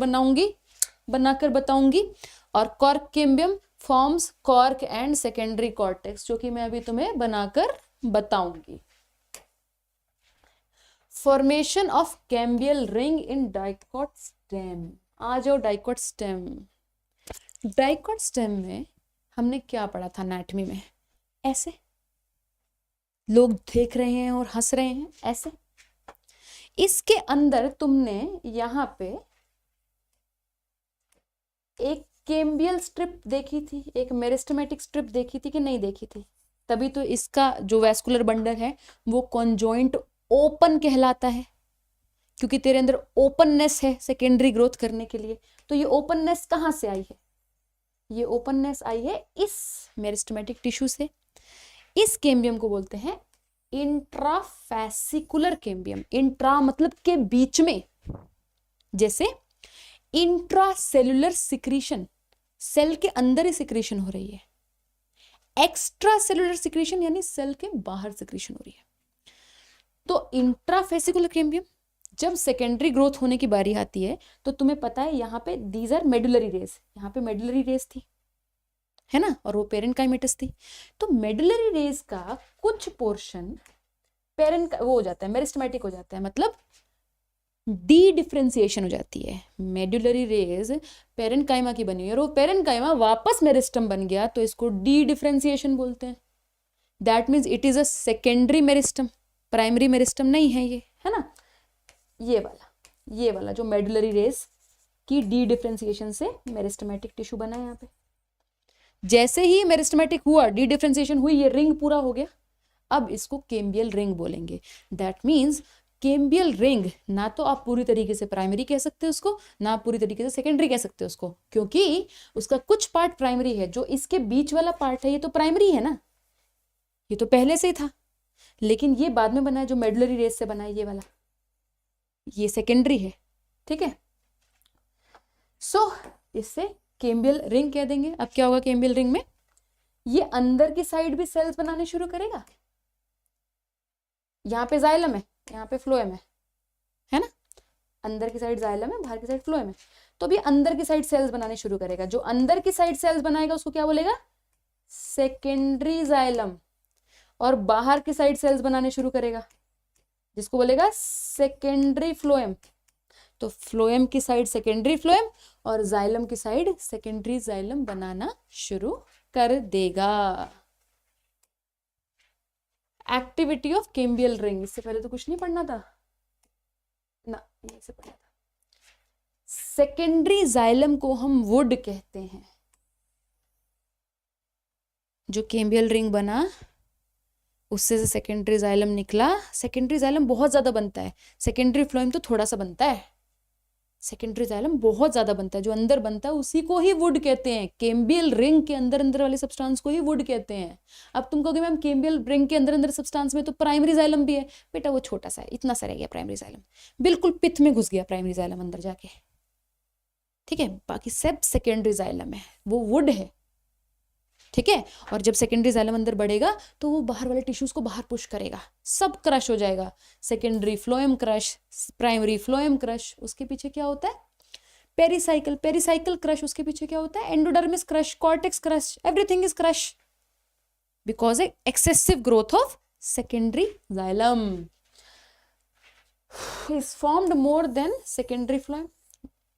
बताऊंगी, और cork cambium forms cork and secondary cortex जो कि मैं अभी तुम्हें बनाकर बताऊंगी। Formation of cambial ring in dicot stem. आ जाओ डाइकोट स्टेम। डाइकोट स्टेम में हमने क्या पढ़ा था एनाटॉमी में? ऐसे लोग देख रहे हैं और हंस रहे हैं, ऐसे। इसके अंदर तुमने यहाँ पे एक कैम्बियल स्ट्रिप देखी थी, एक मेरिस्टेमेटिक स्ट्रिप देखी थी कि नहीं देखी थी? तभी तो इसका जो वैस्कुलर बंडल है वो कॉन्जॉइंट ओपन कहलाता है, क्योंकि तेरे अंदर ओपननेस है सेकेंडरी ग्रोथ करने के लिए। तो ये ओपननेस कहाँ से आई है? ये ओपननेस आई है इस मेरिस्टेमेटिक टिश्यू से। इस कैम्बियम को बोलते हैं इंट्राफैसिकुलर कैम्बियम। इंट्रा मतलब के बीच में, जैसे इंट्रासेलुलर सिक्रीशन, सेल के अंदर ही सिक्रीशन हो रही है। एक्स्ट्रा सेलुलर सिक्रीशन यानी सेल के बाहर सिक्रीशन हो रही है। तो इंट्राफेसिकुलर कैम्बियम जब सेकेंडरी ग्रोथ होने की बारी आती है तो तुम्हें पता है यहाँ पे दीज आर मेडुलरी रेस, यहाँ पे मेडुलरी रेस थी, है ना, और वो पेरेन्काइमेटस थी। तो मेडुलरी रेस का कुछ पोर्शन वो हो जाता है, मेरिस्टेमेटिक हो जाता है, मतलब डी डिफ्रेंसिएशन हो जाती है। मेडुलरी रेस पेरेन्काइमा की बनी हुई है और वो पेरेन्काइमा वापस मेरिस्टम बन गया तो इसको डी डिफ्रेंसिएशन बोलते हैं। That means it is a secondary meristem, primary meristem नहीं है ये, है ना। ये वाला जो मेडुलरी रेस की डी डिफ्रेंसिएशन से मेरिस्टेमेटिक टिश्यू बना है यहाँ पे। जैसे ही मेरिस्टेमेटिक हुआ, डी डिफ्रेंसिएशन हुई, ये रिंग पूरा हो गया, अब इसको कैम्बियल रिंग बोलेंगे। दैट मीन्स कैम्बियल रिंग ना तो आप पूरी तरीके से प्राइमरी कह सकते हो उसको, ना आप पूरी तरीके से सेकेंडरी कह सकते हो उसको, क्योंकि उसका कुछ पार्ट प्राइमरी है। जो इसके बीच वाला पार्ट है ये तो प्राइमरी है ना, ये तो पहले से ही था, लेकिन ये बाद में बना है, जो मेडुलरी रेस से बना है ये वाला, ये सेकेंडरी है, ठीक है। सो इससे कैम्बियल रिंग कह देंगे। अब क्या होगा कैम्बियल रिंग में? ये अंदर की साइड भी सेल्स बनाने शुरू करेगा। यहाँ पे जाइलम है, यहाँ पे फ्लोएम है ना, अंदर की साइड जाइलम है, बाहर की साइड फ्लोएम है। तो भी अंदर की साइड सेल्स बनाने शुरू करेगा। जो अंदर की साइड सेल्स बनाएगा उसको क्या बोलेगा? Secondary xylem. और बाहर की साइड सेल्स बनाने शुरू करेगा जिसको बोलेगा सेकेंडरी फ्लोएम। तो फ्लोएम की साइड सेकेंडरी फ्लोएम और जाइलम की साइड सेकेंडरी जाइलम बनाना शुरू कर देगा। एक्टिविटी ऑफ कैम्बियल रिंग, इससे पहले तो कुछ नहीं पढ़ना था ना, यहीं से पढ़ना था। सेकेंडरी जाइलम को हम वुड कहते हैं। जो कैम्बियल रिंग बना उससे से सेकेंडरी जाइलम निकला। सेकेंडरी जाइलम बहुत ज्यादा बनता है, सेकेंडरी फ्लोएम तो थोड़ा सा बनता है। सेकेंडरी जाइलम बहुत ज्यादा बनता है, जो अंदर बनता है उसी को ही वुड कहते हैं। कैम्बियल रिंग के अंदर अंदर वाले सब्सटेंस को ही वुड कहते हैं। अब तुम कहोगे मैम कैम्बियल रिंग के अंदर अंदर सब्सटेंस में तो प्राइमरी जाइलम भी है। बेटा वो छोटा सा है, इतना सा रह गया प्राइमरी जाइलम, बिल्कुल पिथ में घुस गया प्राइमरी जाइलम अंदर जाके, ठीक है। बाकी सब सेकेंडरी जाइलम है, वो वुड है, ठीक है। और जब सेकेंडरी जाइलम अंदर बढ़ेगा तो वो बाहर वाले टिश्यूज को बाहर पुश करेगा, सब क्रश हो जाएगा। Secondary phloem crush, primary phloem crush, उसके पीछे क्या होता है पेरिसाइकल, पेरिसाइकल क्रश, उसके पीछे क्या होता है endodermis crush, cortex crush, everything is crush because excessive growth of secondary xylem is formed more than secondary phloem.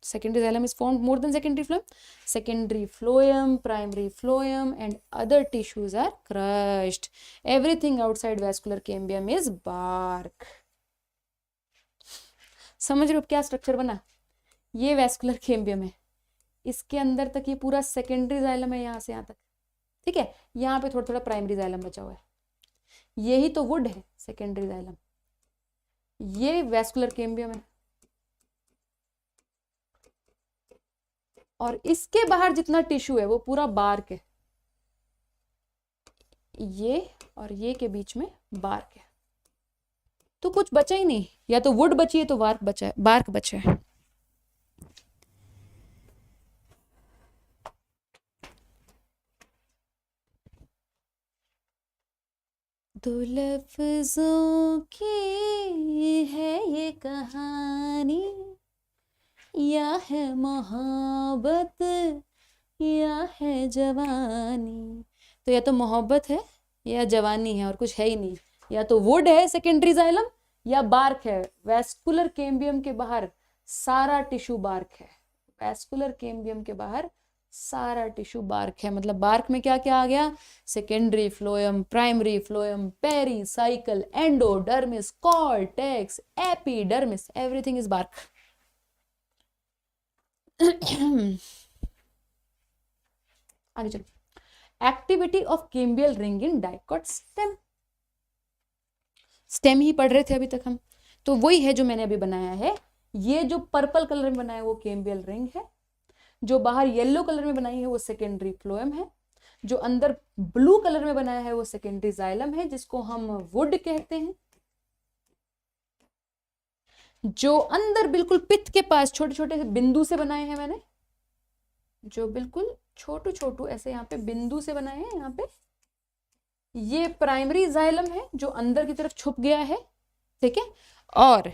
Secondary xylem is formed more than secondary phloem. Secondary phloem, primary phloem and other tissues are crushed. Everything outside vascular cambium is bark. समझ रहे हो क्या structure बना? ये vascular cambium है, इसके अंदर तक ये पूरा सेकेंडरी जाइलम है, यहाँ से यहाँ तक, ठीक है। यहाँ पे थोड़ा थोड़ा प्राइमरी जाइलम बचा हुआ है, यही तो वुड है सेकेंडरी जाइलम। ये वैस्कुलर कैम्बियम है और इसके बाहर जितना टिश्यू है वो पूरा बार्क है। ये और ये के बीच में बार्क है, तो कुछ बचा ही नहीं, या तो वुड बची है तो बार्क बचा है, बार्क बचा है। दो लफ्जों की है ये कहानी, या है मोहब्बत या है जवानी। तो या तो मोहब्बत है या जवानी है, और कुछ है ही नहीं। या तो वुड है सेकेंडरी जाइलम या बार्क है। वैस्कुलर कैम्बियम के बाहर सारा टिश्यू बार्क है, वैस्कुलर कैम्बियम के बाहर सारा टिश्यू बार्क है। मतलब बार्क में क्या क्या आ गया, secondary phloem, primary phloem, pericycle, endodermis, cortex, epidermis, everything is bark. आगे चलो, activity of cambial ring in dicot stem. Stem ही पढ़ रहे थे अभी तक हम, तो वही है जो मैंने अभी बनाया है। ये जो पर्पल कलर में बनाया है वो कैम्बियल रिंग है, जो बाहर येलो कलर में बनाई है वो सेकेंडरी फ्लोएम है, जो अंदर ब्लू कलर में बनाया है वो सेकेंडरी जाइलम है, जिसको हम वुड कहते हैं। जो अंदर बिल्कुल पित्त के पास छोटे छोटे बिंदु से बनाए हैं मैंने, जो बिल्कुल छोटू छोटू ऐसे यहाँ पे बिंदु से बनाए हैं, यहाँ पे ये प्राइमरी जाइलम है जो अंदर की तरफ छुप गया है, ठीक है। और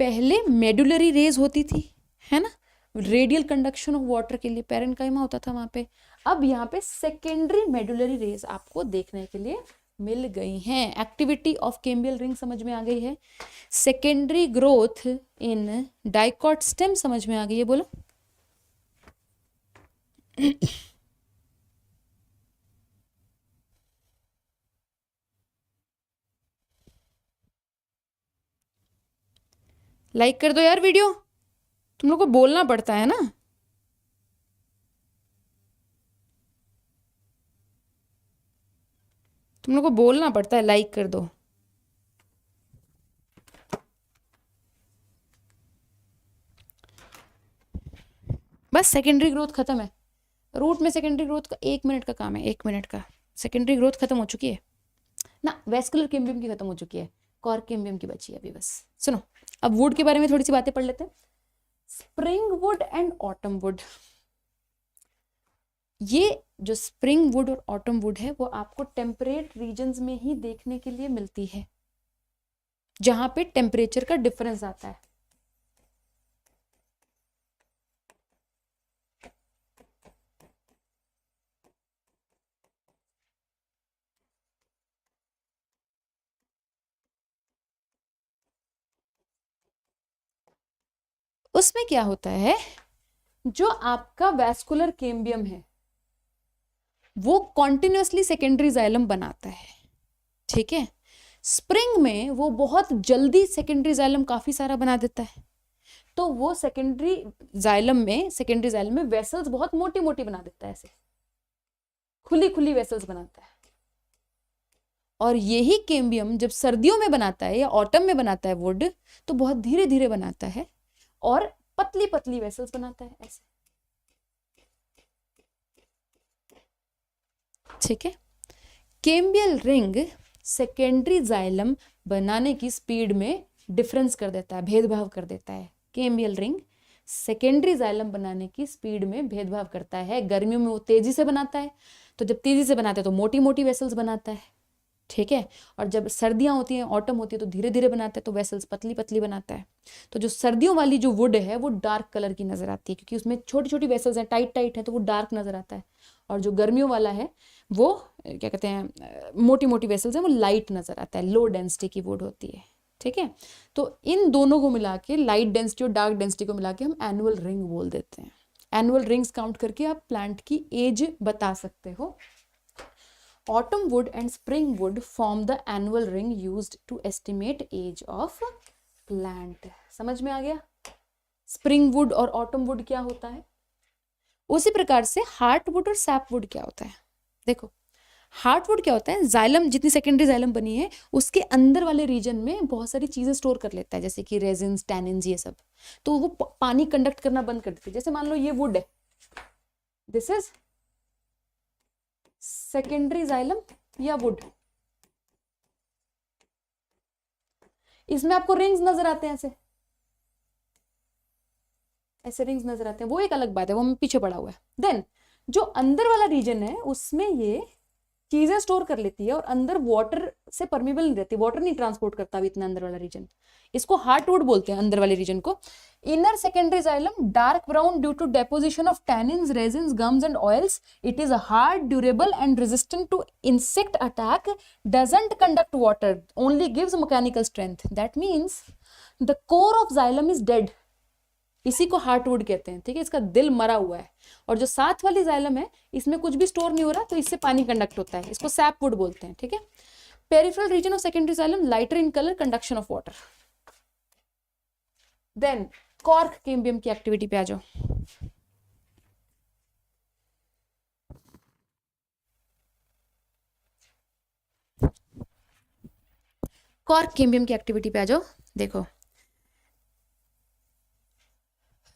पहले मेडुलरी रेज होती थी, है ना, रेडियल कंडक्शन ऑफ वाटर के लिए पैरेन्काइमा होता था वहां पे। अब यहाँ पे सेकेंडरी मेडुलरी रेज आपको देखने के लिए मिल गई हैं। एक्टिविटी ऑफ कैम्बियल रिंग समझ में आ गई है, secondary growth in dicot stem समझ में आ गई है, बोलो। लाइक कर दो यार वीडियो, तुम लोग को बोलना पड़ता है ना। तुम लोग को बोलना पड़ता है, लाइक कर दो। बस सेकेंडरी ग्रोथ खत्म है। रूट में सेकेंडरी ग्रोथ का 1 मिनट का काम है, 1 मिनट का। सेकेंडरी ग्रोथ खत्म हो चुकी है ना, वैस्कुलर कैम्बियम की खत्म हो चुकी है, कॉर्क कैम्बियम की बची है अभी बस। सुनो, अब वुड के बारे में थोड़ी सी बातें पढ़ लेते हैं। Spring would and autumn would. ये जो स्प्रिंग वुड और ऑटम वुड है वो आपको टेम्परेट रीजन्स में ही देखने के लिए मिलती है, जहां पे टेम्परेचर का डिफरेंस आता है। उसमें क्या होता है, जो आपका वैस्कुलर कैम्बियम है वो कॉन्टिन्यूसली सेकेंडरी जाइलम बनाता है, ठीक है। स्प्रिंग में वो बहुत जल्दी सेकेंडरी जाइलम काफी सारा बना देता है, तो वो सेकेंडरी जाइलम में वेसल्स बहुत मोटी मोटी बना देता है, ऐसे खुली खुली वेसल्स बनाता है। और यही कैम्बियम जब सर्दियों में बनाता है या ऑटम में बनाता है वुड, तो बहुत धीरे धीरे बनाता है और पतली पतली वेसल्स बनाता है ऐसे, ठीक है। कैम्बियल रिंग सेकेंडरी जाइलम बनाने की स्पीड में डिफरेंस कर देता है, भेदभाव कर देता है। कैम्बियल रिंग सेकेंडरी जाइलम बनाने की स्पीड में भेदभाव करता है। गर्मियों में वो तेजी से बनाता है, तो जब तेजी से बनाता है तो मोटी मोटी वेसल्स बनाता है, ठीक है। और जब सर्दियां होती हैं, ऑटम होती है, तो धीरे धीरे बनाता है, तो वेसल्स पतली पतली बनाता है। तो जो सर्दियों वाली जो वुड है वो डार्क कलर की नजर आती है, क्योंकि उसमें छोटी छोटी वेसल्स हैं, टाइट टाइट है, तो वो डार्क नजर आता है। और जो गर्मियों वाला है वो क्या कहते हैं, मोटी मोटी वेसल्स हैं, वो लाइट नजर आता है, लो डेंसिटी की वुड होती है, ठीक है। तो इन दोनों को मिला के, लाइट डेंसिटी और डार्क डेंसिटी को मिला के हम एनुअल रिंग बोल देते हैं। एनुअल रिंग्स काउंट करके आप प्लांट की एज बता सकते हो। Autumn wood and spring wood form the annual ring used to estimate age of plant. समझ में आ गया? स्प्रिंग वुड और ऑटम वुड क्या होता है? उसी प्रकार से हार्ट वुड और सैप वुड क्या होता है? देखो, हार्ट वुड क्या होता है, जाइलम जितनी सेकेंडरी जाइलम बनी है उसके अंदर वाले रीजन में बहुत सारी चीजें स्टोर कर लेता है, जैसे कि रेजिन्स, टैनिन्स, ये सब। तो वो पानी कंडक्ट करना बंद कर देती है। जैसे मान लो ये वुड है, दिस इज सेकेंडरी जाइलम या वुड, इसमें आपको रिंग्स नजर आते हैं, ऐसे ऐसे रिंग्स नजर आते हैं, वो एक अलग बात है, वो मैं पीछे पड़ा हुआ है। देन जो अंदर वाला रीजन है उसमें ये चीजें स्टोर कर लेती है और अंदर वाटर से परमेबल नहीं रहती, वाटर नहीं ट्रांसपोर्ट करता भी इतना अंदर वाला रीजन। इसको हार्टवुड बोलते हैं, अंदर वाले रीजन को। Inner secondary xylem dark brown due to deposition of tannins, resins, gums and oils. It is hard, durable and resistant to insect attack, doesn't conduct water, only gives mechanical strength. That means the core of xylem is dead, इसी को heartwood कहते हैं, ठीक है। इसका दिल मरा हुआ है। और जो साथ वाली जाइलम है इसमें कुछ भी स्टोर नहीं हो रहा, तो इससे पानी कंडक्ट होता है, इसको सैपवुड बोलते हैं, ठीक है। Peripheral region of secondary xylem lighter in colour, conduction of water. Then cork cambium की एक्टिविटी पे आ जाओ। कॉर्क कैम्बियम की एक्टिविटी पे आ जाओ। देखो,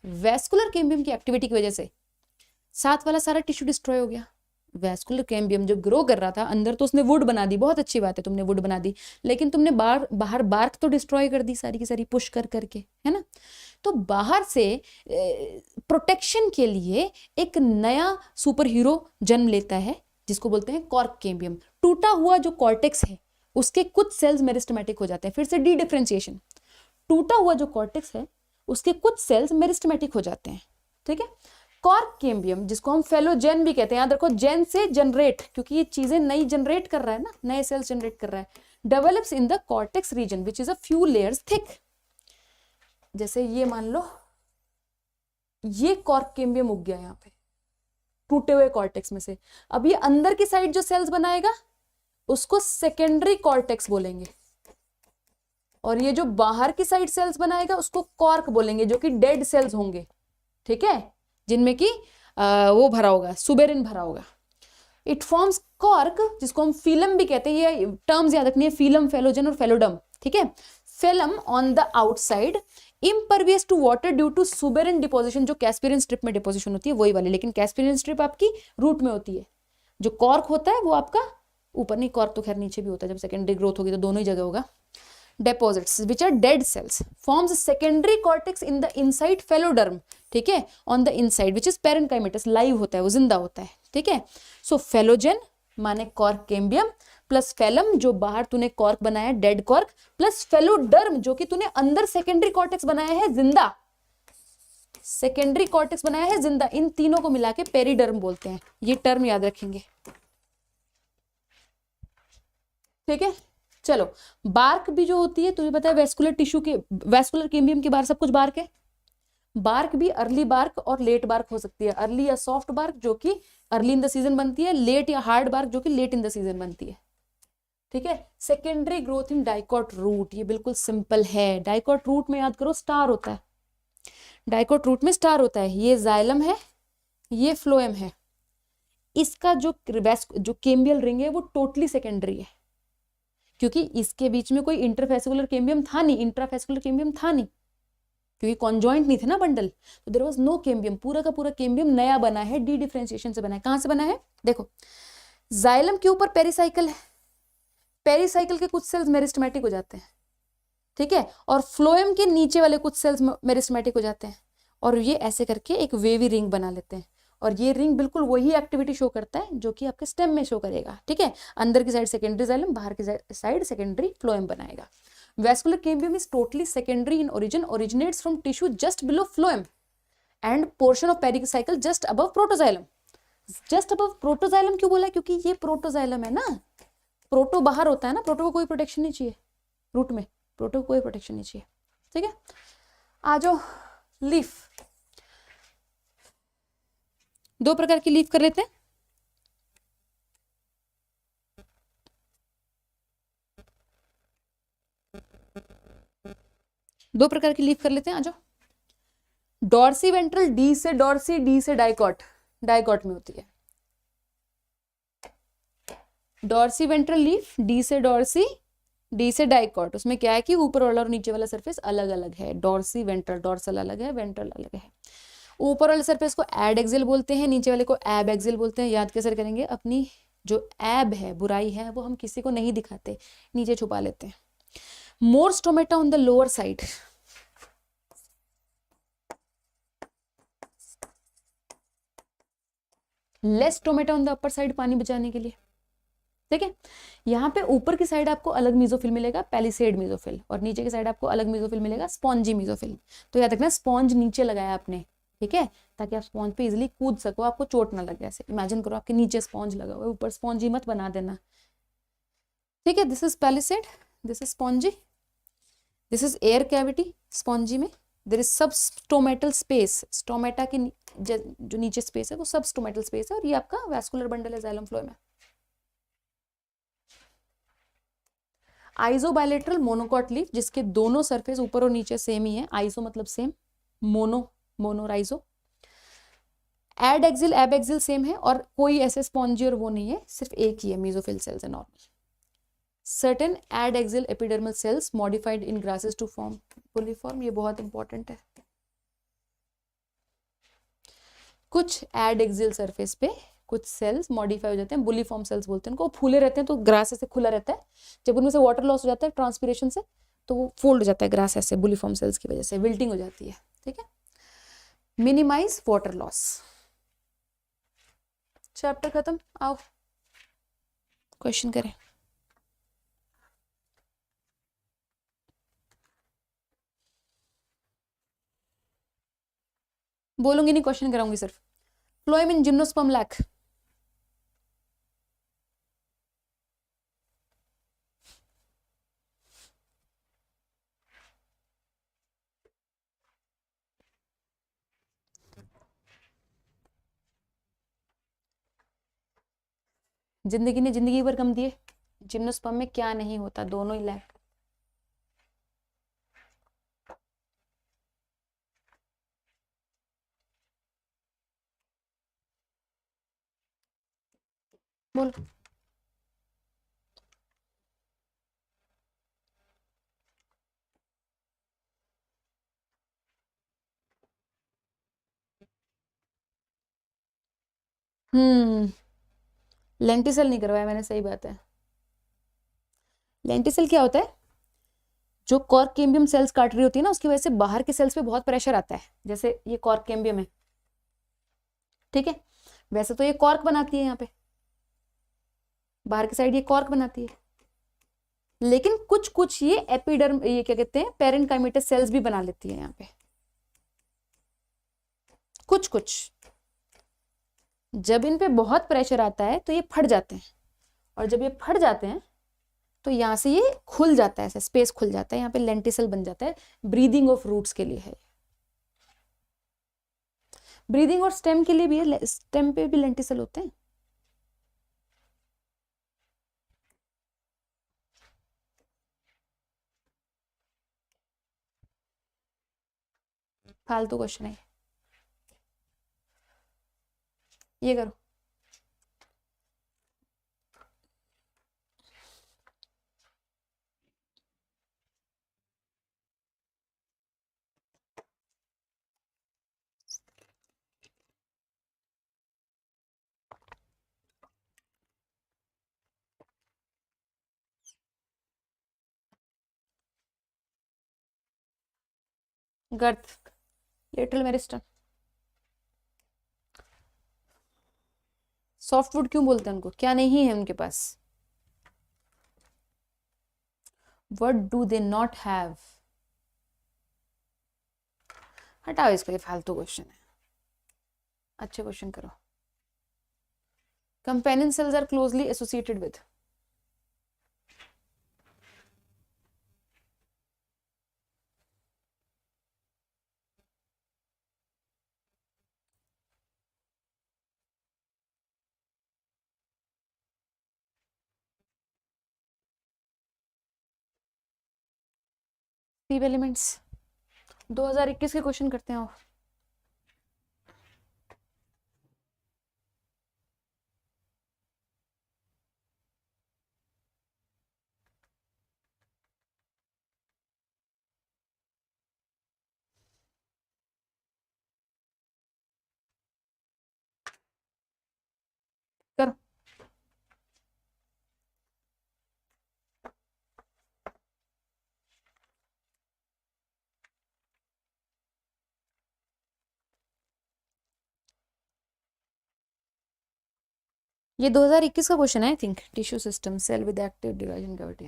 वैस्कुलर कैम्बियम की एक्टिविटी की वजह से साथ वाला सारा टिश्यू डिस्ट्रॉय हो गया। वैस्कुलर कैम्बियम जो ग्रो कर रहा था अंदर, तो उसने वुड बना दी, बहुत अच्छी बात है, तुमने वुड बना दी, लेकिन तुमने बाहर बार्क तो डिस्ट्रॉय कर दी सारी की सारी, पुश कर करके, है ना। तो बाहर से प्रोटेक्शन के लिए एक नया सुपर हीरो जन्म लेता है, जिसको बोलते हैं कॉर्क कैम्बियम। टूटा हुआ जो कॉर्टेक्स है उसके कुछ सेल्स मेरिस्टेमेटिक हो जाते हैं, फिर से डी डिफरेंशिएशन। टूटा हुआ जो कॉर्टेक्स है उसके कुछ सेल्स मेरिस्टेमेटिक हो जाते हैं, ठीक है। कॉर्क कैम्बियम, जिसको हम फेलोजेन भी कहते हैं, याद रखो, जेन से जनरेट, क्योंकि ये चीजें नई जनरेट कर रहा है ना, नए सेल्स जनरेट कर रहा है। Develops in the cortex region which is a few layers thick. जैसे ये मान लो, ये कॉर्क कैम्बियम उग गया यहाँ पे टूटे हुए कॉर्टेक्स में से। अब ये अंदर की साइड जो सेल्स बनाएगा उसको सेकेंडरी कॉर्टेक्स बोलेंगे, और ये जो बाहर की साइड सेल्स बनाएगा उसको कॉर्क बोलेंगे, जो कि डेड सेल्स होंगे, ठीक है, जिनमें कि वो भरा होगा, सुबेरिन भरा होगा। इट फॉर्म्स कॉर्क, जिसको हम फिलम भी कहते हैं, ये टर्म्स याद रखनी है, फिलम, फेलोजन और फेलोडम, ठीक है। Phellem on the outside, impervious to water due to suberin deposition, जो कैस्पेरियन स्ट्रिप में डिपोजिशन होती है वही वाली, लेकिन कैस्पेरियन स्ट्रिप आपकी रूट में होती है, जो कॉर्क होता है वो आपका ऊपर, नहीं, कॉर्क तो खैर नीचे भी होता है, जब सेकेंडरी ग्रोथ होगी तो दोनों ही जगह होगा। Deposits which are dead cells forms secondary cortex in the inside phelloderm, ठीक है, on the inside which is parenchymatous, live होता है, वो जिंदा होता है, ठीक है। So phellogen माने कॉर्क कैम्बियम, प्लस फेलम जो बाहर तूने कॉर्क बनाया डेड कॉर्क, प्लस फेलोडर्म जो कि तूने अंदर सेकेंडरी कॉर्टेक्स बनाया है जिंदा, सेकेंडरी कॉर्टेक्स बनाया है जिंदा, इन तीनों को मिला के पेरिडर्म बोलते हैं। ये टर्म याद रखेंगे, ठीक है। चलो, बार्क भी जो होती है, तुझे पता है वैस्कुलर टिश्यू के, वैस्कुलर कैम्बियम के बाहर सब कुछ बार्क है। बार्क भी अर्ली बार्क और लेट बार्क हो सकती है। अर्ली या सॉफ्ट बार्क जो कि अर्ली इन द सीजन बनती है, लेट या हार्ड बार्क जो कि लेट इन द सीजन बनती है। ठीक है। Secondary growth in dicot root, ये बिल्कुल सिंपल है। डाइकॉट रूट में याद करो स्टार होता है, डाइकॉट रूट में स्टार होता है। ये जाइलम है, ये फ्लोएम है। इसका जो केम्बियल रिंग है वो टोटली सेकेंडरी है, क्योंकि इसके बीच में कोई इंटरफेसिकुलर केम्बियम था नहीं, इंट्राफेसिकुलर केम्बियम था नहीं, क्योंकि कॉन्जॉइंट नहीं थे ना बंडल, तो देयर वाज नो केम्बियम। पूरा का पूरा केम्बियम नया बना है, डी डिफरेंशिएशन से बना है। कहां से बना है? देखो, जाइलम के ऊपर पेरिसाइकिल है, पेरिसाइकिल के कुछ सेल्स मेरिस्टेमेटिक हो जाते हैं, ठीक है, और फ्लोएम के नीचे वाले कुछ सेल्स मेरिस्टेमेटिक हो जाते हैं, और ये ऐसे करके एक वेवी रिंग बना लेते हैं। और ये रिंग बिल्कुल वही एक्टिविटी शो करता है जो कि आपके स्टेम में शो करेगा, ठीक है। अंदर की साइड सेकेंडरी जाइलम, बाहर की साइड सेकेंडरी फ्लोएम बनाएगा। Vascular cambium is totally secondary in origin, originates from tissue just below phloem end portion of pericycle just above protoxylem. Just above protoxylem क्यों बोला? क्योंकि ये प्रोटोजाइलम है ना, प्रोटो बाहर होता है ना, प्रोटो को कोई प्रोटेक्शन नहीं चाहिए, रूट में प्रोटो को कोई प्रोटेक्शन नहीं चाहिए, ठीक है। आ जाओ लीफ, दो प्रकार की लीफ कर लेते हैं। दो प्रकार की लीफ कर लेते हैं, आ जाओ। डॉर्सी वेंट्रल, डी से डॉर्सी, डी से डाइकॉट, डाइकॉट में होती है। डॉर्सी वेंट्रल लीफ, डी से डॉर्सी, डी से डाइकॉट। उसमें क्या है कि ऊपर वाला और नीचे वाला सरफेस अलग अलग है। डॉर्सी वेंट्रल, डॉर्सल अलग है, वेंट्रल अलग है। ऊपर वाले सरफेस को एड एक्सियल बोलते हैं, नीचे वाले को एब एक्सियल बोलते हैं। याद कैसे करेंगे? अपनी जो एब है, बुराई है, वो हम किसी को नहीं दिखाते, नीचे छुपा लेते हैं। More stomata on the lower side, less stomata on the upper side, पानी बचाने के लिए, ठीक है। यहाँ पे ऊपर की साइड आपको अलग मीजोफिल मिलेगा, पैलिसेड मीजोफिल, और नीचे की साइड आपको अलग मीजोफिल मिलेगा, स्पॉन्जी मीजोफिल। तो याद रखना स्पॉन्ज नीचे लगाया आपने, ठीक है, ताकि आप स्पॉन्ज पे इजिली कूद सको, आपको चोट ना लगे। ऐसे इमेजिन करो आपके नीचे स्पॉन्ज लगा हुआ है, ऊपर स्पॉन्जी मत बना देना, ठीक है। This is palisade, this is spongy, this is air cavity. Spongy में देयर इज सब स्टोमेटल स्पेस, स्टोमेटा की जो नीचे स्पेस है वो सब स्टोमेटल स्पेस है, और ये आपका वैस्कुलर बंडल है जाइलम फ्लोएम में। आइजो बायलेटरल मोनोकॉट लीफ, जिसके दोनों सरफेस ऊपर और नीचे सेम ही है। आइजो मतलब सेम, मोनो मोनो राइजो। एड एक्सिल एब एक्सिल सेम है, और कोई ऐसे स्पॉन्जी और वो नहीं है, सिर्फ एक ही है, मेसोफिल सेल्स है normal. Certain adaxial epidermal cells modified in grasses to form bulliform, ये बहुत इंपॉर्टेंट है। कुछ एड एक्सिल सरफेस पे कुछ सेल्स मॉडिफाई हो जाते हैं, बुलिफॉर्म सेल्स बोलते हैं उनको। फूले रहते हैं तो ग्रास ऐसे खुला रहता है, जब उनमें से वाटर लॉस हो जाता है ट्रांसपीरेशन से, तो वो फोल्ड हो जाता है ग्रास ऐसे, बुलिफॉर्म सेल्स की वजह से विल्टिंग हो जाती है, ठीक है। Minimise water loss. चैप्टर खत्म, आओ क्वेश्चन करें। बोलूंगी नहीं, क्वेश्चन कराऊंगी सिर्फ। फ्लोएम इन जिम्नोस्पर्म लैक, जिंदगी ने जिंदगी भर कम दिए, जिम्नोस्पर्म में क्या नहीं होता, दोनों ही लैक। बोल। लेंटिसल नहीं करवाया मैंने, सही बात है। लेंटिसल क्या होता है? जो कॉर्क कैम्बियम सेल्स काट रही होती है ना, उसकी वजह से बाहर के सेल्स पे बहुत प्रेशर आता है। जैसे ये कॉर्क कैम्बियम है, ठीक है, वैसे तो ये कॉर्क बनाती है यहाँ पे, बाहर की साइड ये कॉर्क बनाती है, लेकिन कुछ कुछ ये एपिडर्म, ये क्या कहते हैं, पेरेन्काइमेटस सेल्स भी बना लेती है यहाँ पे, कुछ कुछ। जब इन पे बहुत प्रेशर आता है तो ये फट जाते हैं, और जब ये फट जाते हैं तो यहाँ से ये खुल जाता है, ऐसे स्पेस खुल जाता है, यहाँ पे लेंटिसल बन जाता है। ब्रीदिंग ऑफ रूट्स के लिए है, ब्रीदिंग और स्टेम के लिए भी है, स्टेम पे भी लेंटिसल होते हैं। फालतू क्वेश्चन है ये करो। गर्थ लिटिल मेरिस्टन। सॉफ्टवुड क्यों बोलते हैं उनको, क्या नहीं है उनके पास? What do they not have? हटाओ इसको, ये फालतू क्वेश्चन है, अच्छे क्वेश्चन करो। Companion cells are closely associated with. Elements 2021 के क्वेश्चन करते हैं। करो। ये 2021 का क्वेश्चन है I think. Tissue system, cell with active division cavity.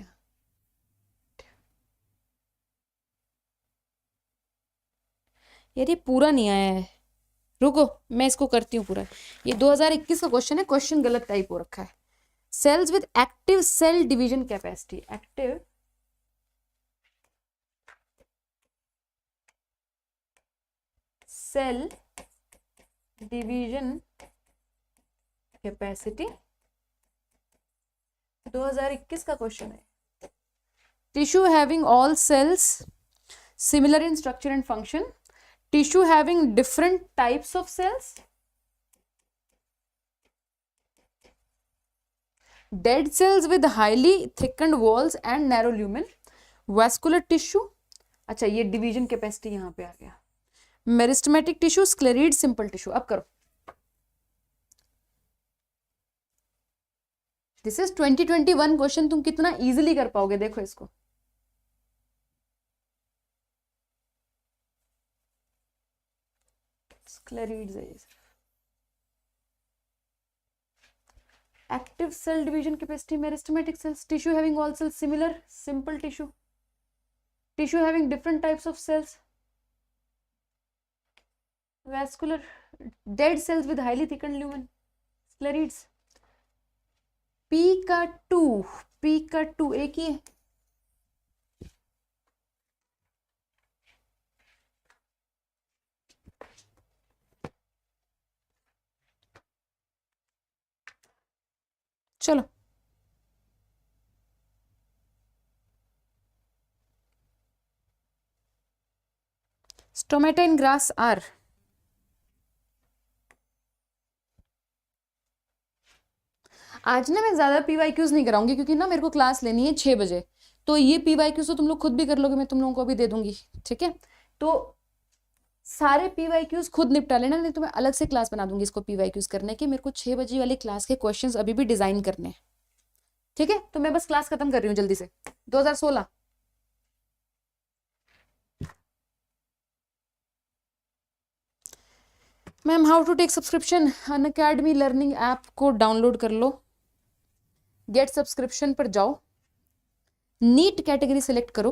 यार ये पूरा नहीं आया है, रुको मैं इसको करती हूँ पूरा। ये 2021 का क्वेश्चन है, क्वेश्चन गलत टाइप हो रखा है। Cells with active cell division capacity, active cell division capacity 2021 का क्वेश्चन है। Tissue having all cells similar in structure and function, tissue having different types of cells, dead cells with highly thickened walls and narrow lumen, vascular tissue. अच्छा ये division capacity यहां पे आ गया। Meristematic tissue, sclereid simple tissue. अब करो, this is 2021 question, तुम कितना इजीली कर पाओगे देखो इसको। स्क्लेरीड्स है ये। Active cell division capacity, meristematic cells, tissue having all cells similar, simple tissue, tissue having different types of cells, vascular, dead cells with highly thickened lumen, sclereids. P का two एक ही है। चलो स्टोमेटा इन ग्रास आर, आज ना मैं ज्यादा PYQs नहीं कराऊंगी क्योंकि ना मेरे को क्लास लेनी है 6 बजे। तो ये पीवाईक्यूज तो तुम लोग खुद भी कर लोगे, मैं तुम लोगों को भी दे दूंगी, ठीक है? तो सारे पीवाईक्यूज खुद निपटा लेना, नहीं तो मैं अलग से क्लास बना दूंगी इसको पीवाईक्यूज करने की। मेरे को 6 बजे वाली क्लास के क्वेश्चंस अभी भी डिजाइन करने हैं, ठीक है? तो मैं बस क्लास खत्म कर रही हूँ जल्दी से। 2016 ma'am, how to take subscription, Unacademy learning app को डाउनलोड कर लो, गेट सब्सक्रिप्शन पर जाओ, नीट कैटेगरी सेलेक्ट करो,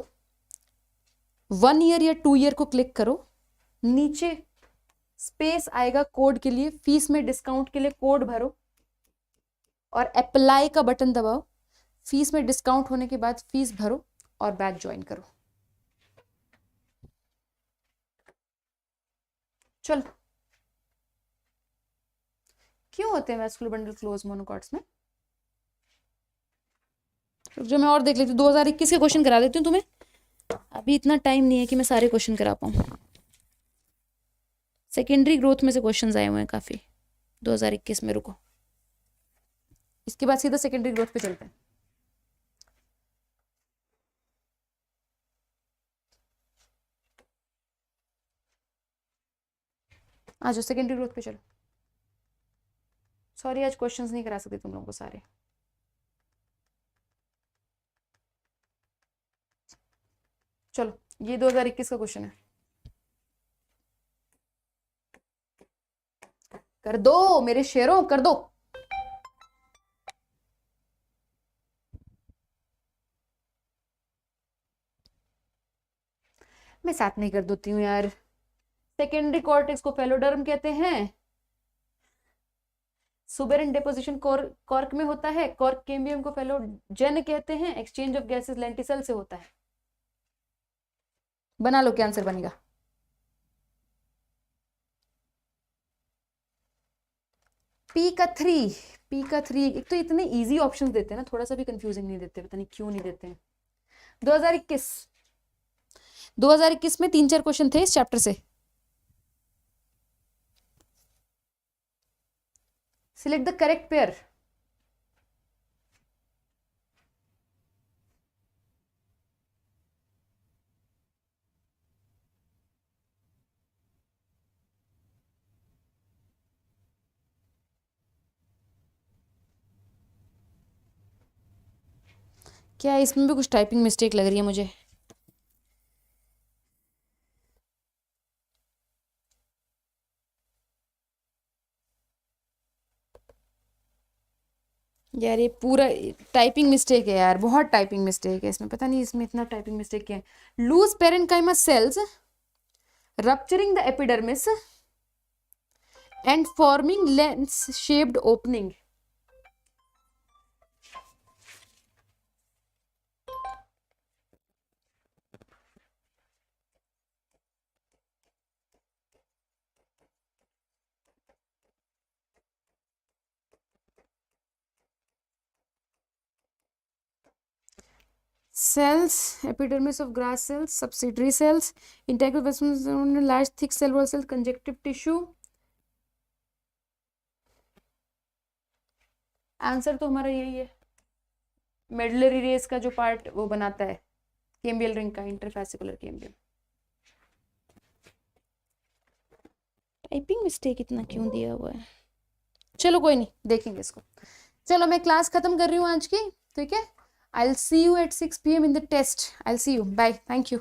1 ईयर या 2 ईयर को क्लिक करो, नीचे स्पेस आएगा कोड के लिए, फीस में डिस्काउंट के लिए कोड भरो और अप्लाई का बटन दबाओ। फीस में डिस्काउंट होने के बाद फीस भरो और बैच ज्वाइन करो। चलो, क्यों होते हैं वैस्कुलर बंडल क्लोज मोनोकॉट्स में? जो मैं और देख लेती हूँ, 2021 के क्वेश्चन करा देती हूँ तुम्हें। अभी इतना टाइम नहीं है कि मैं सारे क्वेश्चन करा पाऊँ। सेकेंडरी ग्रोथ में से क्वेश्चंस आए हुए हैं काफ़ी 2021 में। रुको, इसके बाद सीधा सेकेंडरी ग्रोथ पे चलते हैं। आ जाओ सेकेंडरी ग्रोथ पे चलो। सॉरी आज क्वेश्चंस नहीं करा सकते तुम लोगों को सारे। चलो ये 2021 का क्वेश्चन है, कर दो मेरे शेरों, कर दो। मैं साथ नहीं कर देती हूँ यार। सेकेंडरी कॉर्टेक्स को फेलोडर्म कहते हैं। सुबेरन डिपोजिशन कॉर्क में होता है। कॉर्क कैम्बियम को फेलोजेन कहते हैं। एक्सचेंज ऑफ गैसेस लेंटिसेल से होता है। बना लो क्या आंसर बनेगा। पी का 3, पी का 3। एक तो इतने इजी ऑप्शंस देते हैं ना, थोड़ा सा भी कंफ्यूजिंग नहीं देते, पता नहीं क्यों नहीं देते हैं। 2021 में 3-4 क्वेश्चन थे इस चैप्टर से। Select the correct pair. क्या इसमें भी कुछ टाइपिंग मिस्टेक लग रही है मुझे। यार ये पूरा टाइपिंग मिस्टेक है यार, बहुत टाइपिंग मिस्टेक है इसमें, पता नहीं इसमें इतना टाइपिंग मिस्टेक क्या है। Loose parenchyma cells rupturing the epidermis and forming lens shaped opening. Cells, epidermis of grass cells, subsidiary cells, integral vessels, large thick cell wall cells, conjunctive tissue. Answer तो हमारा यही है, मेडुलरी रेस का जो part वो बनाता है cambial ring का, इंटरफैसिकुलर कैम्बियम। टाइपिंग मिस्टेक इतना क्यों दिया हुआ है। चलो कोई नहीं, देखेंगे इसको। चलो मैं क्लास खत्म कर रही हूँ आज की, ठीक है। I'll see you at 6 PM in the test. I'll see you. Bye. Thank you.